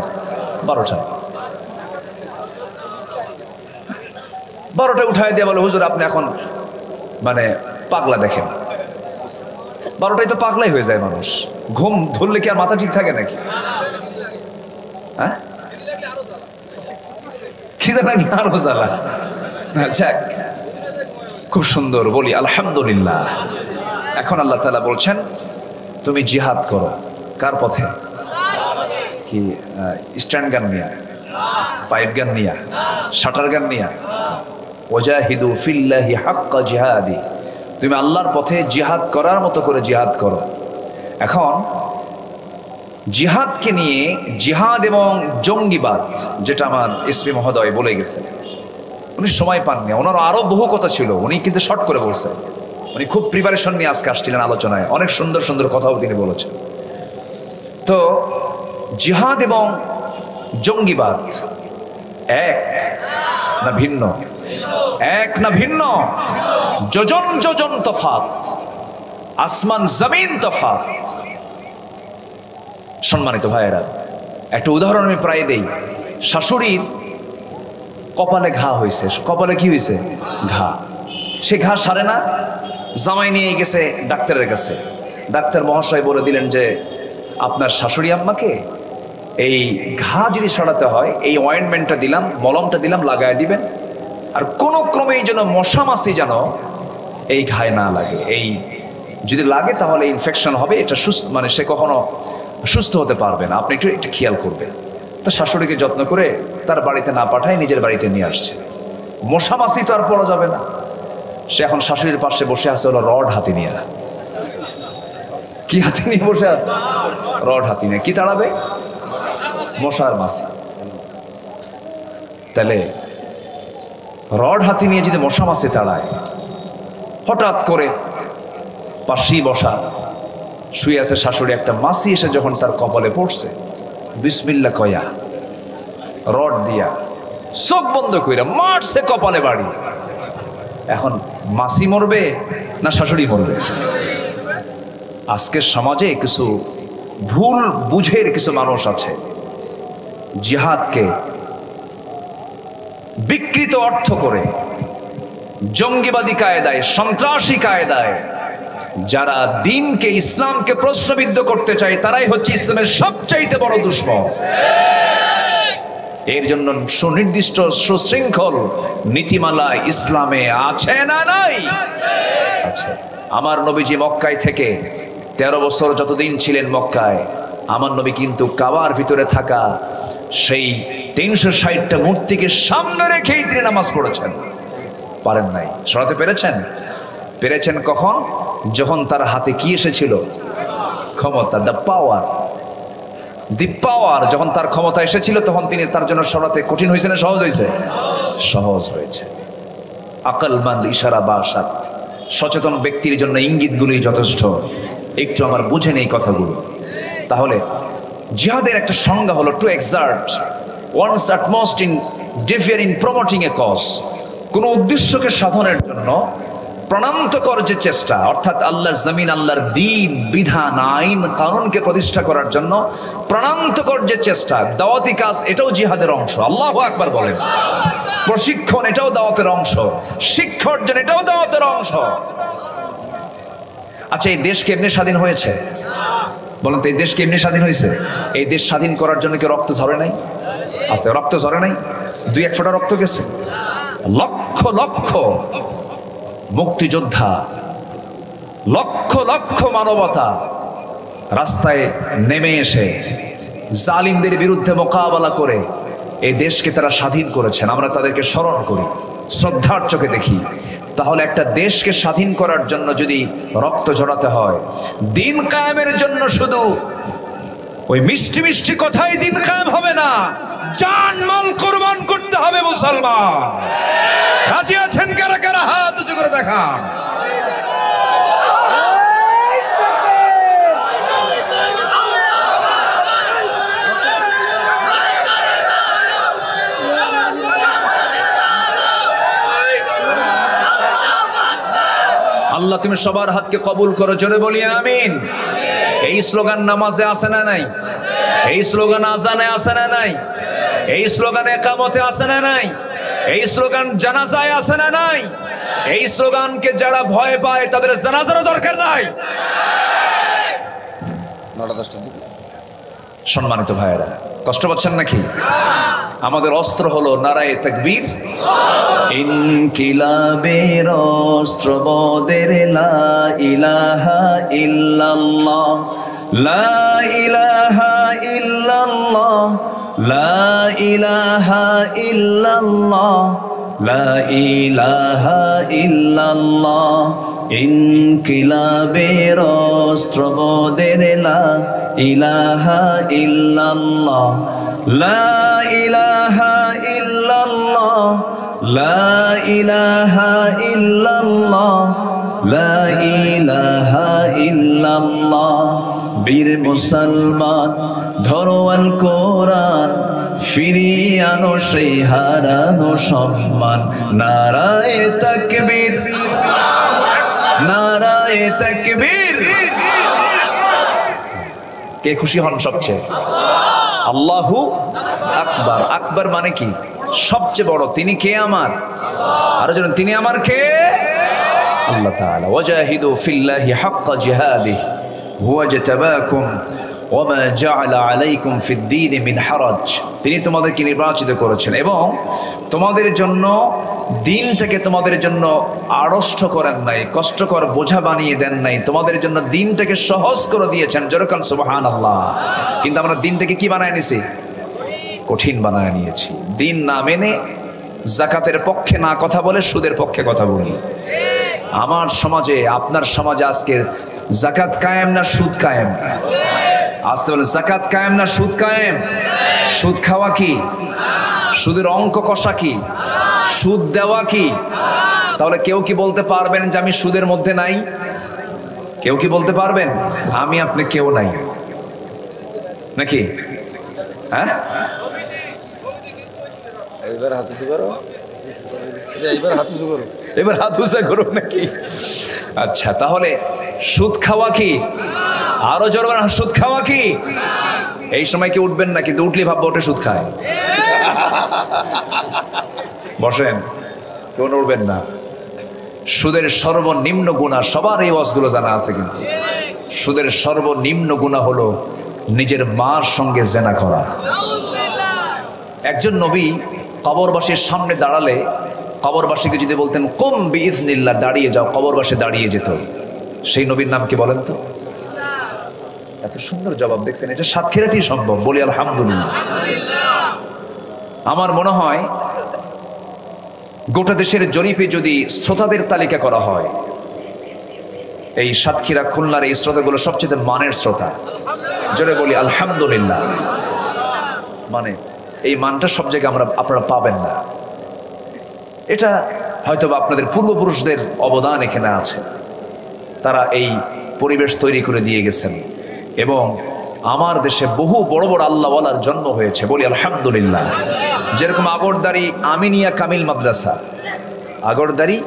12টায় উঠায় দিয়ে বলে হুজুর আপনি এখন মানে পাগলা দেখেন। 12টায় তো পাগলাই হয়ে যায় মানুষ। ঘুম ধরলে কি আর মাথা ঠিক থাকে নাকি? হ্যাঁ, খিদে নাকি আরো জ্বালা। যাক, খুব সুন্দর, বলি আলহামদুলিল্লাহ। এখন আল্লাহ তাআলা বলছেন তুমি জিহাদ করো। কার পথে? কি স্ট্যান্ড গান নিয়া, পাইপ গান নিয়া, শাটার গান নিয়া? ওয়াজাহিদু ফিল্লাহি হাক্কা জিহাদি, তুমি আল্লাহর পথে জিহাদ করার মতো করে জিহাদ করো। এখন জিহাদকে নিয়ে, জিহাদ এবং জঙ্গিবাদ, যেটা আমার এসপি মহোদয় বলে গেছেন, উনি সময় পাননি, ওনার আরো বহু কথা ছিল, উনি কিন্তু শর্ট করে বলছেন। উনি খুব প্রিপারেশন নিয়ে আজকে আসছিলেন আলোচনায়, অনেক সুন্দর সুন্দর কথাও তিনি বলেছেন। তো জিহাদ এবং জঙ্গিবাদ এক না ভিন্ন? এক না ভিন্ন? যোজন যোজন তফাৎ, আসমান জমিন তফাৎ। সম্মানিত ভাইয়েরা, একটা উদাহরণ আমি প্রায় দেই। শাশুড়ির কপালে ঘা হয়েছে। কপালে কি হয়েছে? ঘা। সে ঘা সারে না, জামাই নিয়ে গেছে ডাক্তারের কাছে। ডাক্তার মহাশয় বলে দিলেন যে আপনার শাশুড়ি আম্মাকে এই ঘা যদি সারাতে হয় এই অয়েন্টমেন্টটা দিলাম, মলমটা দিলাম, লাগায় দিবেন। আর কোনো ক্রমেই যেন মশা মাছি যেন এই ঘায়ে না লাগে। এই যদি লাগে তাহলে ইনফেকশন হবে, এটা সুস্থ, মানে সে কখনো সুস্থ হতে পারবে না, আপনি একটু খেয়াল করবেন। তো শাশুড়িকে যত্ন করে তার বাড়িতে না পাঠায় নিজের বাড়িতে নিয়ে আসছে। মশা মাছি তো আর পড়া যাবে না, সে এখন শাশুড়ির পাশে বসে আছে হলো রড হাতে নিয়ে। কি হাতে নিয়ে বসে আছে? রড হাতে নিয়ে। কি তাড়াবে? মশার মাছি। তাহলে রড হাতে নিয়ে যদি মশা মাছি তাড়ায়, হঠাৎ করে পাশেই বসা শুয়ে আছে শাশুড়ি, একটা মাছি এসে যখন তার কপালে পড়ছে, বিসমিল্লাহ কয়া রড দিয়া চোখ বন্ধ কইরা মারছে কপালে বাড়ি। এখন মাছি মরবে না শাশুড়ি মরবে? আজকের সমাজে কিছু ভুল বুঝের কিছু মানুষ আছে, জিহাদকে বিকৃত অর্থ করে জঙ্গিবাদী কায়দায়, সন্ত্রাসী কায়দায় যারা দিনকে, ইসলামকে প্রশ্নবিদ্ধ করতে চায়, তারাই হচ্ছে ইসলামের সবচাইতে বড় দুশমন। এর জন্য সুনির্দিষ্ট সুশৃঙ্খল নীতিমালা ইসলামে আছে না নাই? আছে। আমার নবীজি মক্কায় থেকে 13 বছর যতদিন ছিলেন মক্কায়, আমার নবী কিন্তু কাবার ভিতরে থাকা সেই 360টা মূর্তিকে সামনে রেখেই তিনি নামাজ পড়েছেন। পারেন নাই, সরাতে পেরেছেন? পেরেছেন কখন? যখন তার হাতে কি এসেছিল? ক্ষমতা, দ্য পাওয়ার। দি পাওয়ার যখন তার ক্ষমতা এসেছিল, তখন তিনি তার জন্য সরাতে কঠিন হয়েছে না সহজ হয়েছে? সহজ হয়েছে। আকলমন্দ ইশারা বাসাত, সচেতন ব্যক্তির জন্য ইঙ্গিতগুলোই যথেষ্ট। একটু আমার বুঝে নেই কথাগুলো। তাহলে জিহাদের একটা সংজ্ঞা হলো to exert one's utmost in defier in promoting a cause, কোন উদ্দেশ্যকে সাধনের জন্য প্রাণান্তকর যে চেষ্টা, অর্থাৎ আল্লাহর জমিন, আল্লাহর দ্বীন, বিধান, আইন, কানুনকে প্রতিষ্ঠা করার জন্য প্রাণান্তকর যে চেষ্টা, দাওয়াতি কাজ, এটাও জিহাদের অংশ। আল্লাহু আকবার বলেন। প্রশিক্ষণ, এটাও দাওয়াতের অংশ। শিক্ষা অর্জন, এটাও দাওয়াতের অংশ। আচ্ছা, এই দেশ কেমনে স্বাধীন হয়েছে বলেন তো? এই দেশ কেমনে স্বাধীন হয়েছে? এই দেশ স্বাধীন করার জন্য কি রক্ত ঝরে নাই? আস্তে রক্ত ঝরে নাই? 2-1 ফোঁটা রক্ত গেছে? লক্ষ লক্ষ মুক্তিযোদ্ধা, লক্ষ লক্ষ মানবতা রাস্তায় নেমে এসে জালিমদের বিরুদ্ধে মোকাবেলা করে এই দেশকে তারা স্বাধীন করেছেন। আমরা তাদেরকে স্মরণ করি, শ্রদ্ধার চোখে দেখি। তাহলে একটা দেশকে স্বাধীন করার জন্য যদি রক্ত ঝরাতে হয়, দিন কায়েমের জন্য শুধু ওই মিষ্টি মিষ্টি কথাই দিন কায়েম হবে না, জান মাল কুরবান করতে হবে মুসলমান। রাজি আছেন কারা কারা? হাত উঁচু করে দেখান। আল্লাহ তুমি সবার হাতকে কবুল করো, জোরে বলি আমিন। এই স্লোগান নামাজে আছে না নাই? এই স্লোগান আজানে আছে না নাই? এই স্লোগান একামতে আছে না নাই? এই স্লোগান জানাজায় আছে না নাই? এই স্লোগানকে যারা ভয় পায় তাদের জানাজারও দরকার নাই। সম্মানিত ভাইয়েরা, কষ্ট পাচ্ছেন নাকি? আমাদের অস্ত্র হলো নারায়ে তাকবীর। ইনকিলাবের অস্ত্র মোদের লা ইলাহা ইল্লাল্লাহ, লা ইলাহা ইল্লাল্লাহ, লা ইলাহা ইল্লাল্লাহ, লা ইলাহা ইল্লাল্লাহ। ইনকিলাবের অস্ত্র মোদের লা ইলাহা ইল্লাল্লাহ, লা ইলাহা ইল্লাল্লাহ, লা ইলাহা ইল্লাল্লাহ, লা ইলাহা ইল্লাল্লাহ। বীর মুসলমান ধরো আল কোরআন, ফিরিয়ে আনো সেই হারানো সম্মান। নারায়ে তাকবীর, নারায়ে তাকবীর। কে খুশি হন সবচেয়ে? আল্লাহু আকবার। আকবার মানে কি? সবচেয়ে বড়। তিনি কে? আমার। আর যেন তিনি আমার কে? আল্লাহ তাআলা। ওয়াজাহিদু ফিল্লাহি হাক্কা জিহাদিহি হুয়া জাতাবাকুম ওয়া মা জাআলা আলাইকুম ফিদ-দীন মিন হারাজ। তিনি তোমাদেরকে নির্বাচিত করেছেন এবং তোমাদের জন্য দিনটাকে তোমাদের জন্য আড়ষ্ট করেন নাই, কষ্টকর বোঝা বানিয়ে দেন নাই। তোমাদের জন্য দিনটাকে সহজ করে দিয়েছেন। যেরকম সুবহানাল্লাহ। কিন্তু আমরা দিনটাকে কি বানায় নিছি? কঠিন বানায় নিয়েছি। দিন না মেনে জাকাতের পক্ষে না কথা বলে সুদের পক্ষে কথা বলি। আমার সমাজে, আপনার সমাজে আজকে জাকাত কায়েম না সুদ কায়েম? আসতে বলে জাকাত কায়েম না সুদ কায়েম? সুদ খাওয়া কি? সুদের অঙ্ক কষা কি? সুদ দেওয়া কি? তাহলে কেউ কি বলতে পারবেন যে আমি সুদের মধ্যে নাই? কেউ কি বলতে পারবেন? আমি আপনি কেউ নাই নাকি? হ্যাঁ, এবার হাত উঁচা করো নাকি? আচ্ছা, তাহলে সুদ খাওয়া কি? আরো জোরে বলেন, সুদ খাওয়া কি? এই সময় কি উঠবেন না, কিন্তু উঠলে ভাববো ওটা সুদ খায়। বসেন, কেউ উঠবেন না। সুদের সর্বনিম্ন গুনাহ, সবার এই ওয়াজগুলো জানা আছে, কিন্তু সুদের সর্বনিম্ন গুনাহ হলো নিজের মার সঙ্গে জেনা করা। একজন নবী কবরবাসীর সামনে দাঁড়ালে কবরবাসীকে যদি বলতেন কুম বিইজনিল্লাহ, দাঁড়িয়ে যাও, কবরবাসী দাঁড়িয়ে যেত। সেই নবীর নাম কি বলেন তো? এত সুন্দর জবাব দেখছেন, এটা সাতক্ষীরাতেই সম্ভব। বলি আলহামদুলিল্লাহ। আমার মনে হয় গোটা দেশের জরিপে যদি শ্রোতাদের তালিকা করা হয়, এই সাতক্ষীরা খুলনার এই শ্রোতাগুলো সবচেয়ে মানের শ্রোতা। জোরে বলি আলহামদুলিল্লাহ। মানে এই মানটা সব জায়গায় আপনারা পাবেন না। এটা হয়তো আপনাদের পূর্বপুরুষদের অবদান এখানে আছে, তারা এই পরিবেশ তৈরি করে দিয়ে গেছেন। এবং আমার দেশে বহু বড় বড় আল্লাহওয়ালার জন্ম হয়েছে, বলি আলহামদুলিল্লাহ। যেরকম আগরদারি আমিনিয়া কামিল মাদ্রাসা, আগরদারি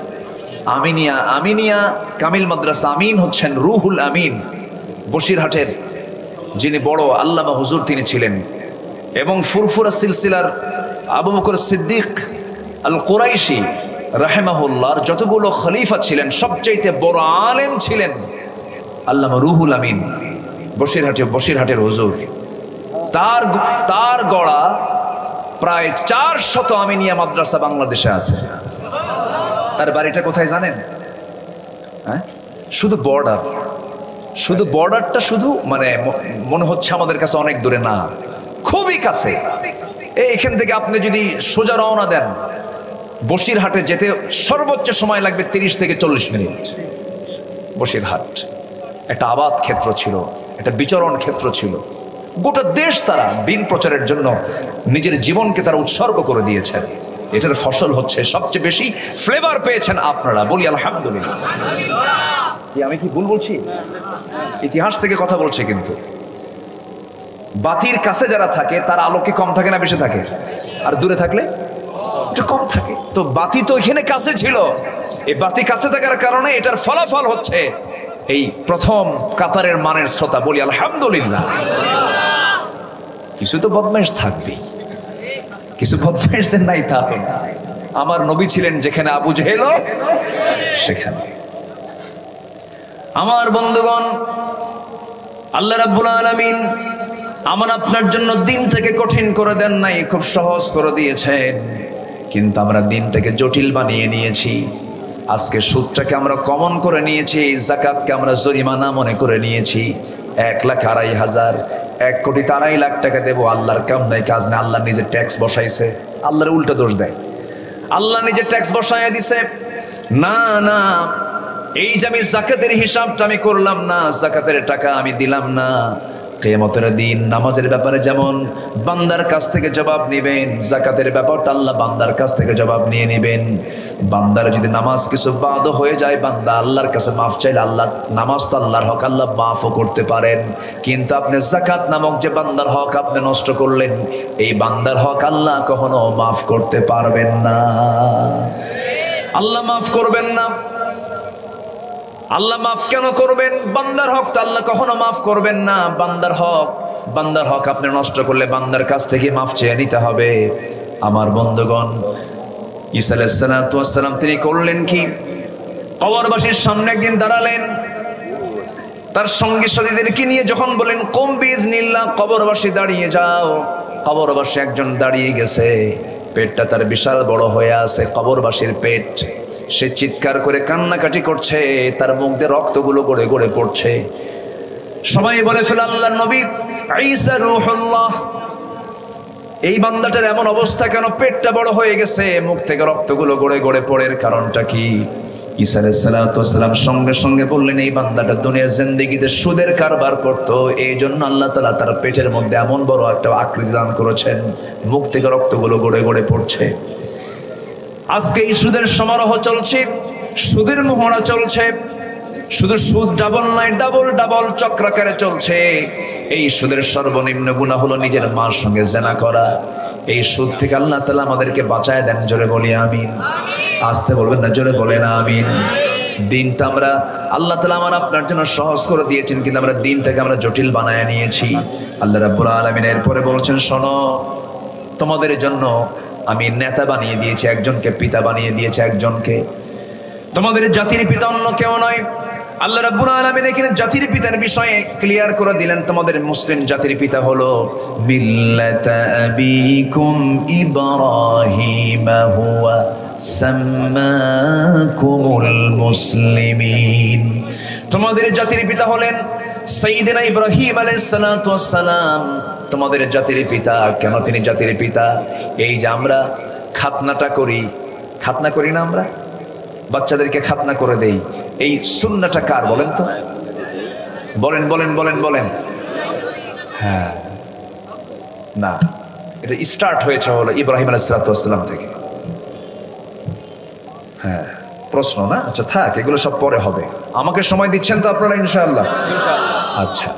আমিনিয়া কামিল মাদ্রাসা, আমিন হচ্ছেন রুহুল আমিন, বসিরহাটের যিনি বড় আল্লামা হুজুর তিনি ছিলেন। এবং ফুরফুরা সিলসিলার আবু বকর সিদ্দিক আল কুরাইশি রাহেমাহুল্লাহর যতগুলো খলিফা ছিলেন, সবচাইতে বড় আলেম ছিলেন আল্লামা রুহুল আমিন, বসিরহাটের হুজুর। তার গড়া প্রায় 400 আমিনিয়া মাদ্রাসা বাংলাদেশে আছে। তার বাড়িটা কোথায় জানেন? হ্যাঁ, শুধু বর্ডারটা শুধু মানে মনে হচ্ছে আমাদের কাছে অনেক দূরে না, খুবই কাছে। এইখান থেকে আপনি যদি সোজা রওনা দেন, বসিরহাটে যেতে সর্বোচ্চ সময় লাগবে 30 থেকে 40 মিনিট। বসিরহাট একটা আবাদ ক্ষেত্র ছিল, একটা বিচরণ ক্ষেত্র ছিল। গোটা দেশ তারা দিন প্রচারের জন্য নিজের জীবনকে তারা উৎসর্গ করে দিয়েছেন। এটার ফসল হচ্ছে সবচেয়ে বেশি ফ্লেভার পেয়েছেন আপনারা, বলি আলহামদুলিল্লাহ। আমি কি ভুল বলছি? ইতিহাস থেকে কথা বলছে। কিন্তু বাতির কাছে যারা থাকে তার আলো কি কম থাকে না বেশি থাকে? আর দূরে থাকলে একটু কম থাকে। তো বাতি তো এখানে কাছে ছিল, এই বাতি কাছে থাকার কারণে এটার ফলাফল হচ্ছে এই প্রথম কাতারের মানের শ্রোতা, বলি আলহামদুলিল্লাহ। কিছু তো বদমাইশ থাকবেই, কিছু বদমাইশ নাই তা তো না। আমার নবী ছিলেন যেখানে আবু জেহেল সেখানে। আমার বন্ধুগণ, আল্লাহ রাব্বুল আলামিন আমার আপনার জন্য দিনটাকে কঠিন করে দেন নাই, খুব সহজ করে দিয়েছেন। কিন্তু আমরা দিনটাকে জটিল বানিয়ে নিয়েছি। আজকে সুদটাকে আমরা কমন করে নিয়েছি, যাকাতকে আমরা জরিমানা মনে করে নিয়েছি। 1,02,500 1 কোটি 2.5 লাখ টাকা দেবো, আল্লাহর কাম নাই কাজ নাই। আল্লাহ নিজে ট্যাক্স বসাইছে, আল্লাহর উল্টা দোষ দেয়। আল্লাহ নিজে ট্যাক্স বসাইয়া দিছে। না না, এই যে আমি যাকাতের হিসাবটা আমি করলাম না, যাকাতের টাকা আমি দিলাম না, কিয়ামতের দিন নামাজের ব্যাপারে যেমন বান্দার কাছ থেকে জবাব নেবেন, যাকাতের ব্যাপারটা আল্লাহ বান্দার কাছ থেকে জবাব নিয়ে নেবেন। বান্দার যদি নামাজ কিছু বাদ হয়ে যায়, বান্দা আল্লাহর কাছে মাফ চাইলে আল্লাহ, নামাজ তো আল্লাহর হক, আল্লাহ মাফও করতে পারেন। কিন্তু আপনি যাকাত নামক যে বান্দার হক আপনি নষ্ট করলেন, এই বান্দার হক আল্লাহ কখনো মাফ করতে পারবেন না। আল্লাহ মাফ করবেন না। আল্লাহ মাফ কেন করবেন? বান্দার হক তো আল্লাহ কখনো মাফ করবেন না। বান্দার হক আপনি নষ্ট করলে বান্দার কাছ থেকে মাফ চেয়ে নিতে হবে। আমার বন্ধুগণ, ঈসা আলাইহিস সালাম তিনি করলেন কি? কবরবাসীর সামনে একদিন দাঁড়ালেন, তার সঙ্গী সাথীদেরকে নিয়ে যখন বলেন কুম বিইজনিল্লাহ, কবরবাসী দাঁড়িয়ে যাও। কবরবাসী একজন দাঁড়িয়ে গেছে, পেটটা তার বিশাল বড় হয়ে আছে, কবরবাসীর পেট। সে চিৎকার করে কান্নাকাটি করছে, তার মুখ দিয়ে রক্তগুলো গড়ে গড়ে পড়ছে। সবাই বলে ফেলে আল্লাহর নবী ঈসা রূহুল্লাহ, এই বান্দাটার এমন অবস্থা কেন? পেটটা বড় হয়ে গেছে, মুখ থেকে রক্তগুলো গড়ে গড়ে পড়ে, কারণটা কি? ঈসা আলাইহিস সালাম সঙ্গে সঙ্গে বললেন, এই বান্দাটা দুনিয়ার জিন্দেগিতে সুদের কারবার করত, এই জন্য আল্লাহ তাআলা তার পেটের মধ্যে এমন বড় একটা আকৃতি দান করেছেন, মুখ থেকে রক্তগুলো গড়ে গড়ে পড়ছে। আজকে এই সুদের সমারোহ চলছে, সুদের মোহরা চলছে। শুধু সুদ ডাবল নয়, ডাবল ডাবল চক্রাকারে চলছে। এই সুদের সর্বনিম্ন গুনাহ হলো নিজের মার সঙ্গে জেনা করা। এই সুদ থেকে আল্লাহ তাআলা আমাদেরকে বাঁচায় দেন। জোরে বলি আমিন। আসতে বলবেন না, জোরে বলেন আমিন। দিনটা আমরা আল্লাহ তাআলা আমার আপনার জন্য সহজ করে দিয়েছেন, কিন্তু আমরা দিনটাকে আমরা জটিল বানায় নিয়েছি। আল্লাহ রাব্বুল আলামিন এরপরে বলছেন, শোনো, তোমাদের জন্য আমি নেতা বানিয়ে দিয়েছি একজনকে, পিতা বানিয়ে দিয়েছি একজনকে। তোমাদের জাতির পিতা অন্য কেউ নয়। আল্লাহ রাব্বুল আলামিন এখানে জাতির পিতার বিষয়ে ক্লিয়ার করে দিলেন। তোমাদের মুসলিম জাতির পিতা হলো মিল্লাতা আবিকুম ইব্রাহিম হুয়া সাম্মাকুমুল মুসলিমিন। তোমাদের জাতির পিতা হলেন সাইয়্যিদিনা ইব্রাহিম আলাইহিস সালাতু ওয়াস সালাম। তোমাদের জাতির পিতা। কেন তিনি জাতির পিতা? এই যে আমরা খাতনাটা করি, খাতনা করি না আমরা, বাচ্চাদেরকে খাতনা করে দেই, এই সুন্নাহটা কার বলেন তো? বলেন বলেন বলেন বলেন। হ্যাঁ, না, এটা স্টার্ট হয়েছে হলো ইব্রাহিম আলাইহিস সালাম থেকে। হ্যাঁ, প্রশ্ন না? আচ্ছা থাক, এগুলো সব পরে হবে। আমাকে সময় দিচ্ছেন তো আপনারা ইনশাআল্লাহ? আচ্ছা,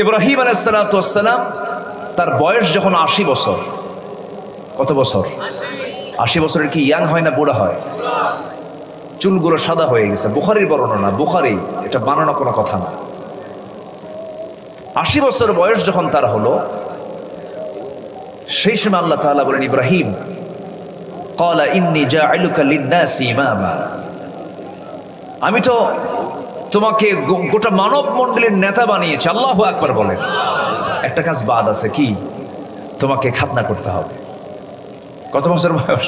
ইব্রাহিম আলাইহিস সালাম তার বয়স যখন 80 বছর। কত বছর? 80 বছরের কি ইয়াং হয় না বুড়া হয়? চুলগুলো সাদা হয়ে গেছে। বুখারীর বর্ণনা, বুখারী, এটা বানানো কোনো কথা না। 80 বছর বয়স যখন তার হলো, সেই সময় আল্লাহ তাআলা বলেন, ইব্রাহিম ক্বালা ইন্নী জাইলুকা লিন-নাসি ইমামা, আমি তো তোমাকে গোটা মানব মণ্ডলীর নেতা বানিয়েছি। আল্লাহু আকবার বলেন। একটা কাজ বাদ আছে, কি? তোমাকে খাতনা করতে হবে। কত বছর বয়স?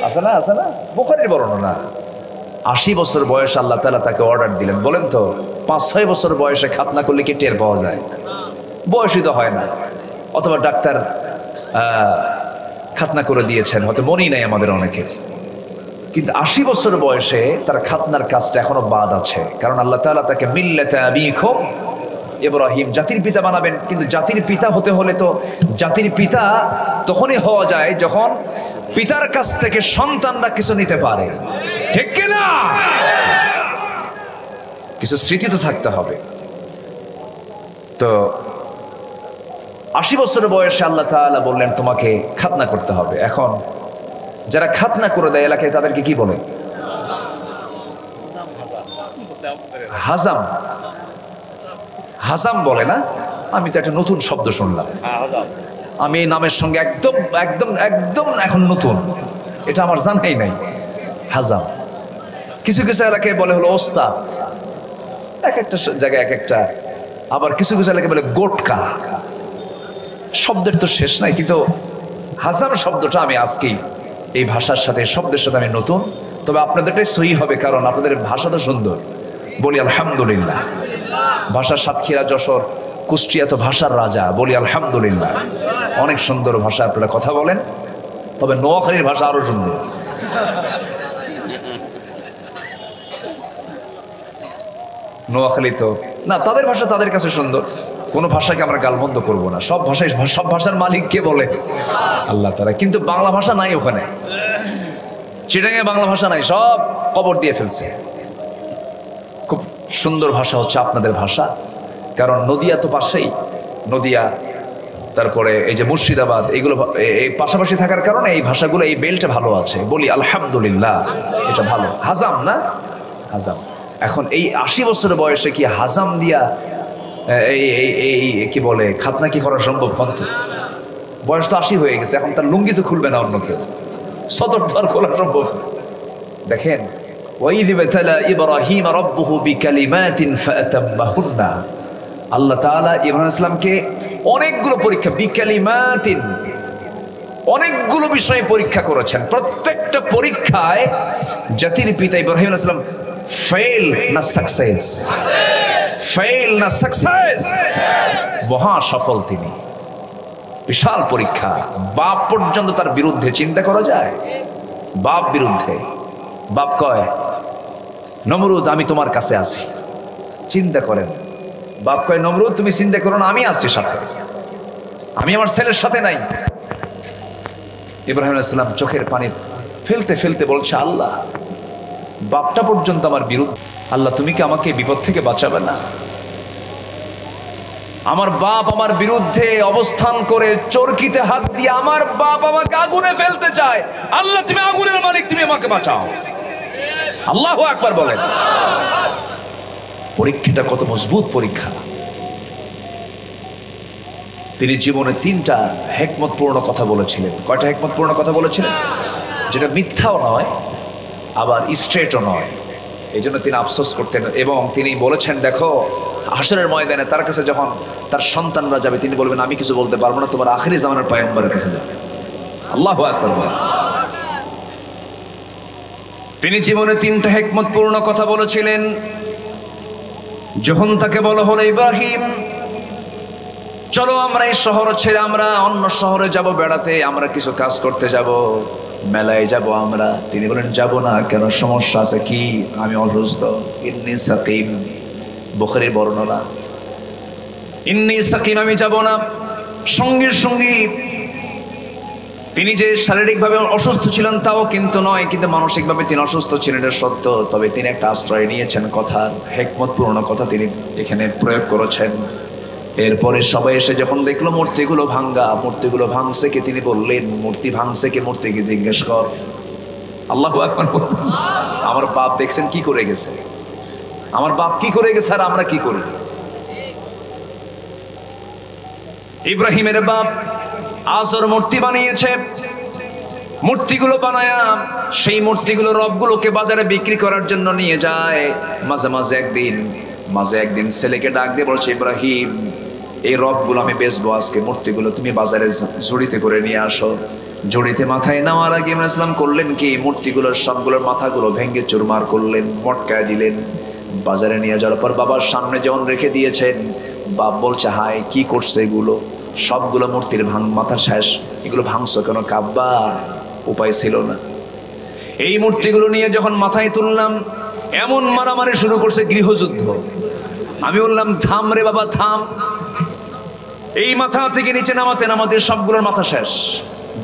আছে না, আছে না, বুখারীর বর্ণনা। 80 বছর বয়স আল্লাহ তাআলা তাকে অর্ডার দিলেন। বলেন তো 5-6 বছর বয়সে খাতনা করলে কি টের পাওয়া যায়? বয়সই তো হয় না। অথবা ডাক্তার খাতনা করে দিয়েছেন, হয়তো মনেই নাই আমাদের অনেকের। কিন্তু 80 বছর বয়সে তার খাতনার কাজটা এখনো বাদ আছে, কারণ আল্লাহ তাআলা তাকে মিল্লাতা আবিকুম ইব্রাহিম, জাতির পিতা বানাবেন। কিন্তু জাতির পিতা হতে হলে তো জাতির পিতা তখনই হওয়া যায় যখন পিতার কাছ থেকে সন্তানরা কিছু নিতে পারে, ঠিক কিনা? কিছু স্মৃতি তো থাকতে হবে। তো 80 বছর বয়সে আল্লাহ তাআলা বললেন তোমাকে খাতনা করতে হবে। এখন যারা খাতনা করে দেয় এলাকায় তাদেরকে কি বলে? হাজাম। হাজাম বলে না? আমি তো একটা নতুন শব্দ শুনলাম। আমি এই নামের সঙ্গে একদম একদম একদম এখন নতুন, এটা আমার জানাই নাই। হাজাম কিছু কিছু এলাকায় বলে হলো ওস্তাদ, এক একটা জায়গায় এক একটা। আবার কিছু কিছু এলাকায় বলে গোটকা। শব্দের তো শেষ নাই, কিন্তু হাজাম শব্দটা আমি আজকেই এই ভাষার সাথে, শব্দের সাথে আমি নতুন। তবে আপনাদেরটাই সহি হবে, কারণ আপনাদের ভাষা তো সুন্দর। বলি আলহামদুলিল্লাহ। ভাষা সাতক্ষীরা, যশোর, কুষ্টিয়া তো ভাষার রাজা। বলি আলহামদুলিল্লাহ। অনেক সুন্দর ভাষা আপনারা কথা বলেন। তবে নোয়াখালীর ভাষা আরো সুন্দর। নোয়াখালী তো না, তাদের ভাষা তাদের কাছে সুন্দর। কোনো ভাষাকে আমরা গালমন্দ করব না। সব ভাষায়, সব ভাষার মালিক কে বলে? আল্লাহ তাআলা। কিন্তু বাংলা ভাষা নাই ওখানে। চিটাঙে বাংলা ভাষা নাই, সব কবর দিয়ে ফেলছে। খুব সুন্দর ভাষা হচ্ছে আপনাদের ভাষা, কারণ নদিয়া তো পাশেই। নদিয়া, তারপরে এই যে মুর্শিদাবাদ, এইগুলো এই পাশাপাশি থাকার কারণে এই ভাষাগুলো, এই বেল্টে ভালো আছে। বলি আলহামদুলিল্লাহ, এটা ভালো। হাজাম না? হাজাম। এখন এই 80 বছর বয়সে কি হাজাম দিয়া এই এই কি বলে খাতনা কি করা সম্ভব? কত বয়স তো 80 হয়ে গেছে, এখন তার লুঙ্গি তো খুলবে না অন্য কেউ, সদর দ্বার খোলা সম্ভব। দেখেন, ওয়াইদ ইবতালা ইব্রাহিম রাব্বুহু বিকালিমাতিন ফাতাম্মাহুন্না। আল্লাহ তাআলা ইব্রাহিম ইসলামকে অনেকগুলো পরীক্ষা, বিকালিমাতিন, অনেকগুলো বিষয়ে পরীক্ষা করেছেন। প্রত্যেকটা পরীক্ষায় জাতির পিতা ইব্রাহিম ইসলাম ফেল না সাকসেস, ফেল না সাকসেস, মহা সফল তিনি। বিশাল পরীক্ষা। বাপ পর্যন্ত তার বিরুদ্ধে, চিন্তা করা যায়? বাপ বিরুদ্ধে। বাপ কয়, নমরুদ আমি তোমার কাছে আছি। চিন্তা করেন, বাপ কয় নমরুদ তুমি চিন্তা করো না, আমি আছি সাথে, আমি আমার ছেলের সাথে নাই। ইব্রাহিম আলাইহিস সালাম চোখের পানি ফেলতে ফেলতে বলছে, আল্লাহ বাপটা পর্যন্ত আমার বিরুদ্ধে, আল্লাহ তুমি কি আমাকে বিপদ থেকে বাঁচাবে না? আমার বাপ আমার বিরুদ্ধে অবস্থান করে চরকিতে হাত দিয়ে আমার বাপ আমাকে আগুনে ফেলতে চায়, আল্লাহ তুমি আগুনের মালিক, তুমি আমাকে বাঁচাও। আল্লাহু আকবার বলেন। পরীক্ষাটা কত মজবুত পরীক্ষা। তিনি জীবনে 3টা হিকমতপূর্ণ কথা বলেছিলেন। কয়টা হিকমতপূর্ণ কথা বলেছিলেন? যেটা মিথ্যাও নয় আবার স্ট্রেটও নয়। এই জন্য তিনি আফসোস করতেন এবং তিনি বলেছেন, দেখো হাসরের ময়দানে তার কাছে যখন তার সন্তানরা যাবে তিনি বলবেন আমি কিছু বলতে পারবো না, তোমার আখিরি জামানের পয়গম্বরের কাছে যাবে। আল্লাহু আকবার বলেন। তিনি জীবনে 3টা হিকমতপূর্ণ কথা বলেছিলেন। যখন তাকে বলা হলো ইব্রাহিম চলো আমরা এই শহর ছেড়ে আমরা অন্য শহরে যাব বেড়াতে, আমরা কিছু কাজ করতে যাব, মেলায় যাব আমরা। তিনি বলেন যাব না কেন, সমস্যা আছে কি? আমি অসুস্থ, ইন্নী সাকিম, বুখারীর বর্ণনা, ইন্নী সাকিম, আমি যাব না। সঙ্গে সঙ্গে তিনি যে শারীরিকভাবে অসুস্থ ছিলেন তাও কিন্তু নয়, কিন্তু মানসিকভাবে তিনি অসুস্থ ছিলেন, এটা সত্য। তবে তিনি একটা আশ্রয় নিয়েছেন, কথার হিকমতপূর্ণ কথা তিনি এখানে প্রয়োগ করেছেন। এরপরে সবাই এসে যখন দেখলো মূর্তিগুলো ভাঙ্গা, মূর্তিগুলো ভাঙছে কে, তিনি বললেন মূর্তি ভাঙছে কে, মূর্তিকে জিজ্ঞেস কর। আল্লাহু আকবার। আমার বাপ দেখছেন কি করে গেছে, আমার বাপ কি করে গেছে আর আমরা কি করি। ইব্রাহিমের বাপ আজর মূর্তি বানিয়েছে, মূর্তিগুলো বানায়া সেই মূর্তিগুলো রবগুলোকে বাজারে বিক্রি করার জন্য নিয়ে যায়। মাঝে একদিন ছেলেকে ডাক দিয়ে বলছে, ইব্রাহিম এই রবগুলো আমি বেচবো আজকে, মূর্তিগুলো তুমি বাজারে ঝুড়িতে করে নিয়ে আসো। ঝুড়িতে মাথায় নেওয়ার আগে ইব্রাহিম আলাইহিস সালাম করলেন কি, মূর্তিগুলোর সবগুলোর মাথাগুলো ভেঙে চুরমার করলেন, মটকায় দিলেন। বাজারে নিয়ে যাওয়ার পর বাবার সামনে যখন রেখে দিয়েছেন, বাপ বলছে হায় কি করছে এগুলো, সবগুলো মূর্তির মাথা শেষ, এগুলো ভাঙছো কেন? কাব্বা, উপায় ছিল না। এই মূর্তিগুলো নিয়ে যখন মাথায় তুললাম এমন মারামারি শুরু করছে, গৃহযুদ্ধ। আমি বললাম থাম রে বাবা থাম, এই মাথা থেকে নিচে নামাতে সবগুলোর মাথা শেষ।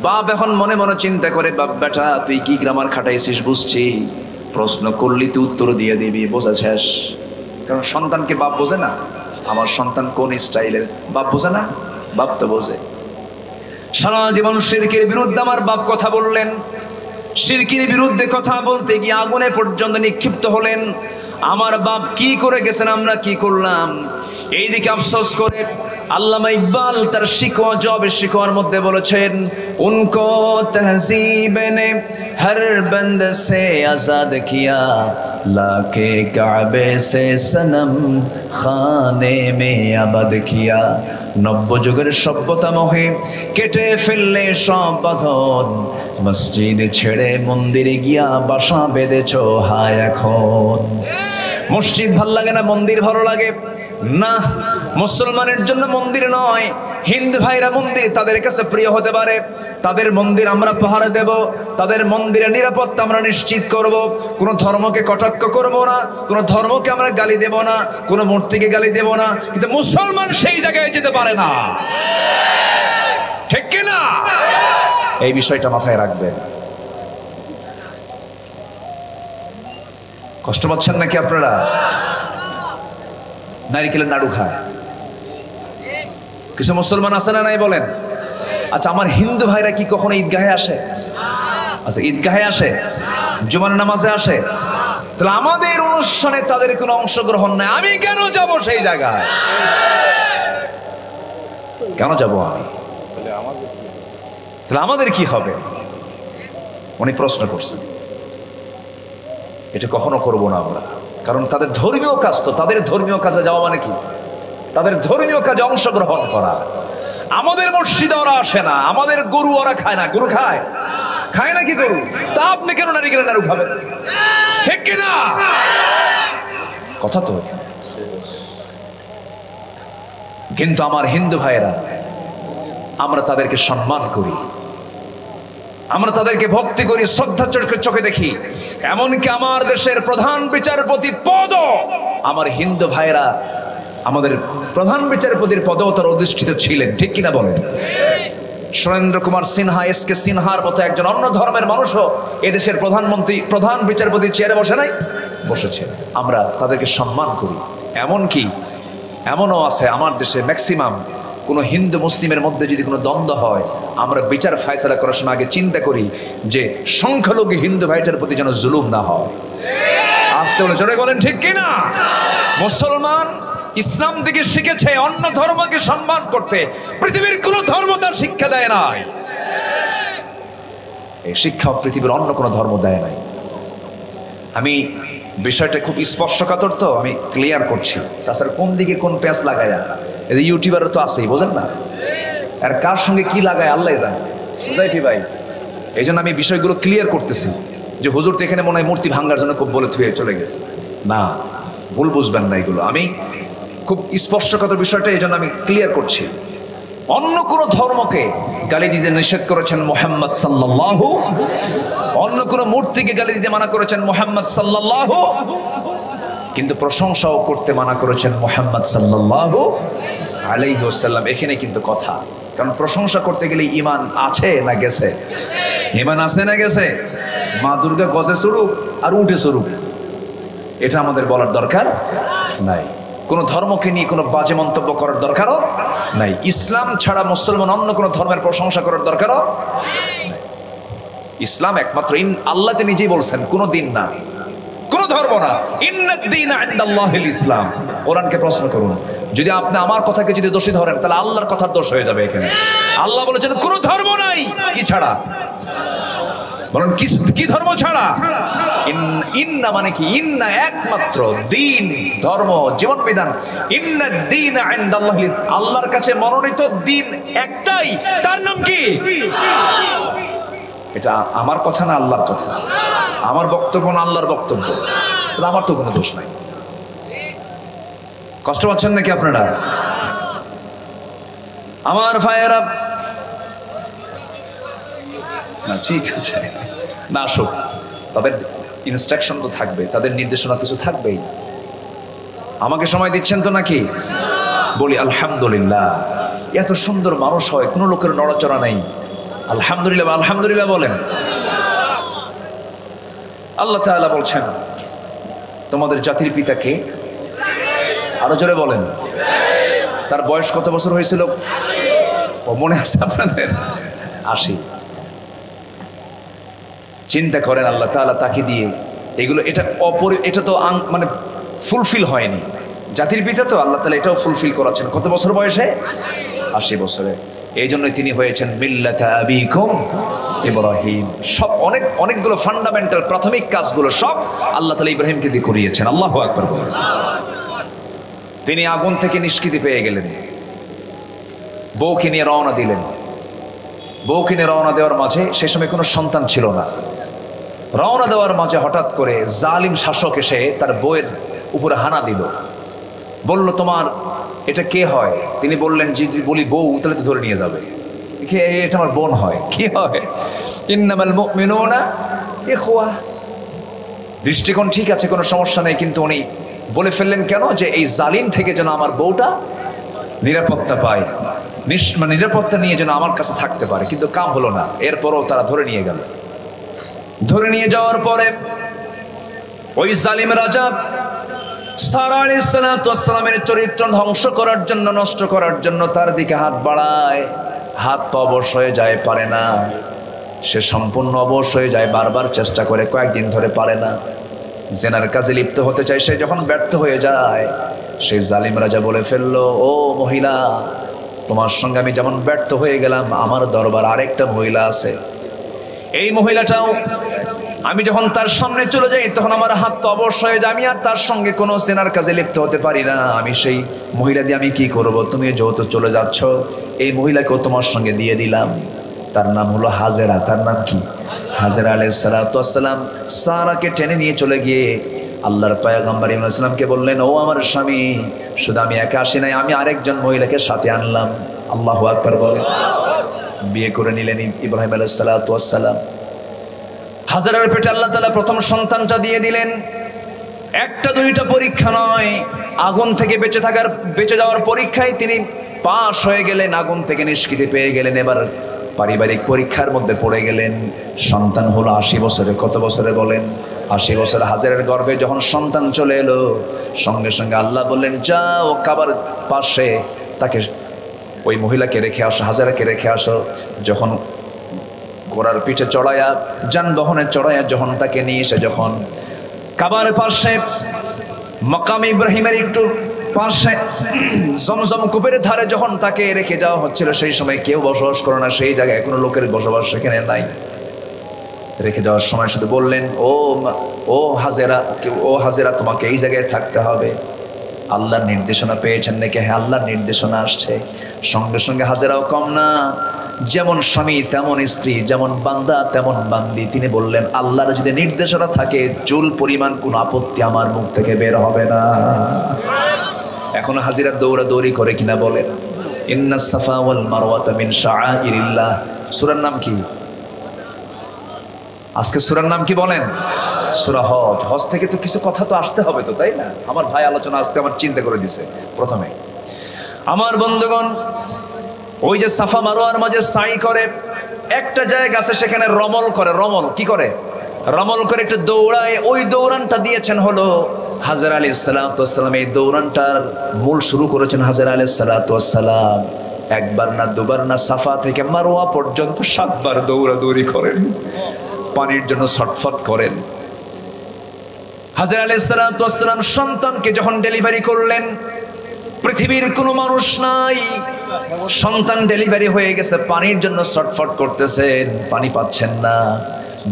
বাপ এখন মনে মনে চিন্তা করে, বাপ বেটা তুই কি গ্রামার খাটাইছিস বুঝছি, প্রশ্ন করলি তুই উত্তর দিয়ে দিবি, বোঝা শেষ। কারণ সন্তানকে বাপ বোঝে না, আমার সন্তান কোন স্টাইলের, বাপ বোঝে না, বাপ তো বোঝে। সারা জীবন শিরকের বিরুদ্ধে আমার বাপ কথা বললেন, শিরকের বিরুদ্ধে কথা বলতে গিয়ে আগুনে পর্যন্ত নিক্ষিপ্ত হলেন। আমার বাপ কি করে গেছেন, আমরা কি করলাম? এইদিকে আফসোস করে আল্লামা ইকবাল তার শিকওয়া জবাবের শিকওয়ার মধ্যে বলেছেন, উনকো তহজীব নে হর বন্দ সে আজাদ কিয়া, লাকে কাবে সে সনম খানে মে আবাদ কিয়া। নব্য যুগের সভ্যতা মোহে কেটে ফেললে সব বাঁধন, মসজিদ ছেড়ে মন্দিরে গিয়া বাসা বেঁধেছ হায় এখন। মসজিদ ভাল লাগে না, মন্দির ভালো লাগে না। মুসলমানের জন্য মন্দির নয়, হিন্দু ভাইরা মন্দির তাদের কাছে প্রিয় হতে পারে, তাদের মন্দির আমরা পাহারা দেব, তাদের মন্দিরের নিরাপত্তা আমরা নিশ্চিত করব। কোন ধর্মকে কটাক্ষ করব না, কোন ধর্মকে আমরা গালি দেব না, কোন মূর্তিকে গালি দেব না, কিন্তু মুসলমান সেই জায়গায় যেতে পারে না, ঠিক কিনা? এই বিষয়টা মাথায় রাখবেন। কষ্ট পাচ্ছেন নাকি আপনারা? নারিকেলের নাড়ু খায় কিছু মুসলমান আছে না নাই বলেন? আচ্ছা আমার হিন্দু ভাইরা কি কখনো ঈদগাহে আসে? আচ্ছা ঈদগাহে আসে, জুমার নামাজে আসে, তাহলে আমাদের অনুষ্ঠানে তাদের কোনো অংশগ্রহণ নাই, আমি কেন যাব সেই জায়গায়? কেন যাব আমি? তাহলে আমাদের কি হবে? উনি প্রশ্ন করছেন। এটা কখনো করবো না আমরা, কারণ তাদের ধর্মীয় কাজ, তো তাদের ধর্মীয় কাজে যাওয়া মানে কি? তাদের ধর্মীয় কাজে অংশগ্রহণ করা। আমাদের মসজিদে ওরা আসে না, আমাদের গরু ওরা খায় না। গরু খায়? খায় নাকি গরু? তা আপনি কেন নারিকেলের নাড়ু খাবেন? ঠিক কিনা? কথা তো। কিন্তু আমার হিন্দু ভাইয়েরা আমরা তাদেরকে সম্মান করি, আমরা তাদেরকে ভক্তি করি, শ্রদ্ধা চোখে দেখি। এমনকি আমার দেশের প্রধান বিচারপতি পদও আমার হিন্দু ভাইরা আমাদের প্রধান বিচারপতির পদেও তারা অধিষ্ঠিত ছিলেন, ঠিক কিনা বলেন? সুরেন্দ্র কুমার সিনহা, এসকে সিনহার মতো একজন অন্য ধর্মের মানুষও এদেশের প্রধান বিচারপতি চেয়ারে বসে নাই, বসেছে। আমরা তাদেরকে সম্মান করি। এমনকি এমনও আছে আমার দেশে ম্যাক্সিমাম কোনো হিন্দু মুসলিমের মধ্যে যদি কোনো দ্বন্দ্ব হয়, আমরা বিচার ফায়সালা করার সময় আগে চিন্তা করি যে সংখ্যালঘু হিন্দু ভাইটার প্রতি যেন জুলুম না হয়। আসতে বলে জোরে বলেন, ঠিক কিনা? মুসলমান ইসলাম থেকে শিখেছে অন্য ধর্মকে সম্মান করতে, পৃথিবীর কোন ধর্ম তার শিক্ষা দেয় নাই। এই শিক্ষা পৃথিবীর অন্য কোনো ধর্ম দেয় নাই। আমি বিষয়টা খুব স্পর্শকাতর, তো আমি ক্লিয়ার করছি। তাছাড়া কোন দিকে কোন প্যাঁচ লাগায়া, এই ইউটিউবার তো আছেই, বোঝেন না? আর কার সঙ্গে কি লাগায় আল্লাহ জানে, বুঝাইছি ভাই? এই জন্য আমি বিষয়গুলো ক্লিয়ার করতেছি যে হুজুর তো এখানে মনে হয় মূর্তি ভাঙ্গার জন্য খুব বলে থুয়ে চলে গেছে। না, ভুল বুঝবেন না, এগুলো আমি খুব স্পর্শকাতর বিষয়টা এই জন্য আমি ক্লিয়ার করছি। অন্য কোন ধর্মকে গালি দিতে নিষেধ করেছেন মুহাম্মদ সাল্লাল্লাহু, অন্য কোন মূর্তিকে গালি দিতে মানা করেছেন মুহাম্মদ সাল্লাল্লাহু, কিন্তু প্রশংসাও করতে মানা করেছেন মুহাম্মদ সাল্লাল্লাহু আলাইহি ওয়াসাল্লাম। এখানে কিন্তু কথা, কারণ প্রশংসা করতে গেলে ঈমান আছে না গেছে? ঈমান আছে না গেছে? মা দুর্গা গজে স্বরূপ আর উঠে স্বরূপ, এটা আমাদের বলার দরকার নাই। কোন ধর্মকে নিয়ে কোনো বাজে মন্তব্য করার দরকারও নাই। ইসলাম ছাড়া মুসলমান অন্য কোনো ধর্মের প্রশংসা করার দরকারও নাই। ইসলাম একমাত্র, আল্লাহ তো নিজেই বলছেন, কোনো দিন না, কোনো ধর্ম না, ইন্নাদ-দীনা ইনদাল্লাহিল ইসলাম। কোরআনকে প্রশ্ন করুন, যদি আপনি আমার কথাকে যদি দোষী ধরেন তাহলে আল্লাহর কথার দোষ হয়ে যাবে। এখানে আল্লাহ বলেছেন কোনো ধর্ম নাই, কি ছাড়া? বলেন কি ধর্ম ছাড়া? ইন্না মানে কি? ইন্না একমাত্র, দিন ধর্ম জীবন বিধান, ইন্নাদ-দীনা ইনদাল্লাহি, আল্লাহর কাছে মনোনীত দিন একটাই, তার নাম কি? এটা আমার কথা না আল্লাহর কথা, আমার বক্তব্য না আল্লাহর বক্তব্য, তাহলে আমার তো কোনো দোষ নাই। কষ্ট পাচ্ছেন নাকি আপনারা? আমার ভাইয়েরা, না ঠিক আছে, না আসুক, তবে ইনস্ট্রাকশন তো থাকবে, তাদের নির্দেশনা কিছু থাকবেই। আমাকে সময় দিচ্ছেন তো নাকি? বলি আলহামদুলিল্লাহ। এত সুন্দর মানুষ হয়, কোনো লোকের নড়াচড়া নেই। আলহামদুলিল্লাহ, আলহামদুলিল্লাহ বলেন। আল্লাহ তাআলা বলছেন তোমাদের জাতির পিতাকে, আরো জোরে বলেন, তার বয়স কত বছর হয়েছিল? ও মনে আছে আপনাদের? 80। চিন্তা করেন আল্লাহ তাআলা তাকে দিয়ে এগুলো, এটা তো মানে ফুলফিল হয়নি। জাতির পিতা তো আল্লাহ তাআলা এটাও ফুলফিল করাচ্ছেন। কত বছর বয়সে? 80 বছরে। এই জন্যই তিনি হয়েছেন মিল্লাতা আবিকুম ইব্রাহিম। সব অনেকগুলো ফান্ডামেন্টাল প্রাথমিক কাজগুলো সব আল্লাহ তাআলা ইব্রাহিমকে দিয়ে করিয়েছেন। আল্লাহু আকবার। তিনি আগুন থেকে নিষ্কৃতি পেয়ে গেলেন, বউকে নিয়ে রওনা দিলেন। বউকে নিয়ে রওনা দেওয়ার মাঝে, সে সময় কোনো সন্তান ছিল না, রওনা দেওয়ার মাঝে হঠাৎ করে জালিম শাসক এসে তার বউয়ের উপরে হানা দিল। বলল তোমার এটা কে হয়? তিনি বললেন যদি বলি বউ তাহলে তো ধরে নিয়ে যাবে, এটা আমার বোন হয়। কি হয়? ইন্নামাল মুমিনুনা ইখওয়া। দৃষ্টিকোণ ঠিক আছে, কোনো সমস্যা নেই, কিন্তু উনি বলে ফেললেন কেন? যে এই জালিম থেকে যেন আমার বউটা নিরাপত্তা পায়, মানে নিরাপত্তা নিয়ে যেন আমার কাছে থাকতে পারে। কিন্তু কাম হলো না। এরপরও তারা ধরে নিয়ে গেল। ধরে নিয়ে যাওয়ার পরে ওই জালিম রাজা সারা আলাইহিস সালাতু ওয়াস সালামের চরিত্র ধ্বংস করার জন্য, নষ্ট করার জন্য তার দিকে হাত বাড়ায়। হাত পা অবশ হয়ে যায়, পারে না। সে সম্পূর্ণ অবশ হয়ে যায়, বারবার চেষ্টা করে, কয়েকদিন ধরে পারে না। জেনার কাজে লিপ্ত হতে চায়, সে যখন ব্যর্থ হয়ে যায়, সেই জালিম রাজা বলে ফেললো, ও মহিলা, তোমার সঙ্গে আমি যেমন ব্যর্থ হয়ে গেলাম, আমার দরবার আরেকটা মহিলা আছে। এই মহিলাটাও আমি যখন তার সামনে চলে যাই তখন আমার হাত পা অবশ হয়ে যায়, আমি আর তার সঙ্গে কোনো জেনার কাজে লিপ্ত হতে পারি না। আমি সেই মহিলা দিয়ে আমি কি করব? তুমি যেহেতু চলে যাচ্ছ, এই মহিলাকেও তোমার সঙ্গে দিয়ে দিলাম। তার নাম হলো হাজেরা। তার নাম কি? হাজেরা আলাইহিস সালাতু ওয়াস সালাম সারাকে টেনে নিয়ে চলে গিয়ে আল্লাহর পয়গম্বর ইব্রাহিম আলাইহিস সালামকে বললেন, ও আমার স্বামী, শুধু আমি একা আসি নাই, আমি আরেকজন মহিলাকে সাথে আনলাম। আল্লাহু আকবার বলে। বিয়ে করে নিলেন ইব্রাহিম আলাইহিস সালাতু ওয়াস সালাম। হাজেরার পেটে আল্লাহ তাআলা প্রথম সন্তানটা দিয়ে দিলেন। একটা দুইটা পরীক্ষা নয়, আগুন থেকে বেঁচে যাওয়ার পরীক্ষায় তিনি পাশ হয়ে গেলেন, আগুন থেকে নিষ্কৃতি পেয়ে গেলেন। এবার পারিবারিক পরীক্ষার মধ্যে পড়ে গেলেন। সন্তান হলো 80 বছরে। কত বছরে বলেন? 80 বছরে হাজেরার গর্ভে যখন সন্তান চলে এলো, সঙ্গে সঙ্গে আল্লাহ বললেন, যাও কাবার পাশে তাকে, ওই মহিলাকে রেখে আসো, হাজেরাকে রেখে আসো। যখন ঘোড়ার পিঠে চড়াইয়া, যানবাহনে চড়াইয়া যখন তাকে নিয়ে এসে যখন কাবার পাশে মাকাম ইব্রাহিমের একটু পাশে জমজম কূপের ধারে যখন তাকে রেখে যাওয়া হচ্ছিল, সেই সময় কেউ বসবাস করে না সেই জায়গায়, কোনো লোকের বসবাস সেখানে নাই। রেখে যাওয়ার সময় শুধু বললেন, ও হাজেরা তোমাকে এই জায়গায় থাকতে হবে। আল্লাহর নির্দেশনা পেয়েছেন নাকি? হ্যাঁ, আল্লাহর নির্দেশনা আসছে। সঙ্গে সঙ্গে হাজেরাও কম না, যেমন স্বামী তেমন স্ত্রী, যেমন বান্দা তেমন বান্দি। তিনি বললেন, আল্লাহর যদি নির্দেশনা থাকে, চুল পরিমাণ কোনো আপত্তি আমার মুখ থেকে বের হবে না। এখন হাজিরা দৌড়াদৌড়ি করে কিনা বলেন? ইন্নাস সাফা ওয়াল মারওয়াতা মিন শাআইরিল্লাহ। সূরার নাম কি? আজকে সূরার নাম কি বলেন? সূরা হজ। হজ থেকে তো কিছু কথা তো আসতে হবে তো, তাই না? আমার ভাই আলোচনা আজকে আমার চিন্তা করে দিছে প্রথমে। আমার বন্ধুগণ, ওই যে সাফা মারওয়ার মাঝে সাই করে, একটা জায়গা আছে সেখানে রমল করে। রমল কি করে? রমল করে একটু দৌড়ায়। ওই দৌড়ানটা দিয়েছেন হলো হাজেরা আলাইহিস সালাতু ওয়াস সালাম। এই দৌড়ানটার মূল শুরু করেছেন হাজেরা আলাইহিস সালাতু ওয়াস সালাম। একবার না দুবার না, সাফা থেকে মারওয়া পর্যন্ত 7 বার দৌড়াদৌড়ি করেন, পানির জন্য ছটফট করেন। হাজেরা আলাইহিস সালাতু ওয়াস সালাম সন্তানকে যখন ডেলিভারি করলেন, পৃথিবীর কোনো মানুষ নাই, সন্তান ডেলিভারি হয়ে গেছে, পানির জন্য ছটফট করতেছেন, পানি পাচ্ছেন না,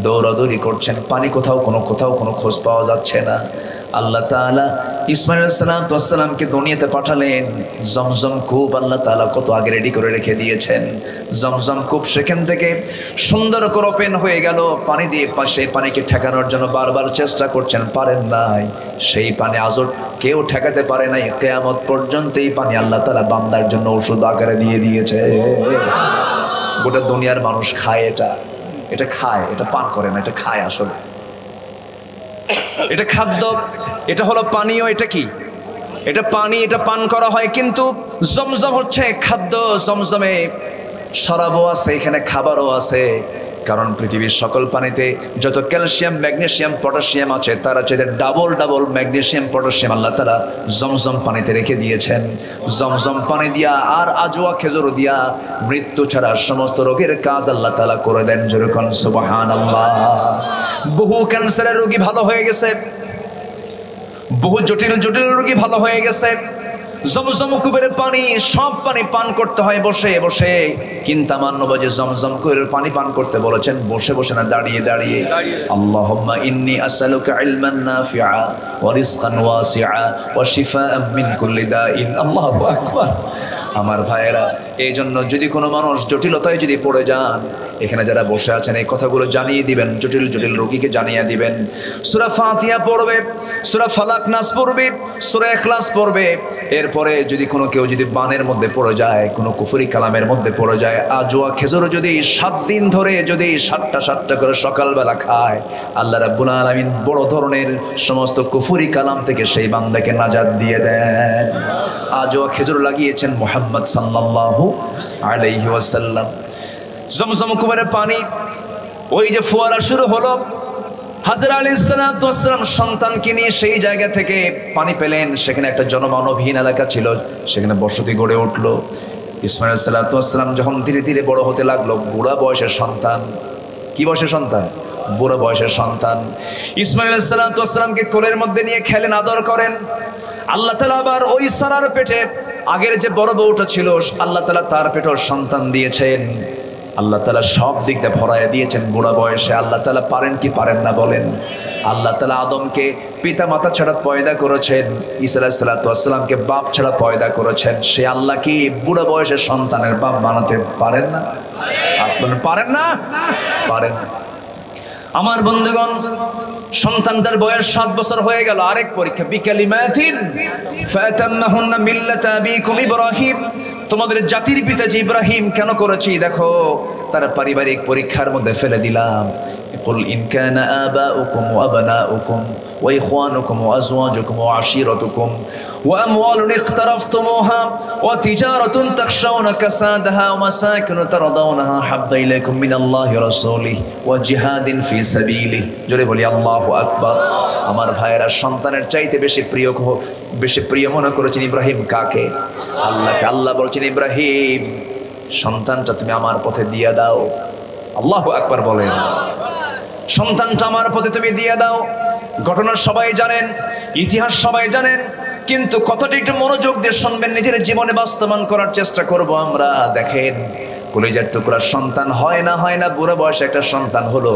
দৌড়াদৌড়ি করছেন, পানি কোথাও কোনো খোঁজ পাওয়া যাচ্ছে না। আল্লাহ তাআলা ইসমাঈল আলাইহিস সালাতু ওয়াস সালামকে দুনিয়াতে পাঠালেন। জমজম কূপ আল্লাহ তাআলা কত আগে রেডি করে রেখে দিয়েছেন। জমজম কূপ সেখান থেকে সুন্দর করে ওপেন হয়ে গেল। পানি দিয়ে সেই পানিকে ঠেকানোর জন্য বারবার চেষ্টা করছেন, পারেন নাই। সেই পানি আজও কেউ ঠেকাতে পারে নাই। কিয়ামত পর্যন্ত এই পানি আল্লাহ তাআলা বান্দার জন্য ওষুধ আকারে দিয়ে দিয়েছে। গোটা দুনিয়ার মানুষ খায় এটা খায়, এটা পান করে না, এটা খায়। আসলে এটা খাদ্য, এটা হলো পানীয়। এটা কি? এটা পানি, এটা পান করা হয়। কিন্তু জমজম হচ্ছে খাদ্য। জমজমে শরাবও আছে, এখানে খাবারও আছে। কারণ পৃথিবীর সকল পানিতে যত ক্যালসিয়াম, ম্যাগনেসিয়াম, পটাশিয়াম আছে, তার আছে ডাবল ম্যাগনেসিয়াম, পটাশিয়াম আল্লাহ তাআলা জমজম পানিতে রেখে দিয়েছেন। জমজম পানি দিয়া আর আজওয়া খেজুর দিয়া মৃত্যু ছাড়া সমস্ত রোগের কাজ আল্লাহ তাআলা করে দেন। যেরকম সুবহানাল্লাহ। বহু ক্যান্সারের রোগী ভালো হয়ে গেছে, বহু জটিল রোগী ভালো হয়ে গেছে। জমজম কূপের পানি, সব পানি পান করতে হয় বসে বসে। কিন্তু আমার নবী জমজম কূপের পানি পান করতে বলেছেন বসে বসে না, দাঁড়িয়ে দাঁড়িয়ে। আল্লাহুম্মা ইন্নী আসআলুকা ইলমান নাফিআ ওয়া রিজকান ওয়াসিআ ওয়া শিফাআন মিন কুল্লি দাইন। আল্লাহু আকবার। আমার ভাইয়েরা, এই জন্য যদি কোনো মানুষ জটিলতায় যদি পড়ে যান, এখানে যারা বসে আছেন এই কথাগুলো জানিয়ে দিবেন, জটিল রোগীকে জানিয়ে দিবেন। সূরা ফাতিহা পড়বে, সূরা ফালাক নাস পড়বে, সূরা ইখলাস পড়বে। এরপরে যদি কেউ যদি বানের মধ্যে পড়ে যায়, কোনো কুফরি কালামের মধ্যে পড়ে যায়, আজওয়া খেজুর যদি 7 দিন ধরে যদি 7টা করে সকালবেলা খায়, আল্লাহ রাব্বুল আলামিন বড় ধরনের সমস্ত কুফরি কালাম থেকে সেই বান্দাকে নাজাত দিয়ে দেন। আজওয়া খেজুর লাগিয়েছেন মুহাম্মদ সাল্লাল্লাহু আলাইহি ওয়াসাল্লাম। জমজম কূপের পানি, ওই যে ফোয়ারা শুরু হলো, হাজেরা আলাইহিস সালাতু ওয়াস সালাম সন্তানকে নিয়ে সেই জায়গা থেকে পানি পেলেন। সেখানে একটা জনমানবহীন এলাকা ছিল, সেখানে বসতি গড়ে উঠলো। ইসমাঈল আলাইহিস সালাতু ওয়াস সালাম যখন ধীরে ধীরে বড় হতে লাগলো, বুড়া বয়সের সন্তান। কি বয়সের সন্তান? বুড়া বয়সের সন্তান। ইসমাঈল আলাইহিস সালাতু ওয়াস সালামকে কোলের মধ্যে নিয়ে খেলেন, আদর করেন। আল্লাহ তাআলা আবার ওই সারার পেটে আগের যে বড় বউটা ছিল, আল্লাহ তাআলা তার পেটেও সন্তান দিয়েছেন। আল্লাহ তাআলা সব দিক দিয়ে ভরায় দিয়েছেন বুড়া বয়সে। আল্লাহ তাআলা পারেন কি পারেন না বলেন? আল্লাহ তাআলা আদমকে পিতা মাতা ছাড়া পয়দা করেছেন, ঈসা আলাইহিস সালাতু ওয়াস সালামকে বাপ ছাড়া পয়দা করেছেন। সে আল্লাহ কি বুড়া বয়সে সন্তানের বাপ বানাতে পারেন না? আসলে পারেন না? পারেন। আমার বন্ধুগণ, সন্তানটার বয়স 7 বছর হয়ে গেল। আরেক পরীক্ষা, বিকালিমাতিন ফাতাম্মাহুন্না মিল্লাতা আবিকুম ইব্রাহিম। তোমাদের জাতির পিতা যে ইব্রাহিম কেন করেছি দেখো, তার পারিবারিক পরীক্ষার মধ্যে ফেলে দিলাম। কুল ইন কানা আবাউকুম ওয়া আবনাউকুম ওয়া ইখওয়ানুকুম ওয়া আজওয়াজুকুম ওয়া আশীরাতুকুম ওয়া আমওয়ালুন ইখতারাফতুমুহা ওয়া তিজারাতুন তাখশাউনা কাসাদাহা ওয়া মাসাকিনু তারদাউনাহা হাব্বা ইলাইকুম মিনাল্লাহি ওয়া রাসূলিহি ওয়া জিহাদিন ফি সাবিলিহি। জোরে বলি আল্লাহু আকবার। আমার ভাইয়েরা, সন্তানের চাইতে বেশি প্রিয় মনে করেছেন ইব্রাহিম কাকে? আল্লাহকে। আল্লাহ বলছেন, ইব্রাহিম সন্তানটা তুমি আমার পথে দিয়ে দাও। আল্লাহু আকবার বলেন। সন্তানটা আমার পথে তুমি দিয়ে দাও। ঘটনা সবাই জানেন, ইতিহাস সবাই জানেন, কিন্তু কথাটি একটু মনোযোগ দিয়ে শুনবেন, নিজের জীবনে বাস্তবায়ন করার চেষ্টা করব আমরা। দেখেন, কলিজার টুকরা সন্তান হয় না বুড়ো বয়সে একটা সন্তান হলো,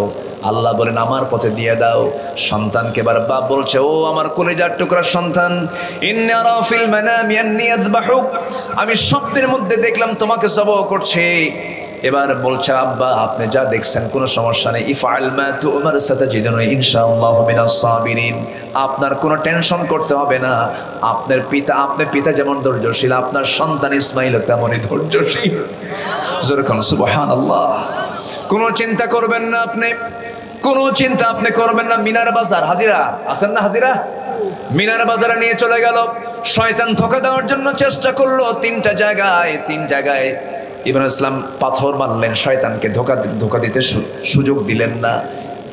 আল্লাহ বলেন আমার পথে দিয়ে দাও। সন্তানকে এবার বাপ বলছে, ও আমার কলিজার টুকরা সন্তান, ইন্নী আরা ফিল মানামি আন্নী আযবাহুক, আমি স্বপ্নের মধ্যে দেখলাম তোমাকে জবাহ করছে। এবার বলছে, আব্বা আপনি যা দেখছেন কোনো সমস্যা নেই, ইফআল মা তু'মার সাতাজিদুনি ইনশাআল্লাহু মিনাস সাবিরিন। আপনার কোনো টেনশন করতে হবে না। আপনার পিতা যেমন ধৈর্যশীল, আপনার সন্তান ইসমাঈল তেমনই ধৈর্যশীল। জোরে বলুন সুবহানাল্লাহ। কোনো চিন্তা করবেন না আপনি, কোনো চিন্তা আপনি করবেন না। মিনার বাজার হাজিরা আছেন না? হাজিরা মিনার বাজারে নিয়ে চলে গেল। শয়তান ধোঁকা দেওয়ার জন্য চেষ্টা করলো তিন জায়গায় ইব্রাহিম ইসলাম পাথর মারলেন, শয়তানকে ধোঁকা দিতে সুযোগ দিলেন না।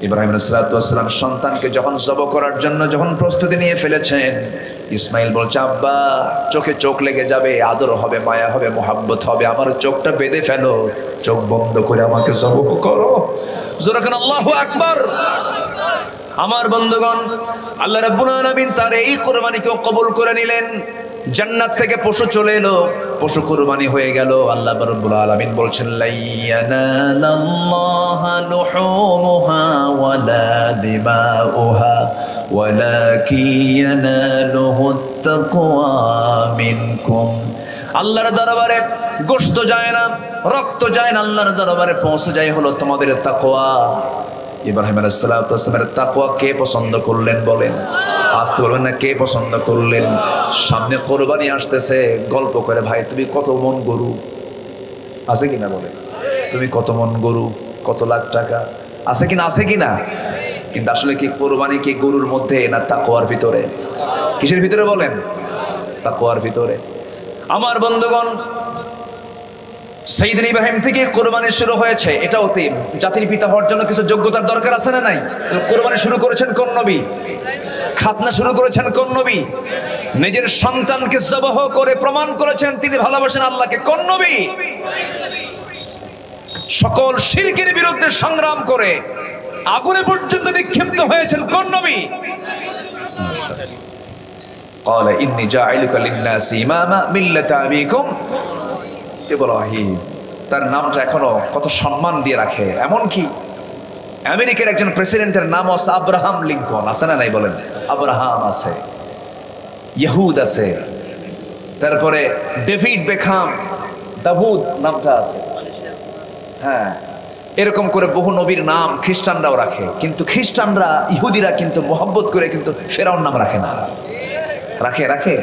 ইব্রাহিম আলাইহিসসালাম সন্তানকে যখন জবাহ করার জন্য যখন প্রস্তুতি নিয়ে ফেলেছেন, ইসমাইল বলছে, আব্বা চোখে চোখ লেগে যাবে, আদর হবে, মায়া হবে, মোহাব্বত হবে, আমার চোখটা বেঁধে ফেলো, চোখ বন্ধ করে আমাকে জবাহ করো। জোরে বলেন আল্লাহু আকবার। আমার বন্ধুগণ, আল্লাহ রাব্বুল আলামিন তার এই কুরবানিকেও কবুল করে নিলেন। জান্নাত থেকে পশু চলে এলো, পশু কুরবানি হয়ে গেল। আল্লাহ রাব্বুল আলামিন বলছেন, লা ইয়ানালাল্লাহা লুহুমুহা ওয়ালা দিমাউহা ওয়ালাকিন ইয়ানালুহুত তাকওয়া মিনকুম। আল্লাহর দরবারে গোশত যায় না, রক্ত যায় না, আল্লাহর দরবারে পৌঁছে যায় হলো তোমাদের তাকওয়া। ইব্রাহিম আলাইহিসসালামের তাকওয়া কে পছন্দ করলেন বলেন? আসতে বলবেন না, কে পছন্দ করলেন? সামনে কোরবানি আসতেছে, গল্প করে, ভাই তুমি কত মন গরু আছে কিনা বলে, তুমি কত মন গরু, কত লাখ টাকা আছে কিনা, আছে কিনা? কিন্তু আসলে কি কোরবানি কি গরুর মধ্যে না তাকওয়ার ভিতরে? কিসের ভিতরে বলেন? তাকওয়ার ভিতরে। আমার বন্ধুগণ, সাইয়েদনা ইব্রাহিম থেকে কোরবানি শুরু হয়েছে। এটাও জাতির পিতা হওয়ার জন্য কিছু যোগ্যতার দরকার আছে না নাই? কোরবানি শুরু করেছেন কোন নবী? খাতনা শুরু করেছেন কোন নবী? নিজের সন্তানকে জবাহ করে প্রমাণ করেছেন তিনি ভালোবাসেন আল্লাহকে কোন নবী? সকল শিরকের বিরুদ্ধে সংগ্রাম করে আগুনে পর্যন্ত নিক্ষিপ্ত হয়েছেন কোন নবী? قال إني جاعلك للناس إماما ملة أبيكم ইব্রাহিম। তার নামটা এখনো কত সম্মান দিয়ে রাখে। এমনকি আমেরিকার একজন প্রেসিডেন্টের নাম আছে আব্রাহাম লিঙ্কন, আছে না নাই বলেন? আব্রাহাম আছে, ইহুদ আছে, তারপরে ডেভিড বেখাম, দাউদ নামটা আছে। হ্যাঁ, এরকম করে বহু নবীর নাম খ্রিস্টানরাও রাখে। কিন্তু খ্রিস্টানরা, ইহুদিরা কিন্তু মোহাব্বত করে কিন্তু ফেরাউন নাম রাখে না। রাখে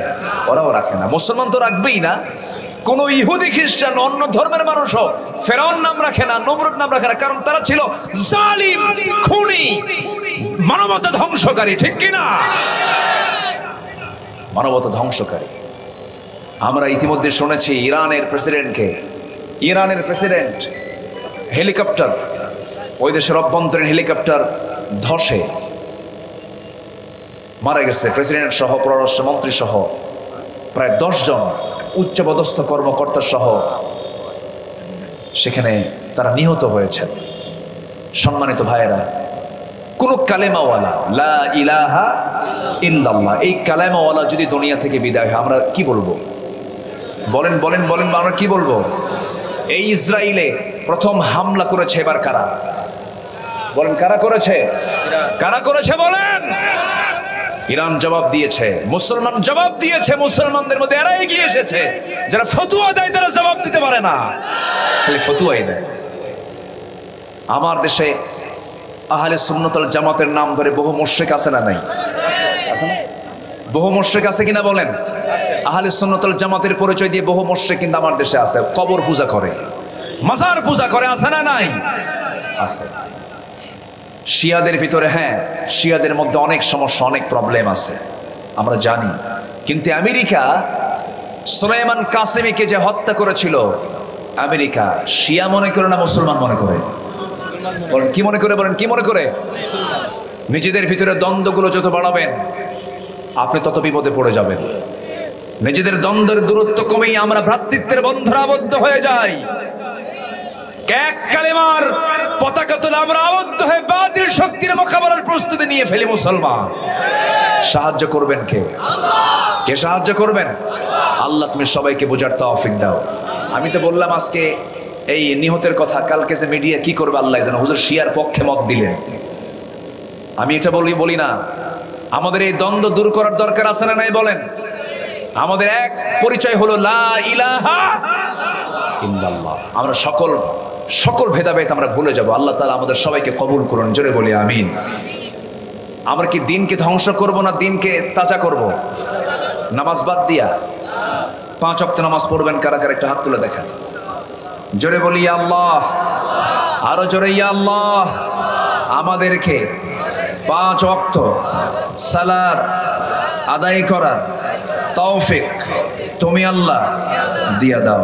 ওরাও রাখে না। মুসলমান তো রাখবেই না। কোন ইহুদি খ্রিস্টান অন্য ধর্মের মানুষ হোক ফেরাউন নাম রাখে না, নমরুদ নাম রাখে না, কারণ তারা ছিল জালিম, খুনি, মানবতা ধ্বংসকারী। ঠিক কিনা? মানবতা ধ্বংসকারী। আমরা ইতিমধ্যে শুনেছি ইরানের প্রেসিডেন্ট হেলিকপ্টার, ওই দেশের অভ্যন্তরীণ হেলিকপ্টার ধসে মারা গেছে। প্রেসিডেন্ট সহ, পররাষ্ট্রমন্ত্রী সহ প্রায় 10 জন উচ্চপদস্থ কর্মকর্তা সহ সেখানে তারা নিহত হয়েছে। সম্মানিত ভাইয়েরা, কোন কালেমাওয়ালা, লা ইলাহা ইল্লাল্লাহ, এই কালেমাওয়ালা যদি দুনিয়া থেকে বিদায় হয় আমরা কি বলবো? বলেন আমরা কি বলবো? এই ইসরায়েলে প্রথম হামলা করেছে এবার কারা? বলেন, কারা করেছে বলেন? ইরান জবাব দিয়েছে, মুসলমান জবাব দিয়েছে। মুসলমানদের মধ্যে এরা এগিয়ে এসেছে, যারা ফতোয়া দেয় তারা জবাব দিতে পারে না, খালি ফতোয়াই দেয়। আমার দেশে আহলে সুন্নাত ওয়াল জামাতের নাম ধরে বহু মুশরিক আছে না নাই? বহু মুশরিক আছে কিনা বলেন? আহলে সুন্নাত ওয়াল জামাতের পরিচয় দিয়ে বহু মুশরিক কিন্তু আমার দেশে আছে, কবর পূজা করে, মাজার পূজা করে, আছে না নাই? আছে। শিয়াদের ভিতরে, হ্যাঁ, শিয়াদের মধ্যে অনেক সমস্যা, অনেক প্রবলেম আছে, আমরা জানি। কিন্তু আমেরিকা সুলাইমান কাসেমিকে যে হত্যা করেছিল, আমেরিকা শিয়া মনে করে না মুসলমান মনে করে? বলেন কি মনে করে, বলেন কি মনে করে? নিজেদের ভিতরে দ্বন্দ্বগুলো যত বাড়াবেন আপনি তত বিপদে পড়ে যাবেন। নিজেদের দ্বন্দ্বের দূরত্ব কমেই আমরা ভ্রাতৃত্বের বন্ধনে আবদ্ধ হয়ে যাই। এক কালেমার পতাকা তুলে আমরা আবদ্ধ হয়ে বাতিল শক্তির মোকাবেলার প্রস্তুতি নিয়ে ফেলি। মুসলমান সাহায্য করবেন কে? কে সাহায্য করবেন? আল্লাহ। তুমি সবাইকে বোঝার তৌফিক দাও। আমি তো বললাম আজকে এই নিহতের কথা, কালকে যে মিডিয়া কি করবে আল্লাহ জানে। হুজুর শিয়ার পক্ষে মত দিলেন, আমি এটা বলি না। আমাদের এই দ্বন্দ্ব দূর করার দরকার আছে না নাই বলেন? আমাদের এক পরিচয় হলো লা ইলাহা ইল্লাল্লাহ। আমরা সকল ভেদাভেদ আমরা ভুলে যাব। আল্লাহ তাআলা আমাদের সবাইকে কবুল করুন, জোরে বলি আমিন। আমরা কি দিনকে ধ্বংস করব না দিনকে তাজা করব? নামাজ বাদ দিয়া 5 ওয়াক্ত নামাজ পড়বেন কারা কারা একটা হাত তুলে দেখেন, জোরে বলি ইয়া আল্লাহ, আরো জোরে ইয়া আল্লাহ। আমাদেরকে 5 ওয়াক্ত সালাত আদায় করার তৌফিক তুমি আল্লাহ দিয়া দাও,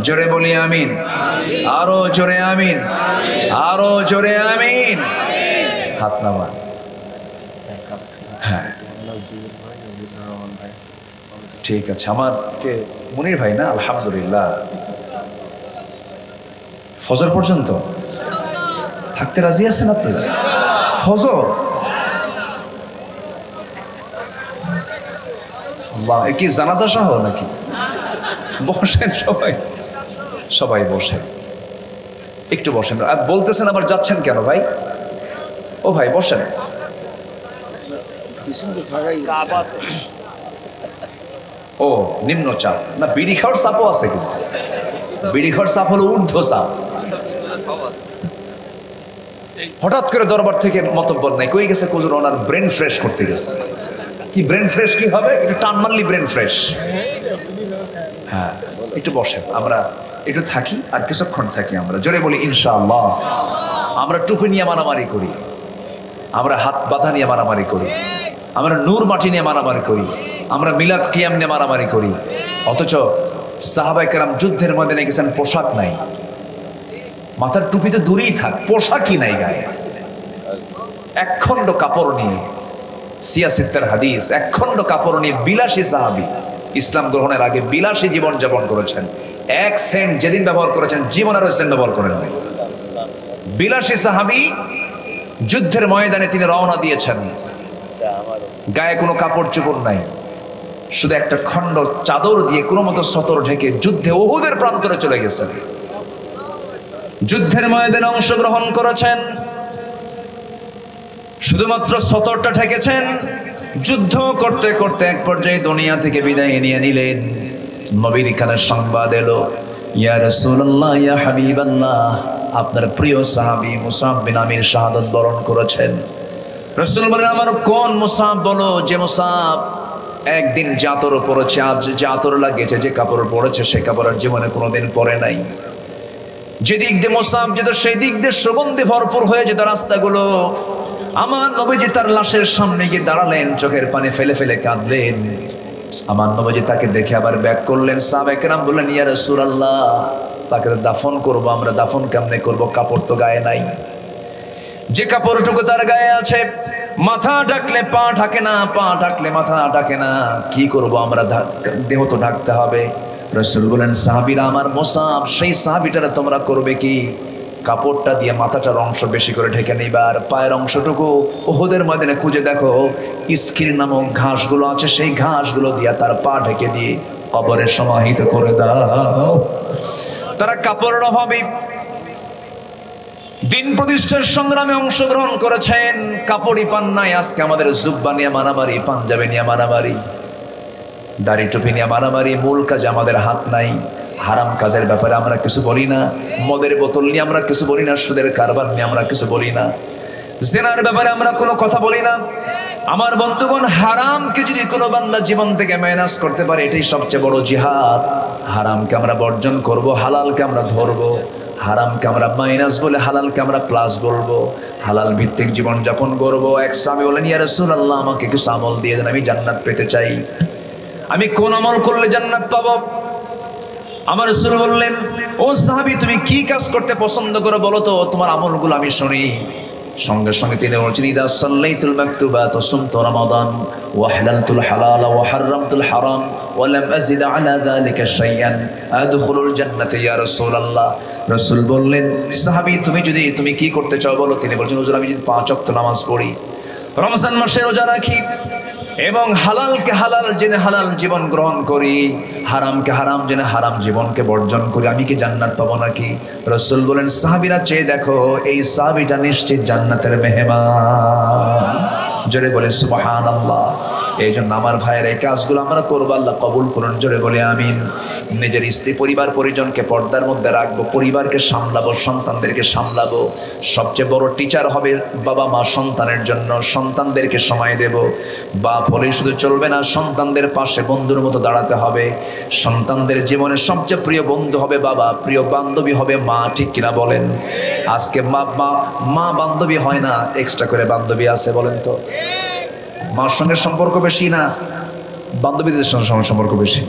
জোরে বলি আমিন, আরো জোরে আমিন, আরো জোরে আমিন। হাত নামান। হ্যাঁ ঠিক আছে। আমার কে মুনির ভাই না? আলহামদুলিল্লাহ। ফজর পর্যন্ত থাকতে রাজি আছেন আপনি? ফজর কি জানাজা সহ নাকি? বসেন সবাই, সবাই বসেন, একটু বসেন। বলতেছেন আবার যাচ্ছেন কেন ভাই? ও ভাই বসেন। ও নিম্ন চাপ না, বিড়ি খাওয়ার চাপও আছে, কিন্তু বিড়ি খাওয়ার চাপ হলো ঊর্ধ্ব চাপ। হঠাৎ করে দরবার থেকে মতব্বর নাই, কই গেছে কুজুর? ওনার ব্রেন ফ্রেশ করতে গেছে। কি ব্রেন ফ্রেশ কি হবে? একটু টান মারলি ব্রেন ফ্রেশ। হ্যাঁ একটু বসেন, আমরা একটু থাকি আর কিছুক্ষণ থাকি। আমরা জোরে বলি ইনশাআল্লাহ। আমরা টুপি নিয়ে মারামারি করি, আমরা হাত বাঁধা নিয়ে মারামারি করি, আমরা নূর মাটি নিয়ে মারামারি করি, আমরা মিলাদ কিয়াম নিয়ে মারামারি করি। অথচ সাহাবায়ে কেরাম যুদ্ধের ময়দানে গেছেন, পোশাক নাই, মাথার টুপি তো দূরেই থাক, পোশাকই নাই গায়ে, একখণ্ড কাপড় নিয়ে। সিয়াসিত্তার হাদিস, একখণ্ড কাপড় নিয়ে বিলাসী সাহাবী ইসলাম গ্রহণের আগে বিলাসী জীবন যাপন করেছেন। 1 সেন্ট যেদিন ব্যবহার করেছেন জীবনের সেন্ট ব্যবহার করেন নাই। বিলাসী সাহাবী যুদ্ধের ময়দানে তিনি রওনা দিয়েছেন, গায়ে কোনো কাপড় চোপড় নাই, শুধু একটা খণ্ড চাদর দিয়ে কোনো মতো সতর ঢেকে যুদ্ধে উহুদের প্রান্তরে চলে গেছেন। যুদ্ধের ময়দানে অংশগ্রহণ করেছেন, শুধুমাত্র সতরটা ঠেকেছেন। যুদ্ধ করতে করতে এক পর্যায়ে দুনিয়া থেকে বিদায় নিয়ে নিলেন। নবীর কানে সংবাদ এলো, ইয়া রাসূলুল্লাহ, ইয়া হাবিবাল্লাহ, আপনার প্রিয় সাহাবী মুসআব বিন আমির শাহাদাত বরণ করেছেন। রাসূল বলেন, আমার কোন মুসআব বলো? যে মুসআব একদিন জাতর পড়েছে, আজ জাতর লাগিয়েছে, যে কাপড় পরেছে সে কাপড় আর জীবনে কোনোদিন পরে নাই। যেদিক দিয়ে মুসআব যেত সেই দিক দিয়ে সুগন্ধে ভরপুর হয়ে যেত রাস্তাগুলো। আমার নবীজি তার লাশের সামনে গিয়ে দাঁড়ালেন, চোখের পানি ফেলে ফেলে কাঁদলেন। আমার নবীজি তাকে দেখে আবার ব্যাক করলেন। সাহাবায়ে কেরাম বললেন, ইয়া রাসূলুল্লাহ, তাকে দাফন করব, আমরা দাফন কেমনে করব? কাপড় তো গায়ে নাই। যে কাপড়টুকু তার গায়ে আছে, মাথা ঢাকলে পা ঢাকে না, পা ঢাকলে মাথা ঢাকে না, কি করব আমরা? দেহ তো ঢাকতে হবে। রাসূল বলেন, সাহাবীরা, আমার মুসআব সেই সাহাবীটারে তোমরা করবে কি? কাপড়টা দিয়ে মাথাটার অংশ বেশি করে ঢেকে নিবা, আর পায়ের অংশটুকু উহুদের ময়দানে খুঁজে দেখো, ইস্কির নামক ঘাসগুলো আছে, সেই ঘাসগুলো দিয়ে তার পা ঢেকে দিয়ে কবরে সমাহিত করে দাও। তারা কাপড়ের অভাবে দিন প্রতিষ্ঠার সংগ্রামে অংশগ্রহণ করেছেন, কাপড়ই পান নাই। আজকে আমাদের জুব্বা নিয়ে মারামারি, পাঞ্জাবি নিয়ে মারামারি, দাড়ি টুপি নিয়ে মারামারি, মূল কাজে আমাদের হাত নাই। হারাম কাজের ব্যাপারে আমরা কিছু বলি না, মদের বোতল নিয়ে আমরা কিছু বলি না, সুদের কারবার নিয়ে আমরা কিছু বলি না। জিনার ব্যাপারে আমরা কোনো কথা বলি না। আমার বন্ধুগণ, হারামকে যদি কোনো বান্দা জীবন থেকে মাইনাস করতে পারে, এটাই সবচেয়ে বড় জিহাদ। হারামকে আমরা বর্জন করব, হালালকে আমরা ধরবো। হারামকে আমরা মাইনাস বলে হালালকে আমরা প্লাস বলবো। হালাল ভিত্তিক জীবন যাপন করবো। এক সাহাবী বলেন, ইয়া রাসূলুল্লাহ, আমাকে কিছু আমল দিয়ে দেন, আমি জান্নাত পেতে চাই। আমি কোন আমল করলে জান্নাত পাবো? আমার রাসূল বললেন, ও সাহাবী, তুমি কি কাজ করতে পছন্দ করো বলো তো, তোমার আমলগুলো আমি শুনি। সঙ্গে সঙ্গে তিনি বলছেন, ইদা সাল্লাইতুল মাকতুবাত ওয়া সুমতু রমাদান ওয়া হালালতুল হালাল ওয়া হারামতুল হারাম ওয়া লাম আযিদ আলা যালিকা শাইআন আদখুলুল জান্নাতা ইয়া রাসূলুল্লাহ। রাসূল বললেন, সাহাবী, তুমি কি করতে চাও বলো? তিনি বলছেন, হুজুর, আমি যদি 5 ওয়াক্ত নামাজ পড়ি, রমজান মাসে রোজা রাখি এবং হালালকে হালাল জেনে হালাল জীবন গ্রহণ করি, হারামকে হারাম জেনে হারাম জীবনকে বর্জন করি, আমি কি জান্নাত পাবো নাকি? রাসূল বলেন, সাহাবীরা চেয়ে দেখো, এই সাহাবীটা নিশ্চিত জান্নাতের মেহমান। জোরে বলে সুবহানাল্লাহ। এই জন্য আমার ভাইয়ের এই কাজগুলো আমরা করবো, আল্লাহ কবুল করুন। জোরে বলে আমিন। নিজের স্ত্রী, পরিবার, পরিজনকে পর্দার মধ্যে রাখবো, পরিবারকে সামলাবো, সন্তানদেরকে সামলাবো। সবচেয়ে বড় টিচার হবে বাবা মা সন্তানের জন্য। সন্তানদেরকে সময় দেব। বাপ হলেই শুধু চলবে না, সন্তানদের পাশে বন্ধুর মতো দাঁড়াতে হবে। সন্তানদের জীবনে সবচেয়ে প্রিয় বন্ধু হবে বাবা, প্রিয় বান্ধবী হবে মা। ঠিক কিনা বলেন? আজকে মা বান্ধবী হয় না, এক্সট্রা করে বান্ধবী আছে, বলেন তো? মার সঙ্গে সম্পর্ক বেশি না বান্ধবীদের সঙ্গে সম্পর্ক বেশি?